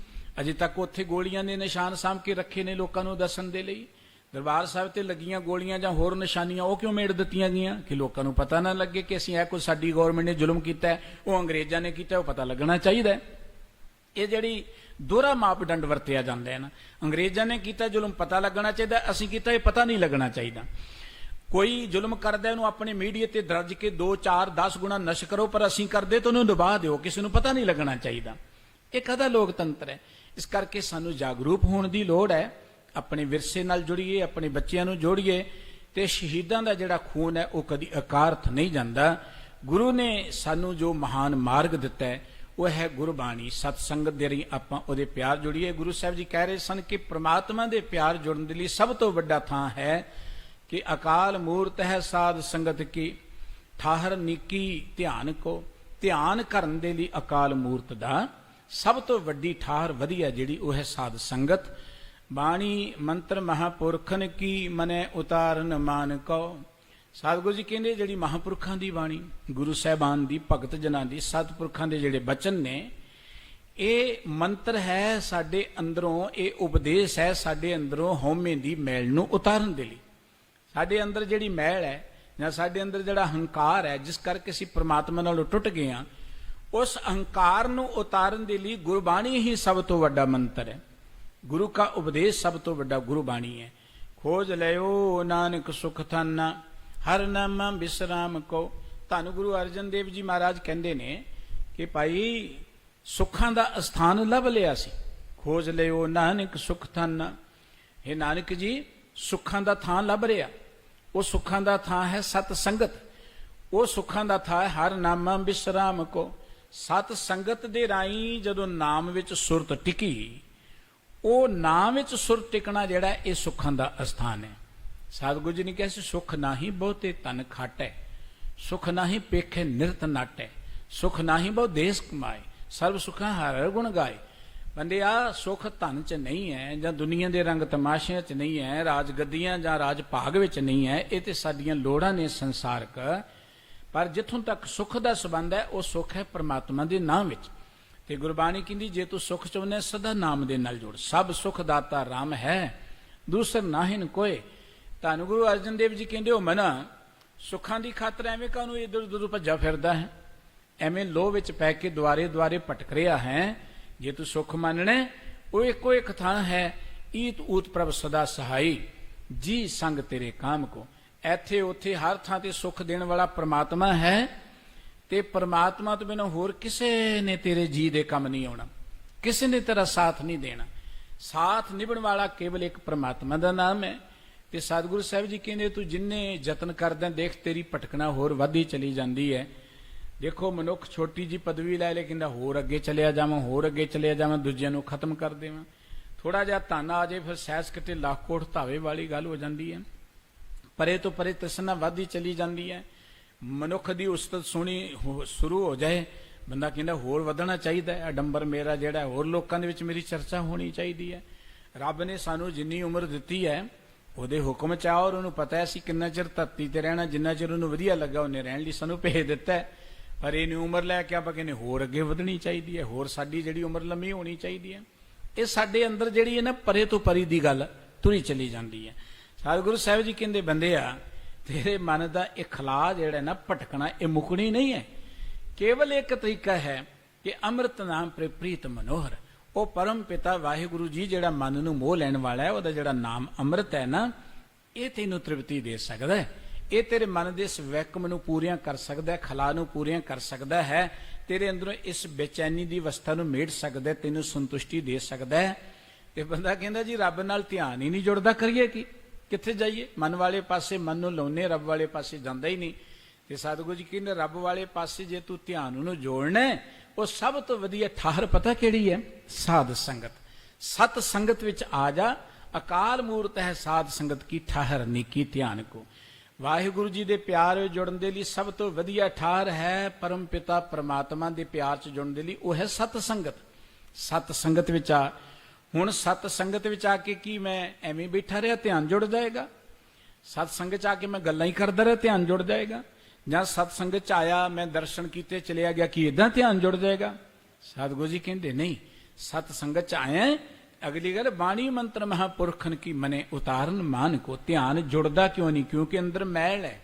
ਅਜੇ ਤੱਕ ਉੱਥੇ ਗੋਲੀਆਂ ਦੇ ਨਿਸ਼ਾਨ ਸਾਂਭ ਕੇ ਰੱਖੇ ਨੇ ਲੋਕਾਂ ਨੂੰ ਦੱਸਣ ਦੇ ਲਈ। ਦਰਬਾਰ ਸਾਹਿਬ ਤੇ ਲੱਗੀਆਂ ਗੋਲੀਆਂ ਜਾਂ ਹੋਰ ਨਿਸ਼ਾਨੀਆਂ ਉਹ ਕਿਉਂ ਮੇੜ ਦਿੱਤੀਆਂ ਗਈਆਂ ਕਿ ਲੋਕਾਂ ਨੂੰ ਪਤਾ ਨਾ ਲੱਗੇ ਕਿ ਅਸੀਂ ਇਹ ਕੋਈ ਸਾਡੀ ਗੌਰਮੈਂਟ ਨੇ ਜ਼ੁਲਮ ਕੀਤਾ, ਉਹ ਅੰਗਰੇਜ਼ਾਂ ਨੇ ਕੀਤਾ, ਉਹ ਪਤਾ ਲੱਗਣਾ ਚਾਹੀਦਾ। ਇਹ ਜਿਹੜੀ ਦੋਹਰਾ ਮਾਪਦੰਡ ਵਰਤਿਆ ਜਾਂਦਾ ਹੈ ਨਾ, ਅੰਗਰੇਜ਼ਾਂ ਨੇ ਕੀਤਾ ਜ਼ੁਲਮ ਪਤਾ ਲੱਗਣਾ ਚਾਹੀਦਾ, ਅਸੀਂ ਕੀਤਾ ਇਹ ਪਤਾ ਨਹੀਂ ਲੱਗਣਾ ਚਾਹੀਦਾ। ਕੋਈ ਜ਼ੁਲਮ ਕਰਦਾ ਉਹਨੂੰ ਆਪਣੇ ਮੀਡੀਆ ਤੇ ਦਰਜ ਕੇ 2 4 10 ਗੁਣਾ ਨਸ਼ਰ ਕਰੋ, ਪਰ ਅਸੀਂ ਕਰਦੇ ਤਾਂ ਉਹਨੂੰ ਦਬਾ ਦਿਓ, ਕਿਸੇ ਨੂੰ ਪਤਾ ਨਹੀਂ ਲੱਗਣਾ ਚਾਹੀਦਾ। ਇਹ ਕਾਹਦਾ ਲੋਕਤੰਤਰ ਹੈ? ਇਸ ਕਰਕੇ ਸਾਨੂੰ ਜਾਗਰੂਕ ਹੋਣ ਦੀ ਲੋੜ ਹੈ, ਆਪਣੇ ਵਿਰਸੇ ਨਾਲ ਜੁੜੀਏ, ਆਪਣੇ ਬੱਚਿਆਂ ਨੂੰ ਜੋੜੀਏ, ਤੇ ਸ਼ਹੀਦਾਂ ਦਾ ਜਿਹੜਾ ਖੂਨ ਹੈ ਉਹ ਕਦੀ ਅਕਾਰਥ ਨਹੀਂ ਜਾਂਦਾ। ਗੁਰੂ ਨੇ ਸਾਨੂੰ ਜੋ ਮਹਾਨ ਮਾਰਗ ਦਿੱਤਾ ਹੈ ਉਹ ਹੈ ਗੁਰਬਾਣੀ, ਸਤ ਸੰਗਤ ਦੇ ਰਹੀ ਆਪਾਂ ਉਹਦੇ ਪਿਆਰ ਜੁੜੀਏ। ਗੁਰੂ ਸਾਹਿਬ ਜੀ ਕਹਿ ਰਹੇ ਸਨ ਕਿ ਪ੍ਰਮਾਤਮਾ ਦੇ ਪਿਆਰ ਜੁੜਨ ਦੇ ਲਈ ਸਭ ਤੋਂ ਵੱਡਾ ਥਾਂ ਹੈ ਕਿ ਅਕਾਲ ਮੂਰਤ ਹੈ ਸਾਧ ਸੰਗਤ ਕੀ, ਠਾਹਰ ਨੀਕੀ ਧਿਆਨ ਕੋ। ਧਿਆਨ ਕਰਨ ਦੇ ਲਈ ਅਕਾਲ ਮੂਰਤ ਦਾ ਸਭ ਤੋਂ ਵੱਡੀ ਠਾਹਰ ਵਧੀਆ ਜਿਹੜੀ ਉਹ ਹੈ ਸਾਧ ਸੰਗਤ। ਬਾਣੀ ਮੰਤਰ ਮਹਾਪੁਰਖਨ ਕੀ ਮਨੈ ਉਤਾਰਨ ਮਾਨ ਕੋ। ਸਤਿਗੁਰੂ ਜੀ ਕਹਿੰਦੇ ਜਿਹੜੀ ਮਹਾਪੁਰਖਾਂ ਦੀ ਬਾਣੀ, ਗੁਰੂ ਸਾਹਿਬਾਨ ਦੀ, ਭਗਤ ਜਨਾਂ ਦੀ, ਸਤਿਪੁਰਖਾਂ ਦੇ ਜਿਹੜੇ ਬਚਨ ਨੇ, ਇਹ ਮੰਤਰ ਹੈ ਸਾਡੇ ਅੰਦਰੋਂ, ਇਹ ਉਪਦੇਸ਼ ਹੈ ਸਾਡੇ ਅੰਦਰੋਂ ਹਉਮੈ ਦੀ ਮੈਲ ਨੂੰ ਉਤਾਰਨ ਦੇ ਲਈ। ਸਾਡੇ ਅੰਦਰ ਜਿਹੜੀ ਮੈਲ ਹੈ ਜਾਂ ਸਾਡੇ ਅੰਦਰ ਜਿਹੜਾ ਹੰਕਾਰ ਹੈ ਜਿਸ ਕਰਕੇ ਅਸੀਂ ਪ੍ਰਮਾਤਮਾ ਨਾਲੋਂ ਟੁੱਟ ਗਏ ਹਾਂ, ਉਸ ਅਹੰਕਾਰ ਨੂੰ ਉਤਾਰਨ ਦੇ ਲਈ ਗੁਰਬਾਣੀ ਹੀ ਸਭ ਤੋਂ ਵੱਡਾ ਮੰਤਰ ਹੈ। ਗੁਰੂ ਕਾ ਉਪਦੇਸ਼ ਸਭ ਤੋਂ ਵੱਡਾ ਗੁਰਬਾਣੀ ਹੈ। ਖੋਜ ਲਿਓ ਨਾਨਕ ਸੁਖ ਥਾਨਾ, ਹਰ ਨਾਮ ਬਿਸਰਾਮ ਕੋ। ਧੰਨ ਗੁਰੂ ਅਰਜਨ ਦੇਵ ਜੀ ਮਹਾਰਾਜ ਕਹਿੰਦੇ ਨੇ ਕਿ ਭਾਈ ਸੁੱਖਾਂ ਦਾ ਅਸਥਾਨ ਲੱਭ ਲਿਆ ਸੀ। ਖੋਜ ਲਿਓ ਨਾਨਕ ਸੁਖ ਥਾਨਾ, ਇਹ ਨਾਨਕ ਜੀ ਸੁੱਖਾਂ ਦਾ ਥਾਂ ਲੱਭ ਰਿਹਾ। ਉਹ ਸੁੱਖਾਂ ਦਾ ਥਾਂ ਹੈ ਸਤ ਸੰਗਤ, ਉਹ ਸੁੱਖਾਂ ਦਾ ਥਾਂ ਹੈ ਹਰ ਨਾਮਾ ਬਿਸਰਾਮ ਕੋ। ਸਤ ਸੰਗਤ ਦੇ ਰਾਹੀਂ ਜਦੋਂ ਨਾਮ ਵਿੱਚ ਸੁਰਤ ਟਿਕੀ, ਉਹ ਨਾਮ ਵਿੱਚ ਸੁਰਤ ਟਿਕਣਾ ਜਿਹੜਾ ਇਹ ਸੁੱਖਾਂ ਦਾ ਅਸਥਾਨ ਹੈ। ਸਤਿਗੁਰੂ ਜੀ ਨੇ ਕਿਹਾ ਸੀ ਸੁਖ ਨਾਹੀ ਬਹੁਤੇ ਧਨ ਖਾਟੈ, ਸੁਖ ਨਾਹੀ ਪੇਖੇ ਨਿਰਤ ਨਾਟੈ, ਸੁਖ ਨਾਹੀ ਬਹੁ ਦੇਸ ਕਮਾਏ, ਸਰਬ ਸੁਖਾਂ ਹਰਿ ਗੁਣ ਗਾਏ। ਬੰਦਿਆ ਸੁਖ ਧਨ ਚ ਨਹੀਂ ਹੈ, ਜਾਂ ਦੁਨੀਆ ਦੇ ਰੰਗ ਤਮਾਸ਼ਿਆਂ ਚ ਨਹੀਂ ਹੈ, ਰਾਜ ਗੱਦੀਆਂ ਜਾਂ ਰਾਜ ਭਾਗ ਵਿੱਚ ਨਹੀਂ ਹੈ, ਇਹ ਤੇ ਸਾਡੀਆਂ ਲੋੜਾਂ ਨੇ ਸੰਸਾਰਕ। ਪਰ ਜਿੱਥੋਂ ਤੱਕ ਸੁਖ ਦਾ ਸੰਬੰਧ ਹੈ ਉਹ ਸੁਖ ਹੈ ਪ੍ਰਮਾਤਮਾ ਦੇ ਨਾਮ ਵਿੱਚ। ਤੇ ਗੁਰਬਾਣੀ ਕਹਿੰਦੀ ਜੇ ਤੂੰ ਸੁਖ ਚਾਹੁੰਦਾ ਸਦਾ ਨਾਮ ਦੇ ਨਾਲ ਜੁੜ, ਸਭ ਸੁਖ ਦਾਤਾ ਰਾਮ ਹੈ, ਦੂਸਰ ਨਾਹਿਨ ਕੋਏ। ਧੰਨ ਗੁਰੂ ਅਰਜਨ ਦੇਵ ਜੀ ਕਹਿੰਦੇ ਹੋ ਮਨਾ ਸੁੱਖਾਂ ਦੀ ਖਾਤਰ ਐਵੇਂ ਕਾਹਨੂੰ ਇੱਧਰ ਉੱਧਰ ਭੱਜਾ ਫਿਰਦਾ ਹੈ, ਐਵੇਂ ਲੋਹ ਵਿੱਚ ਪੈ ਕੇ ਦੁਆਰੇ ਦੁਆਰੇ ਭਟਕ ਰਿਹਾ ਹੈ। ਜੇ ਤੂੰ ਸੁੱਖ ਮੰਨਣਾ ਉਹ ਇੱਕੋ ਇੱਕ ਥਾਂ ਹੈ, ਈਤ ਊਤ ਪ੍ਰਭ ਸਦਾ ਸਹਾਈ, ਜੀ ਸੰਗ ਤੇਰੇ ਕਾਮ ਕੋ। ਇੱਥੇ ਉੱਥੇ ਹਰ ਥਾਂ ਤੇ ਸੁੱਖ ਦੇਣ ਵਾਲਾ ਪ੍ਰਮਾਤਮਾ ਹੈ, ਤੇ ਪ੍ਰਮਾਤਮਾ ਤੋਂ ਬਿਨਾਂ ਹੋਰ ਕਿਸੇ ਨੇ ਤੇਰੇ ਜੀ ਦੇ ਕੰਮ ਨਹੀਂ ਆਉਣਾ, ਕਿਸੇ ਨੇ ਤੇਰਾ ਸਾਥ ਨਹੀਂ ਦੇਣਾ। ਸਾਥ ਨਿਭਣ ਵਾਲਾ ਕੇਵਲ ਇੱਕ ਪ੍ਰਮਾਤਮਾ ਦਾ ਨਾਮ ਹੈ। ਤੇ ਸਤਿਗੁਰੂ ਸਾਹਿਬ ਜੀ ਕਹਿੰਦੇ ਤੂੰ ਜਿੰਨੇ ਯਤਨ ਕਰਦਾ ਦੇਖ ਤੇਰੀ ਭਟਕਣਾ ਹੋਰ ਵੱਧਦੀ ਚਲੀ ਜਾਂਦੀ ਹੈ। ਦੇਖੋ ਮਨੁੱਖ ਛੋਟੀ ਜੀ ਪਦਵੀ ਲੈ ਲੈ, ਕਹਿੰਦਾ ਹੋਰ ਅੱਗੇ ਚਲਿਆ ਜਾਵਾਂ, ਹੋਰ ਅੱਗੇ ਚਲਿਆ ਜਾਵਾਂ, ਦੂਜਿਆਂ ਨੂੰ ਖਤਮ ਕਰ ਦੇਵਾਂ। ਥੋੜਾ ਜਿਹਾ ਧਨ ਆ ਜਾਏ ਫਿਰ ਸੈਸ ਕਿਤੇ ਲੱਖ ਕੋਟ ਧਾਵੇ ਵਾਲੀ ਗੱਲ ਹੋ ਜਾਂਦੀ ਹੈ। ਪਰੇ ਤੋਂ ਪਰੇ ਤ੍ਰਿਸ਼ਨਾ ਵੱਧਦੀ ਚਲੀ ਜਾਂਦੀ ਹੈ। ਮਨੁੱਖ ਦੀ ਉਸਤਤ ਸੁਣੀ ਸ਼ੁਰੂ ਹੋ ਜਾਏ, ਬੰਦਾ ਕਹਿੰਦਾ ਹੋਰ ਵਧਣਾ ਚਾਹੀਦਾ ਹੈ, ਅਡੰਬਰ ਮੇਰਾ ਜਿਹੜਾ ਹੋਰ ਲੋਕਾਂ ਦੇ ਵਿੱਚ ਮੇਰੀ ਚਰਚਾ ਹੋਣੀ ਚਾਹੀਦੀ ਹੈ। ਰੱਬ ਨੇ ਸਾਨੂੰ ਜਿੰਨੀ ਉਮਰ ਦਿੱਤੀ ਹੈ ਉਹਦੇ ਹੁਕਮ ਚ ਆਓ, ਔਰ ਉਹਨੂੰ ਪਤਾ ਹੈ ਅਸੀਂ ਕਿੰਨਾ ਚਿਰ ਧਰਤੀ ਤੇ ਰਹਿਣਾ, ਜਿੰਨਾ ਚਿਰ ਉਹਨੂੰ ਵਧੀਆ ਲੱਗਾ ਉਹਨੇ ਰਹਿਣ ਲਈ ਸਾਨੂੰ ਭੇਜ ਦਿੱਤਾ ਹੈ। ਪਰ ਇਹਨੀ ਉਮਰ ਲੈ ਕੇ ਆਪਾਂ ਕਹਿੰਦੇ ਹੋਰ ਅੱਗੇ ਵਧਣੀ ਚਾਹੀਦੀ ਹੈ, ਹੋਰ ਸਾਡੀ ਜਿਹੜੀ ਉਮਰ ਲੰਮੀ ਹੋਣੀ ਚਾਹੀਦੀ ਹੈ। ਇਹ ਸਾਡੇ ਅੰਦਰ ਜਿਹੜੀ ਹੈ ਨਾ ਪਰੇ ਤੋਂ ਪਰੀ ਦੀ ਗੱਲ ਤੁਰੀ ਚਲੀ ਜਾਂਦੀ ਹੈ। ਸਤਿਗੁਰੂ ਸਾਹਿਬ ਜੀ ਕਹਿੰਦੇ ਬੰਦਿਆ, ਤੇਰੇ ਮਨ ਦਾ ਇਹ ਖਲਾ ਜਿਹੜਾ ਨਾ ਭਟਕਣਾ, ਇਹ ਮੁਕਣੀ ਨਹੀਂ ਹੈ। ਕੇਵਲ ਇੱਕ ਤਰੀਕਾ ਹੈ ਕਿ ਅੰਮ੍ਰਿਤ ਨਾਮ ਪ੍ਰੀਤ ਮਨੋਹਰ, ਉਹ ਪਰਮ ਪਿਤਾ ਵਾਹਿਗੁਰੂ ਜੀ ਜਿਹੜਾ ਮਨ ਨੂੰ ਮੋਹ ਲੈਣ ਵਾਲਾ ਹੈ, ਉਹਦਾ ਜਿਹੜਾ ਨਾਮ ਅੰਮ੍ਰਿਤ ਹੈ ਨਾ, ਇਹ ਤੈਨੂੰ ਤ੍ਰਿਪਤੀ ਦੇ ਸਕਦਾ ਹੈ। ਇਹ ਤੇਰੇ ਮਨ ਦੇ ਇਸ ਵੈਕਮ ਨੂੰ ਪੂਰੀਆਂ ਕਰ ਸਕਦਾ ਹੈ, ਖਲਾ ਨੂੰ ਪੂਰੀਆਂ ਕਰ ਸਕਦਾ ਹੈ, ਤੇਰੇ ਅੰਦਰੋਂ ਇਸ ਬੇਚੈਨੀ ਦੀ ਅਵਸਥਾ ਨੂੰ ਮੇਟ ਸਕਦਾ, ਤੈਨੂੰ ਸੰਤੁਸ਼ਟੀ ਦੇ ਸਕਦਾ ਹੈ। ਤੇ ਬੰਦਾ ਕਹਿੰਦਾ ਜੀ ਰੱਬ ਨਾਲ ਧਿਆਨ ਹੀ ਨਹੀਂ ਜੁੜਦਾ, ਕਰੀਏ ਕੀ, ਕਿੱਥੇ ਜਾਈਏ? ਮਨ ਵਾਲੇ ਪਾਸੇ ਮਨ ਨੂੰ ਲਾਉਨੇ, ਰੱਬ ਵਾਲੇ ਪਾਸੇ ਜਾਂਦਾ ਹੀ ਨਹੀਂ। ਤੇ ਸਤਿਗੁਰੂ ਜੀ ਕਹਿੰਦੇ ਰੱਬ ਵਾਲੇ ਪਾਸੇ ਜੇ ਤੂੰ ਧਿਆਨ ਨੂੰ ਜੋੜਨਾ, ਉਹ ਸਭ ਤੋਂ ਵਧੀਆ ਠਾਹਰ ਪਤਾ ਕਿਹੜੀ ਹੈ? ਸਾਧ ਸੰਗਤ। ਸਤ ਸੰਗਤ ਵਿੱਚ ਆ ਜਾ, ਅਕਾਲ ਮੂਰਤ ਹੈ ਸਾਧ ਸੰਗਤ ਕੀ ਠਾਹਰ ਨੀਕੀ ਧਿਆਨ ਕੋ। ਵਾਹਿਗੁਰੂ ਜੀ ਦੇ ਪਿਆਰ ਵਿੱਚ ਜੁੜਨ ਦੇ ਲਈ ਸਭ ਤੋਂ ਵਧੀਆ ਠਾਹਰ ਹੈ ਪਰਮ ਪਿਤਾ ਪਰਮਾਤਮਾ ਦੇ ਪਿਆਰ 'ਚ ਜੁੜਨ ਦੇ ਲਈ, ਉਹ ਹੈ ਸਤ ਸੰਗਤ। ਸਤ ਸੰਗਤ ਵਿੱਚ ਆ। ਹੁਣ ਸਤ ਸੰਗਤ ਵਿੱਚ ਆ ਕੇ ਕੀ ਮੈਂ ਐਵੇਂ ਬੈਠਾ ਰਿਹਾ ਧਿਆਨ ਜੁੜ ਜਾਏਗਾ? ਸਤ ਸੰਗਤ 'ਚ ਆ ਕੇ ਮੈਂ ਗੱਲਾਂ ਹੀ ਕਰਦਾ ਰਿਹਾ ਧਿਆਨ ਜੁੜ ਜਾਏਗਾ? ਜਾਂ ਸਤ ਸੰਗਤ 'ਚ ਆਇਆ ਮੈਂ ਦਰਸ਼ਨ ਕੀਤੇ ਚਲਿਆ ਗਿਆ, ਕੀ ਇਦਾਂ ਧਿਆਨ ਜੁੜ ਜਾਏਗਾ? ਸਤਿਗੁਰੂ ਜੀ ਕਹਿੰਦੇ ਨਹੀਂ, ਸਤ ਸੰਗਤ 'ਚ ਆਇਆ, ਅਗਲੀ ਗੱਲ ਬਾਣੀ ਮੰਤਰ ਮਹਾਪੁਰਖਨ ਕੀ ਮਨੇ ਉਤਾਰਨ ਮਾਨ ਕੋ। ਧਿਆਨ ਜੁੜਦਾ ਕਿਉਂ ਨਹੀਂ? ਕਿਉਂਕਿ ਅੰਦਰ ਮੈਲ ਹੈ,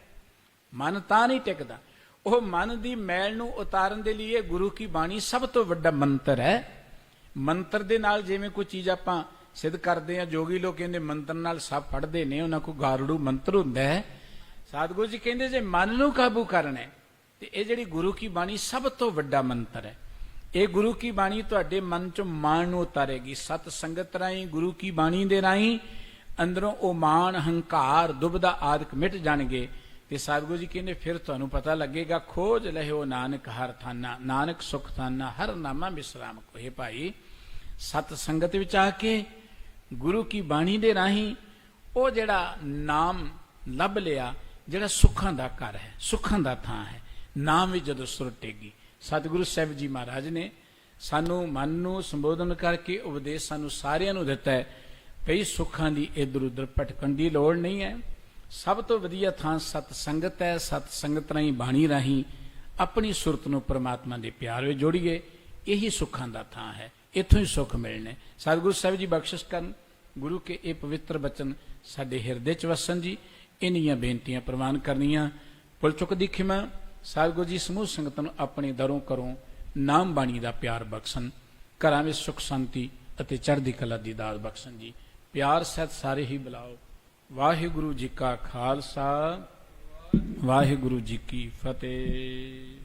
ਮਨ ਤਾਂ ਨਹੀਂ ਟਿਕਦਾ। ਉਹ ਮਨ ਦੀ ਮੈਲ ਨੂੰ ਉਤਾਰਨ ਦੇ ਲਈ ਗੁਰੂ ਕੀ ਬਾਣੀ ਸਭ ਤੋਂ ਵੱਡਾ ਮੰਤਰ ਹੈ। ਮੰਤਰ ਦੇ ਨਾਲ ਜਿਵੇਂ ਕੋਈ ਚੀਜ਼ ਆਪਾਂ ਸਿੱਧ ਕਰਦੇ ਆ, ਜੋਗੀ ਲੋਕ ਕਹਿੰਦੇ ਮੰਤਰ ਨਾਲ ਸਭ ਪੜ੍ਹਦੇ ਨੇ, ਉਹਨਾਂ ਕੋਲ ਗਾਰੜੂ ਮੰਤਰ ਹੁੰਦਾ ਹੈ। ਸਤਿਗੁਰੂ ਜੀ ਕਹਿੰਦੇ ਜੇ ਮਨ ਨੂੰ ਕਾਬੂ ਕਰਨਾ ਹੈ ਤੇ ਇਹ ਜਿਹੜੀ ਗੁਰੂ ਕੀ ਬਾਣੀ ਸਭ ਤੋਂ ਵੱਡਾ ਮੰਤਰ ਹੈ। ਇਹ ਗੁਰੂ ਕੀ ਬਾਣੀ ਤੁਹਾਡੇ ਮਨ ਚੋਂ ਮਾਣ ਨੂੰ ਉਤਾਰੇਗੀ। ਸਤ ਸੰਗਤ ਰਾਹੀਂ, ਗੁਰੂ ਕੀ ਬਾਣੀ ਦੇ ਰਾਹੀਂ ਅੰਦਰੋਂ ਉਹ ਮਾਣ, ਹੰਕਾਰ, ਦੁਬਦਾ ਆਦਿਕ ਮਿਟ ਜਾਣਗੇ। ਤੇ ਸਤਿਗੁਰੂ ਜੀ ਕਹਿੰਦੇ ਫਿਰ ਤੁਹਾਨੂੰ ਪਤਾ ਲੱਗੇਗਾ, ਖੋਜ ਲਹਿਓ ਨਾਨਕ ਹਰ ਥਾਨਾ, ਨਾਨਕ ਸੁਖ ਥਾਨਾ, ਹਰ ਨਾਮਾ ਵਿਸਰਾਮ ਕੋ। ਇਹ ਭਾਈ ਸਤ ਸੰਗਤ ਵਿੱਚ ਆ ਕੇ ਗੁਰੂ ਕੀ ਬਾਣੀ ਦੇ ਰਾਹੀਂ ਉਹ ਜਿਹੜਾ ਨਾਮ ਲੱਭ ਲਿਆ, ਜਿਹੜਾ ਸੁੱਖਾਂ ਦਾ ਘਰ ਹੈ, ਸੁੱਖਾਂ ਦਾ ਥਾਂ ਹੈ, ਨਾਮ ਵੀ ਜਦੋਂ ਸੁਰਟੇਗੀ। ਸਤਿਗੁਰੂ ਸਾਹਿਬ ਜੀ ਮਹਾਰਾਜ ਨੇ ਸਾਨੂੰ ਮਨ ਨੂੰ ਸੰਬੋਧਨ ਕਰਕੇ ਉਪਦੇਸ਼ ਸਾਨੂੰ ਸਾਰਿਆਂ ਨੂੰ ਦਿੱਤਾ ਹੈ, ਭਈ ਸੁੱਖਾਂ ਦੀ ਇੱਧਰ ਉੱਧਰ ਭਟਕਣ ਦੀ ਲੋੜ ਨਹੀਂ ਹੈ। ਸਭ ਤੋਂ ਵਧੀਆ ਥਾਂ ਸਤ ਸੰਗਤ ਹੈ। ਸਤ ਸੰਗਤ ਰਾਹੀਂ, ਬਾਣੀ ਰਾਹੀਂ ਆਪਣੀ ਸੁਰਤ ਨੂੰ ਪ੍ਰਮਾਤਮਾ ਦੇ ਪਿਆਰ ਵਿੱਚ ਜੋੜੀਏ, ਇਹੀ ਸੁੱਖਾਂ ਦਾ ਥਾਂ ਹੈ, ਇੱਥੋਂ ਹੀ ਸੁੱਖ ਮਿਲਣੇ। ਸਤਿਗੁਰੂ ਸਾਹਿਬ ਜੀ ਬਖਸ਼ਿਸ਼ ਕਰਨ, ਗੁਰੂ ਕੇ ਇਹ ਪਵਿੱਤਰ ਬਚਨ ਸਾਡੇ ਹਿਰਦੇ 'ਚ ਵਸਣ ਜੀ। ਇੰਨੀਆਂ ਬੇਨਤੀਆਂ ਪ੍ਰਵਾਨ ਕਰਨੀਆਂ, ਭੁੱਲ ਚੁੱਕ ਦੀ ਖਿਮਾ। ਸਤਿਗੁਰੂ ਜੀ ਸਮੂਹ ਸੰਗਤ ਨੂੰ ਆਪਣੇ ਦਰੋਂ ਕਰੋ ਨਾਮ ਬਾਣੀ ਦਾ ਪਿਆਰ ਬਖਸ਼ਣ, ਘਰਾਂ ਵਿੱਚ ਸੁਖ ਸ਼ਾਂਤੀ ਅਤੇ ਚੜ੍ਹਦੀ ਕਲਾ ਦੀ ਦਾਤ ਬਖਸ਼ਣ ਜੀ। ਪਿਆਰ ਸਹਿਤ ਸਾਰੇ ਹੀ ਬੁਲਾਓ। ਵਾਹਿਗੁਰੂ ਜੀ ਕਾ ਖਾਲਸਾ, ਵਾਹਿਗੁਰੂ ਜੀ ਕੀ ਫਤਿਹ।